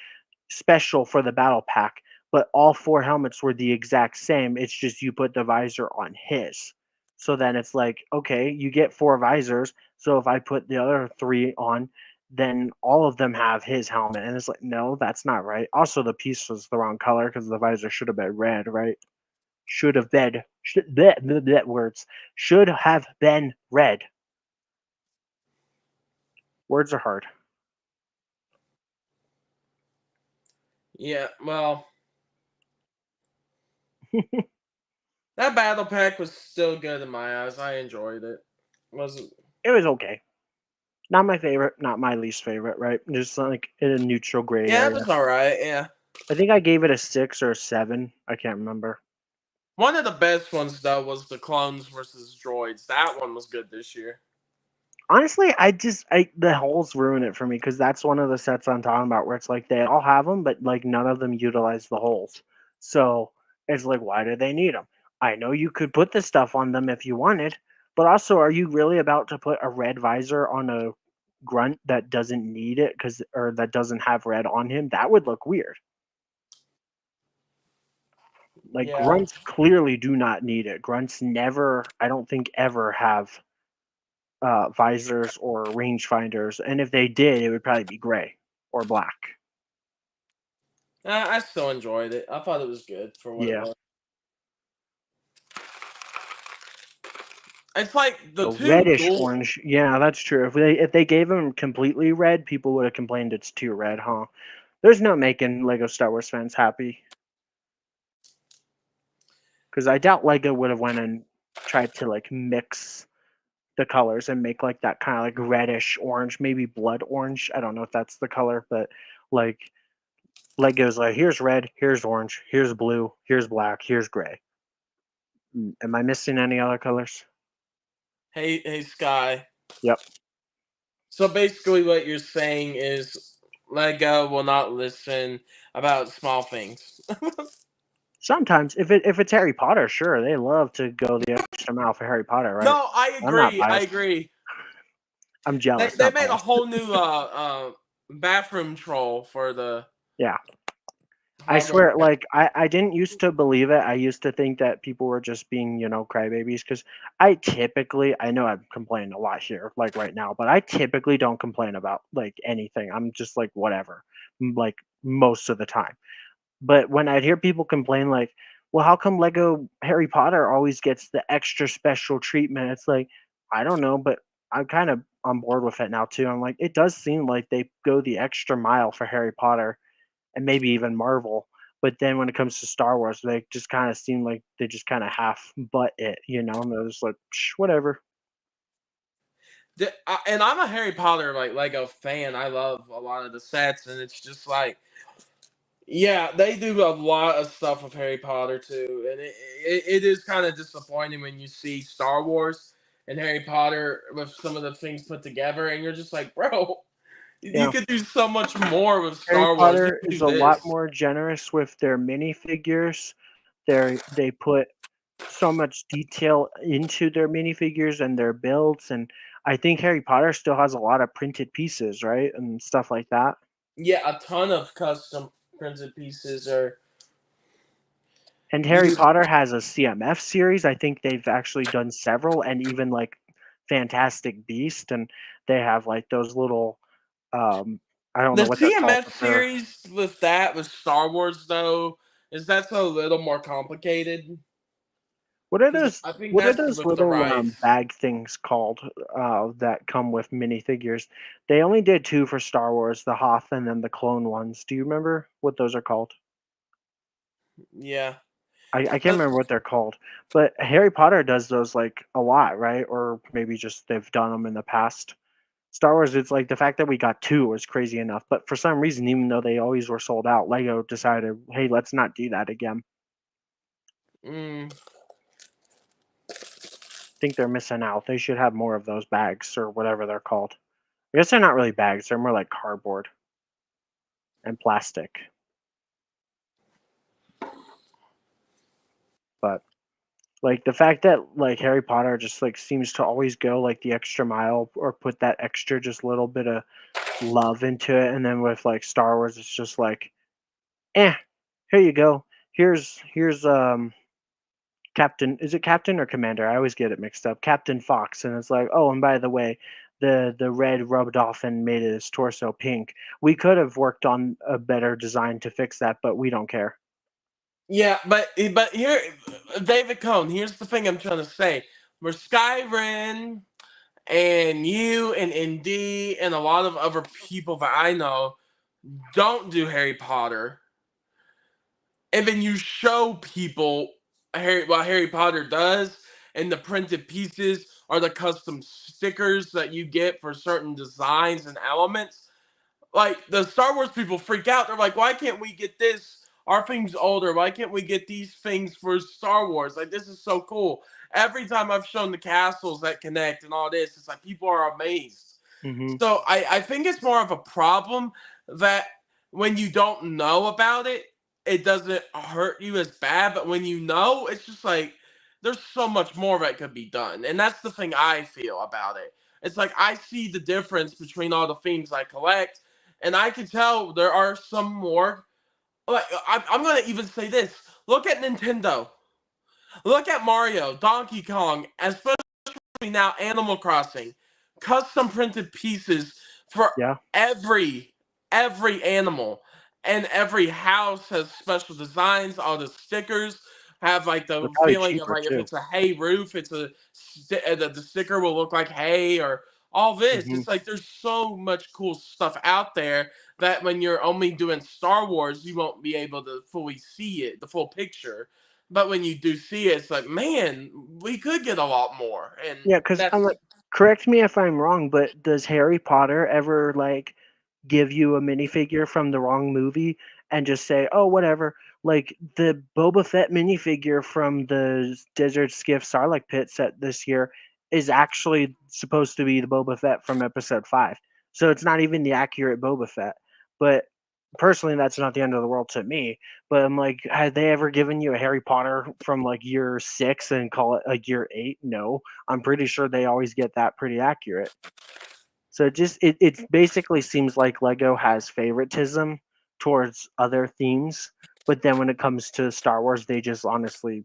special for the battle pack, but all four helmets were the exact same. It's just you put the visor on his. So then it's like, okay, you get four visors. So if I put the other three on, then all of them have his helmet. And it's like, no, that's not right. Also, the piece was the wrong color because the visor should have been red, right? Should have been, words. Should have been red. Words are hard. Yeah, well, That battle pack was still good in my eyes. I enjoyed it. Wasn't It was okay. Not my favorite, not my least favorite, right? Just like in a neutral gray Yeah, it area. was alright, yeah. I think I gave it a 6 or a 7. I can't remember. One of the best ones though was the clones versus droids. That one was good this year. Honestly, I the holes ruin it for me because that's one of the sets I'm talking about where it's like they all have them, but like none of them utilize the holes. So it's like, why do they need them? I know you could put this stuff on them if you wanted, but also, are you really about to put a red visor on a grunt that doesn't need it because or that doesn't have red on him? That would look weird. Like Yeah. grunts clearly do not need it. Grunts never, I don't think ever have visors or rangefinders, and if they did, it would probably be gray or black. I still enjoyed it. I thought it was good for what it Yeah, was. It's like the the two reddish dual. orange. Yeah, that's true. If they gave them completely red, people would have complained it's too red, huh? There's no making Lego Star Wars fans happy because I doubt Lego would have went and tried to like mix the colors and make like that kind of like reddish orange, maybe blood orange. I don't know if that's the color, but like Lego's like here's red, here's orange, here's blue, here's black, here's gray. Am I missing any other colors? Hey, Sky. Yep. So basically, what you're saying is Lego will not listen about small things. Sometimes, if it's Harry Potter, sure, they love to go the extra mile for Harry Potter, right? No, I I'm not agree. I biased. agree. I'm They jealous, they not made a biased. whole new bathroom troll for the Yeah, I Hogwarts. swear, like I didn't used to believe it. I used to think that people were just being, crybabies. Because I know I'm complaining a lot here, like right now, but I typically don't complain about like anything. I'm just like whatever, like most of the time. But when I'd hear people complain like, "Well, how come Lego Harry Potter always gets the extra special treatment?" It's like, I don't know, but I'm kind of on board with it now too. I'm like, it does seem like they go the extra mile for Harry Potter and maybe even Marvel. But then when it comes to Star Wars, they just kind of seem like they just kind of half butt it, and they're just like, "Psh, whatever." And I'm a Harry Potter like Lego fan. I love a lot of the sets, and it's just like, yeah, they do a lot of stuff with Harry Potter too, and it is kind of disappointing when you see Star Wars and Harry Potter with some of the things put together, and you're just like, bro, you Yeah. could do so much more with Harry Star Wars. You Potter could is do a lot this. more generous with their minifigures. They put so much detail into their minifigures and their builds, and I think Harry Potter still has a lot of printed pieces, right, and stuff like that. Yeah, a ton of custom printed pieces are And Harry used. Potter has a CMF series. I think they've actually done several, and even like Fantastic Beast, and they have like those little um, I don't know The what they're called, CMF but they're series with Star Wars though is that's a little more complicated what are because those I think what are that's those with the little rights. bag things called that come with minifigures? They only did two for Star Wars, the Hoth and then the clone ones. Do you remember what those are called? Yeah. I can't But remember what they're called, but Harry Potter does those like a lot, right? Or maybe just they've done them in the past. Star Wars, it's like the fact that we got two was crazy enough, but for some reason, even though they always were sold out, Lego decided, hey, let's not do that again. mm, Think they're missing out. They should have more of those bags or whatever they're called. I guess they're not really bags, they're more like cardboard and plastic. But like the fact that like Harry Potter just like seems to always go like the extra mile or put that extra just little bit of love into it, and then with like Star Wars, it's just like, eh, here you go. Here's Captain, is it Captain or Commander? I always get it mixed up. Captain Fox, and it's like, oh, and by the way, the red rubbed off and made his torso pink. We could have worked on a better design to fix that, but we don't care. yeah, but here, David Cohn. Here's the thing I'm trying to say. Where Skyrim and you and ND and a lot of other people that I know don't do Harry Potter, and then you show people. what Harry Potter does, and the printed pieces are the custom stickers that you get for certain designs and elements. Like the Star Wars people freak out. They're like, why can't we get this? Our thing's older. Why can't we get these things for Star Wars? Like this is so cool. Every time I've shown the castles that connect and all this, it's like people are amazed. Hmm. So I think it's more of a problem that when you don't know about it, it doesn't hurt you as bad. But when you know, it's just like there's so much more that could be done. And that's the thing I feel about it. It's like I see the difference between all the things I collect, and I can tell there are some more. Like I'm gonna even say this: look at Nintendo, look at Mario, Donkey Kong, especially now Animal Crossing, custom printed pieces for Yeah, every every animal, and every house has special designs. All the stickers have like they're the probably feeling of cheaper like if too. it's a hay roof, the sticker will look like hay or all this. Hmm. It's like there's so much cool stuff out there that when you're only doing Star Wars, you won't be able to fully see it, the full picture. But when you do see it, it's like, man, we could get a lot more. And Yeah, because I'm that's like, correct me if I'm wrong, but does Harry Potter ever like give you a minifigure from the wrong movie and just say, "Oh, whatever." Like the Boba Fett minifigure from the Desert Skiff Sarlacc pit set this year is actually supposed to be the Boba Fett from Episode 5. So it's not even the accurate Boba Fett. But personally, that's not the end of the world to me. But I'm like, had they ever given you a Harry Potter from like year 6 and call it like year 8? No. I'm pretty sure they always get that pretty accurate. So it basically seems like Lego has favoritism towards other themes, but then when it comes to Star Wars, they just honestly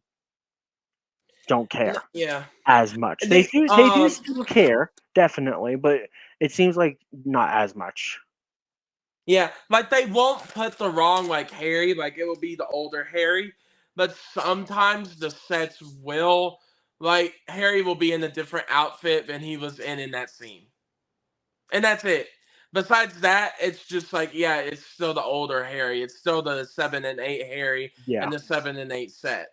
don't care yeah. as much. They They do still care, definitely, but it seems like not as much. yeah, like they won't put the wrong like Harry, like it will be the older Harry, but sometimes the sets will like Harry will be in a different outfit than he was in that scene. And that's it. Besides that, it's just like yeah, it's still the older Harry. It's still the 7 and 8 Harry Yeah. and the 7 and 8 set.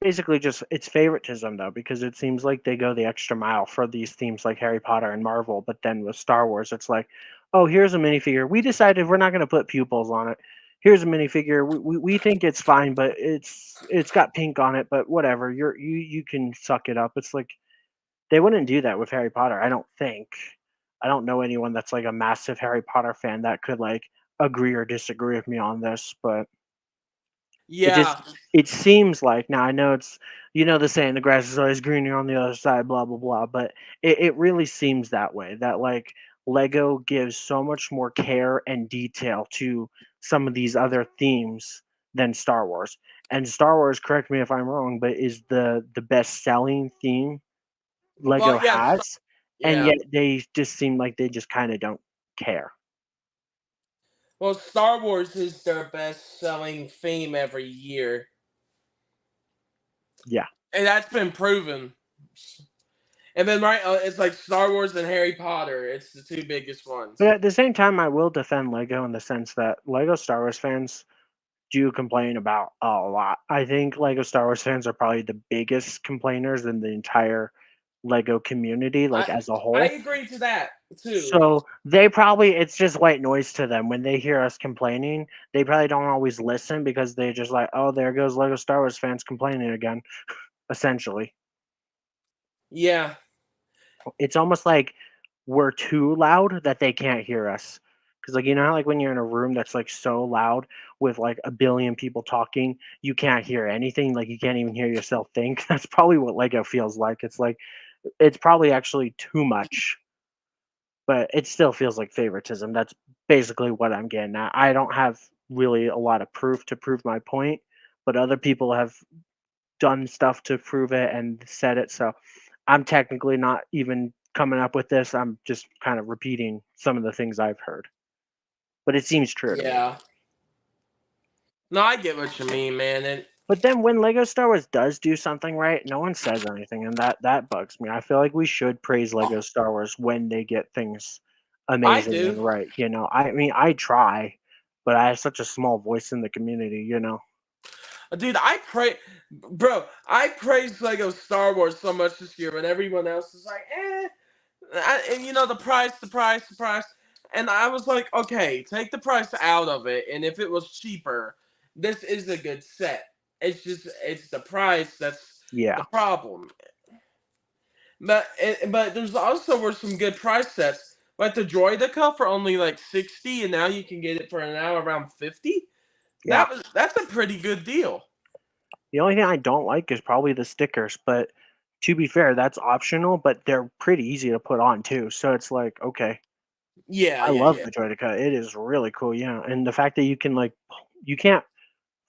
Basically just it's favoritism though, because it seems like they go the extra mile for these themes like Harry Potter and Marvel, but then with Star Wars, it's like, oh, here's a minifigure. We decided we're not going to put pupils on it. Here's a minifigure. We think it's fine, but it's got pink on it, but whatever. You can suck it up. It's like they wouldn't do that with Harry Potter. I don't think. I don't know anyone that's like a massive Harry Potter fan that could like agree or disagree with me on this, but it just Yeah. it seems like now I know it's the saying the grass is always greener on the other side, blah blah blah, but it really seems that way. That like Lego gives so much more care and detail to some of these other themes than Star Wars. And Star Wars, correct me if I'm wrong, but is the best selling theme Well, Lego yeah, has, and yeah. yet they just seem like they just kind of don't care. Well, Star Wars is their best selling theme every year. Yeah. And that's been proven. And then right, it's like Star Wars and Harry Potter. It's the two biggest But ones. at the same time, I will defend Lego in the sense that Lego Star Wars fans do complain about a lot. I think Lego Star Wars fans are probably the biggest complainers in the entire Lego community, like I as a I whole. agree to that too. So they probably it's just white noise to them when they hear us complaining. They probably don't always listen because they just like, oh, there goes Lego Star Wars fans complaining again. Essentially, Yeah, it's almost like we're too loud that they can't hear us. Because like how like when you're in a room that's like so loud with like a billion people talking, you can't hear anything. Like you can't even hear yourself think. That's probably what Lego feels like. It's like it's probably actually too much, but it still feels like favoritism. That's basically what I'm getting at. I don't have really a lot of proof to prove my point, but other people have done stuff to prove it and said it. So I'm technically not even coming up with this. I'm just kind of repeating some of the things I've heard. But it seems true to me. yeah. No, I get what you mean, man. And But then when Lego Star Wars does do something right, no one says anything, and that bugs me. I feel like we should praise Lego Star Wars when they get things I amazing do. and right. I mean, I try, but I have such a small voice in the community. Dude, I praised Lego Star Wars so much this year, and everyone else is like, eh. And the price. And I was like, okay, take the price out of it, and if it was cheaper, this is a good set. It's the price that's Yeah. the problem. But there's also were some good price sets, like the Droidica for only like 60, and now you can get it for now around 50. Yeah. That's a pretty good deal. The only thing I don't like is probably the stickers, but to be fair, that's optional, but they're pretty easy to put on too. So it's like, okay, Yeah, I yeah, love yeah. the Droidica. It is really cool, yeah. And the fact that you can like, you can't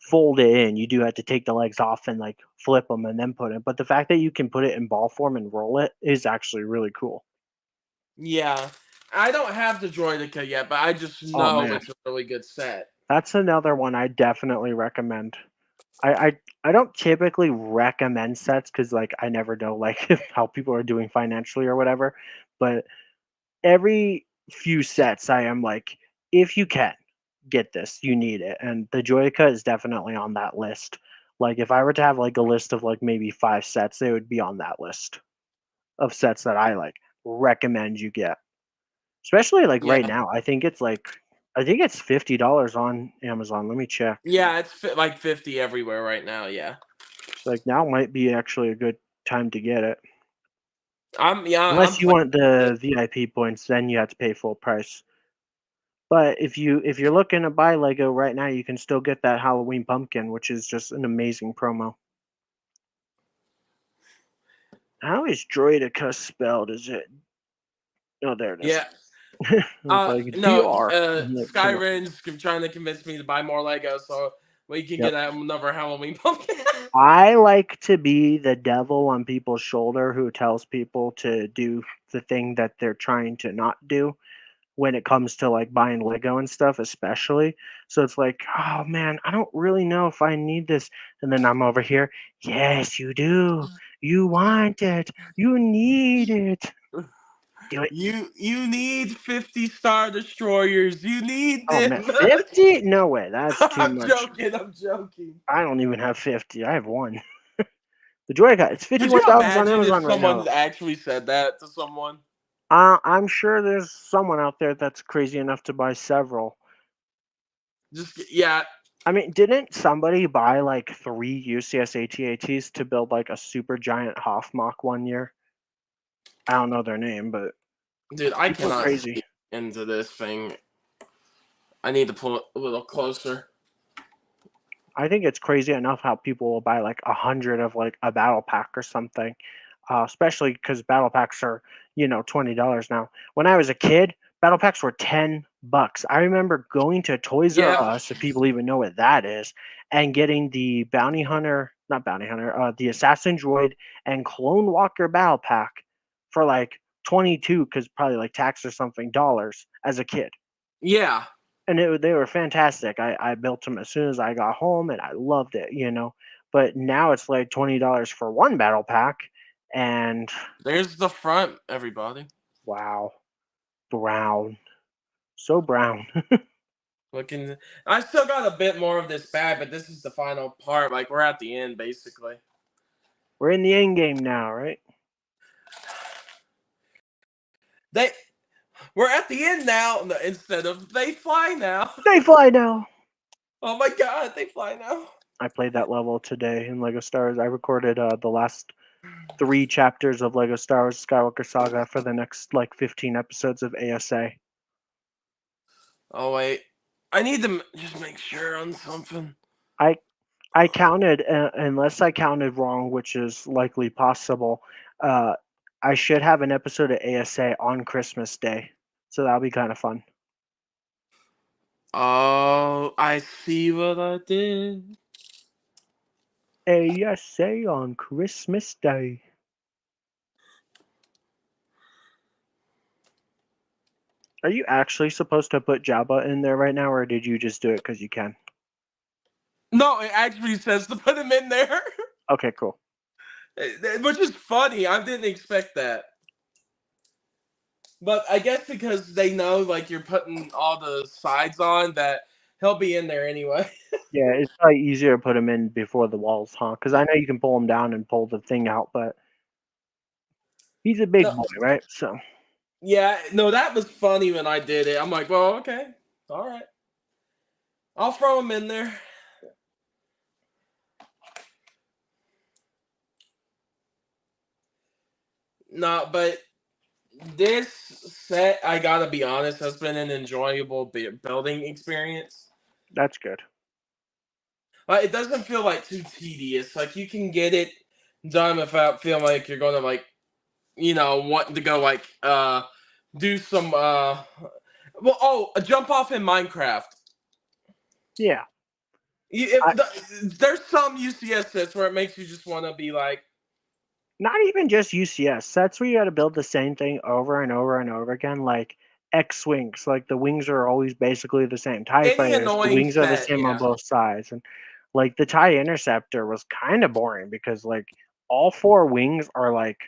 fold it in. You do have to take the legs off and like flip them and then put it. But the fact that you can put it in ball form and roll it is actually really cool. Yeah. I don't have the Droidica yet, but I just Oh know man, it's a really good set. that's another one I definitely recommend. I don't typically recommend sets because like I never know like if how people are doing financially or whatever. But every few sets I am like, if you can get this, you need it. And the Joica is definitely on that list. Like if I were to have like a list of like maybe 5 sets, they would be on that list of sets that I like recommend you get. Especially like Yeah. right now. I think it's $50 on Amazon. Let me check. Yeah, it's like 50 everywhere right now, yeah. Like now might be actually a good time to get it. I'm Unless you playing want it. the VIP points, then you have to pay full price. But if you're looking to buy Lego right now, you can still get that Halloween pumpkin, which is just an amazing promo. How is Droidica spelled? Is it? Oh, there it is. Yeah. It's like No, DR. Like, come on. Skyrim's trying to convince me to buy more Lego so we can Yep. get another Halloween pumpkin. I like to be the devil on people's shoulder who tells people to do the thing that they're trying to not do when it comes to like buying Lego and stuff, especially. So it's like, oh man, I don't really know if I need this. And then I'm over here, yes, you do. You want it. You need it. Do it. You need 50 Star Destroyers. You need Oh man, them. 50? No way. That's too I'm much. joking. I'm joking. I don't even have 50. I have one. The Joy-Con, it's Could you $51 on imagine if Amazon right now. someone actually said that to someone? I'm sure there's someone out there that's crazy enough to buy several. Just yeah, I mean, didn't somebody buy like 3 UCS ATATs to build like a super giant Hoffmach one year? I don't know their name, but dude, I people are cannot crazy. see into this thing. I need to pull it a little closer. I think it's crazy enough how people will buy like 100 of like a battle pack or something, especially because battle packs are $20 now. When I was a kid, battle packs were $10. I remember going to Toys R Yeah, Us, if people even know what that is, and getting the bounty hunter, not bounty hunter, the assassin droid and clone walker battle pack for like 22, because probably like tax or something dollars as a kid. yeah. And they were fantastic. I built them as soon as I got home, and I loved it. But now it's like $20 for one battle pack, and There's the front, everybody. wow, brown, so brown. Looking, I still got a bit more of this bag, but this is the final part. Like we're at the end, basically. We're in the end game now, right? They, we're at the end now instead of they fly now. They fly now. Oh my god, they fly now. I played that level today in Lego Star Wars. I recorded the last 3 chapters of Lego Star Wars Skywalker Saga for the next like 15 episodes of ASA. Oh wait, I need to just make sure on something. I I counted, unless I counted wrong, which is likely possible. Uh, I should have an episode of ASA on Christmas Day, so that'll be kind of fun. Oh, I see what I did. ASA on Christmas Day. Are you actually supposed to put Jabba in there right now, or did you just do it because you can? No, it actually says to put him in there, Okay, cool. which is funny. I didn't expect that. But I guess because they know like you're putting all the sides on that He'll be in there anyway. Yeah, it's probably easier to put him in before the walls, huh? Because I know you can pull him down and pull the thing out, but he's a big No, boy, right? So yeah, no, that was funny when I did it. I'm like, well, okay, all right, I'll throw him in there. No, but this set, I gotta be honest, has been an enjoyable building experience. that's good. It doesn't feel like too tedious. Like you can get it done without feeling like you're gonna like wanting to go like do some jump off in Minecraft. Yeah. I, There's some UCS sets where it makes you just want to be like Not even just UCS. That's where you got to build the same thing over and over and over again. Like X wings, like the wings are always basically the same. TIE any fighters, the annoying wings are the set. same on Yeah, both sides, and like the TIE interceptor was kind of boring because like all four wings are like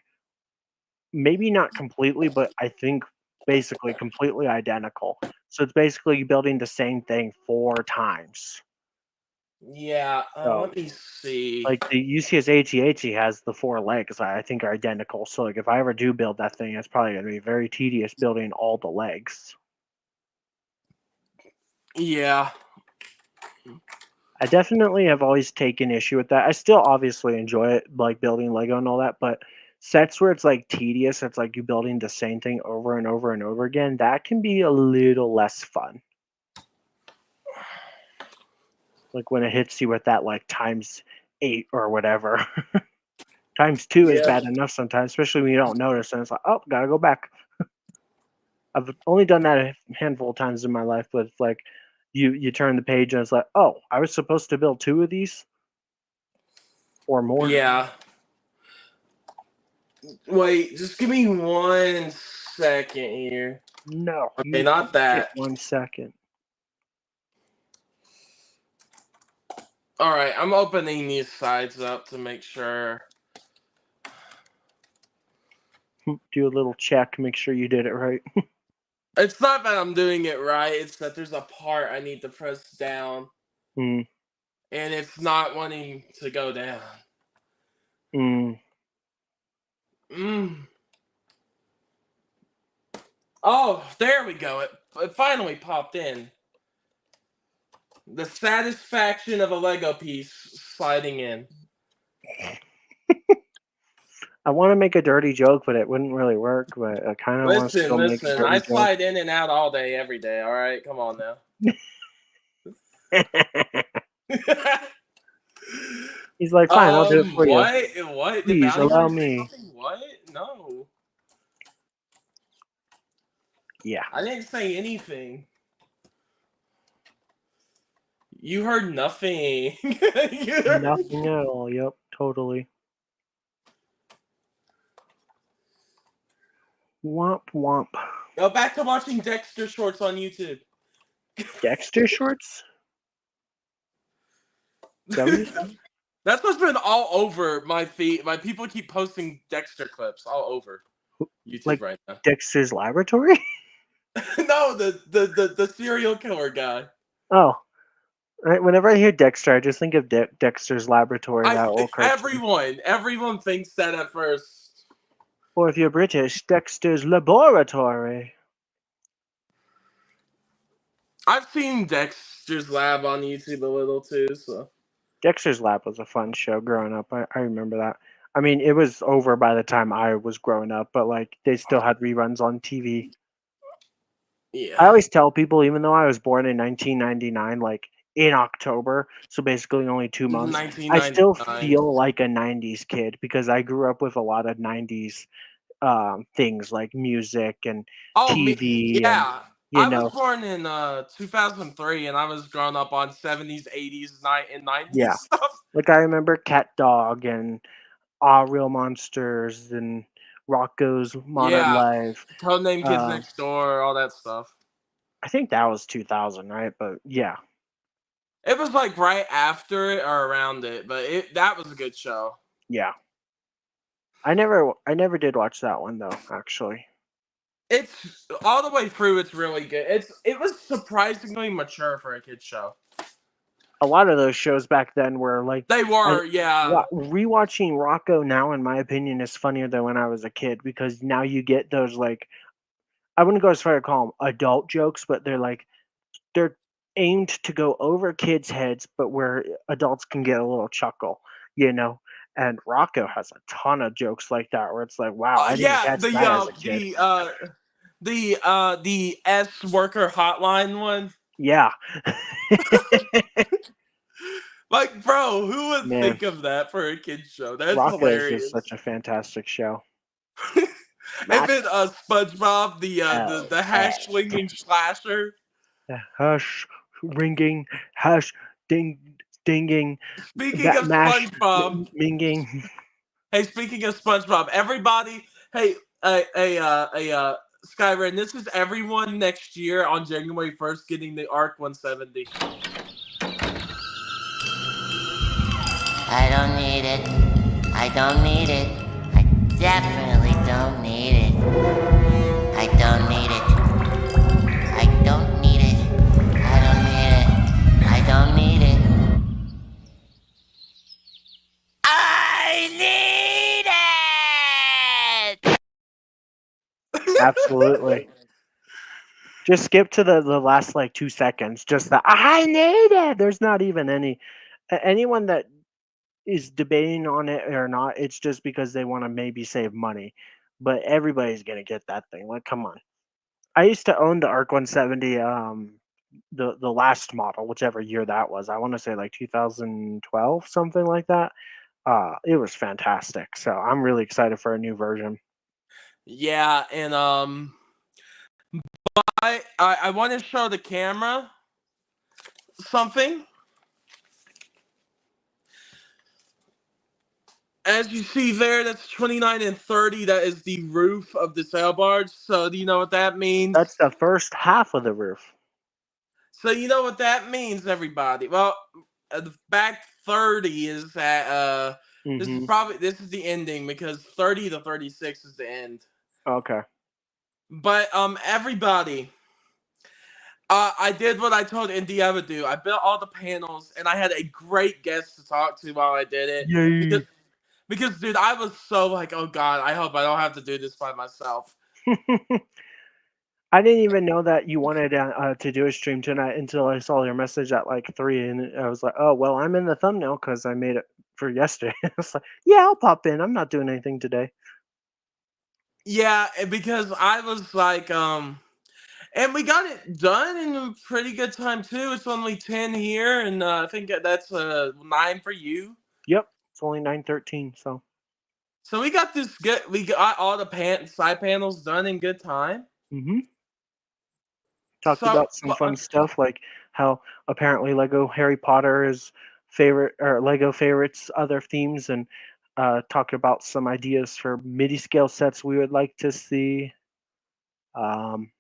maybe not completely, but I think basically completely identical. So it's basically building the same thing four times. yeah. So Let me see. like the UCS AT-AT has the four legs I think are identical. So like if I ever do build that thing, it's probably gonna be very tedious building all the legs. Yeah, I definitely have always taken issue with that. I still obviously enjoy it, like building Lego and all that, but sets where it's like tedious, it's like you building the same thing over and over and over again, that can be a little less fun. Like when it hits you with that like times 8 or whatever. Times 2 is yeah, bad enough sometimes, especially when you don't notice and it's like, oh, gotta go back. I've only done that a handful of times in my life, but it's like you turn the page and it's like, oh, I was supposed to build 2 of these or more. yeah. Wait, just give me 1 second here. No, Okay, you not don't get that. 1 second. All right, I'm opening these sides up to make sure. Do a little check, make sure you did it right. It's not that I'm doing it right. It's that there's a part I need to press down, Mm, and it's not wanting to go down. mm. Mm. Oh, there we go. It finally popped in. The satisfaction of a Lego piece sliding in. I want to make a dirty joke, but it wouldn't really work. But I kind of want to Listen, still make a listen. I dirty joke. slide in and out all day, every day. All right, come on now. He's like, fine, I'll do it for you. What? What? Did Please Bounty allow Hunter say me. something? What? No, Yeah, I didn't say anything. You heard nothing. You heard... nothing at all. Yep, totally. Womp womp. Go back to watching Dexter shorts on YouTube. Dexter shorts? Is that what you said? That's what's been all over my feed. My people keep posting Dexter clips all over YouTube Like right now. Dexter's Laboratory? No, the serial killer guy. Oh, whenever I hear Dexter, I just think of Dexter's Laboratory, that old cartoon. Everyone thinks that at first. Or if you're British, Dexter's Laboratory. I've seen Dexter's Lab on YouTube a little too, so Dexter's Lab was a fun show growing up. I remember that. I mean, it was over by the time I was growing up, but like they still had reruns on TV. I yeah. always tell people, even though I was born in 1999, like in October, so basically only 2 months, I still 1999. feel like a 90s kid because I grew up with a lot of 90s things like music and Oh, TV and, yeah. you I was know, born in 2003, and I was growing up on 70s, 80s, and 90s yeah. stuff. Like I remember Cat Dog and Ah Real Monsters and Rocco's Modern Yeah, Life. Codename Kids Um, Next Door, all that stuff. I think that was 2000, right? But yeah, It was like right after it or around it, but that was a good show. yeah. I never did watch that one though, actually. It's all the way through. It's really good. It was surprisingly mature for a kids show. A lot of those shows back then were like, They and were, yeah. rewatching Rocco now, in my opinion, is funnier than when I was a kid, because now you get those, like, I wouldn't go as far to call them adult jokes, but they're aimed to go over kids' heads, but where adults can get a little chuckle, you know. And Rocco has a ton of jokes like that, where it's like, wow, I didn't Yeah, catch that as a kid. the S worker hotline one. Yeah, Like, bro, who would man, think of that for a kids show? That's Rocco is just hilarious. such a fantastic show. And Max, then SpongeBob, oh, the hash slinging slasher. hush, ringing, hush, dinging, Speaking that of mash, SpongeBob, minging. hey, speaking of SpongeBob, everybody, hey, Skyrim, this is everyone next year on January 1st getting the Arc 170. I don't need it. I don't need it. I definitely don't need it. I don't need it. I don't need it. I don't need it. I don't need it. I need it! Absolutely. Just skip to the last like 2 seconds. Just the I need it. There's not even anyone that is debating on it or not. It's just because they want to maybe save money. But everybody's gonna get that thing. Like, come on. I used to own the Arc 170, the last model, whichever year that was. I want to say like 2012, something like that. It was fantastic. So I'm really excited for a new version. Yeah, and I want to show the camera something. As you see there, that's 29 and 30. That is the roof of the sail barge. So do you know what that means? That's the first half of the roof. So you know what that means, everybody. Well, the back 30 is at Hmm. this is the ending because 30 to 36 is the end. Okay. But everybody, I did what I told Indy I would do. I built all the panels, and I had a great guest to talk to while I did it Yay. because dude, I was so like, oh god, I hope I don't have to do this by myself. I didn't even know that you wanted to do a stream tonight until I saw your message at like 3, and I was like, "Oh, well, I'm in the thumbnail because I made it for yesterday." I was like, "Yeah, I'll pop in. I'm not doing anything today." Yeah, because I was like, and we got it done in a pretty good time too. It's only 10 here, and I think that's 9 for you. Yep, it's only 9:13, so. So we got this good. We got all the side panels done in good time. Hmm. Talked So, about some fun stuff, like how apparently Lego Harry Potter is favorite, or Lego favorites other themes, and talked about some ideas for MIDI scale sets we would like to see. Um,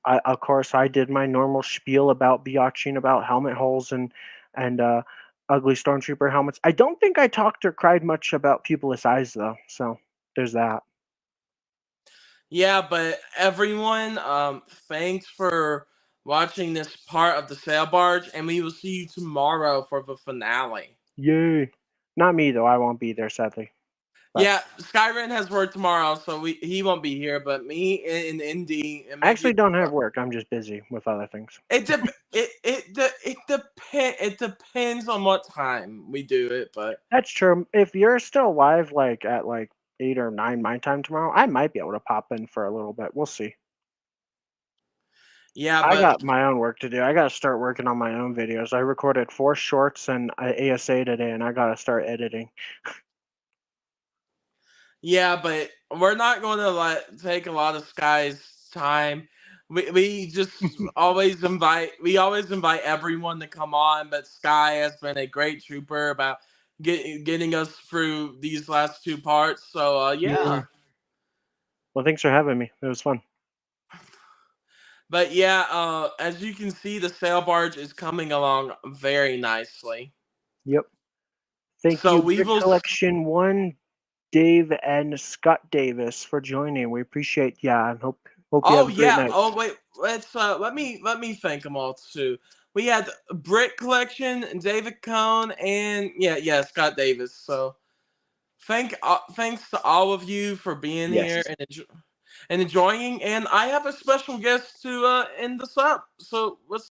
of course, I did my normal spiel about biatching about helmet holes and ugly stormtrooper helmets. I don't think I talked or cried much about pupilless eyes though, so there's that. yeah, but everyone, thanks for watching this part of the sail barge, and we will see you tomorrow for the finale. Yay! Not me though. I won't be there sadly. But Yeah, Skyrim has work tomorrow, so he won't be here. But me and Indy and I actually maybe don't have work. I'm just busy with other things. it depends on what time we do it, but That's true. If you're still live, like at like 8 or 9 my time tomorrow, I might be able to pop in for a little bit. We'll see. yeah, I but got my own work to do. I got to start working on my own videos. I recorded 4 shorts and ASA today, and I got to start editing. yeah, but we're not going to take a lot of Sky's time. We just always invite everyone to come on, but Sky has been a great trooper about getting us through these last two parts. So Yeah. yeah. Well, thanks for having me. It was fun. But yeah, as you can see, the sail barge is coming along very nicely. Yep. Thank So you, we Brick will. Collection 1 Dave and Scott Davis for joining. We appreciate ya and hope you Oh have a great yeah. night. Oh wait. Let me thank them all too. We had Brick Collection, David Cohn, and Scott Davis. So thanks to all of you for being here Yes. and enjoying. And I have a special guest to end this up. So let's.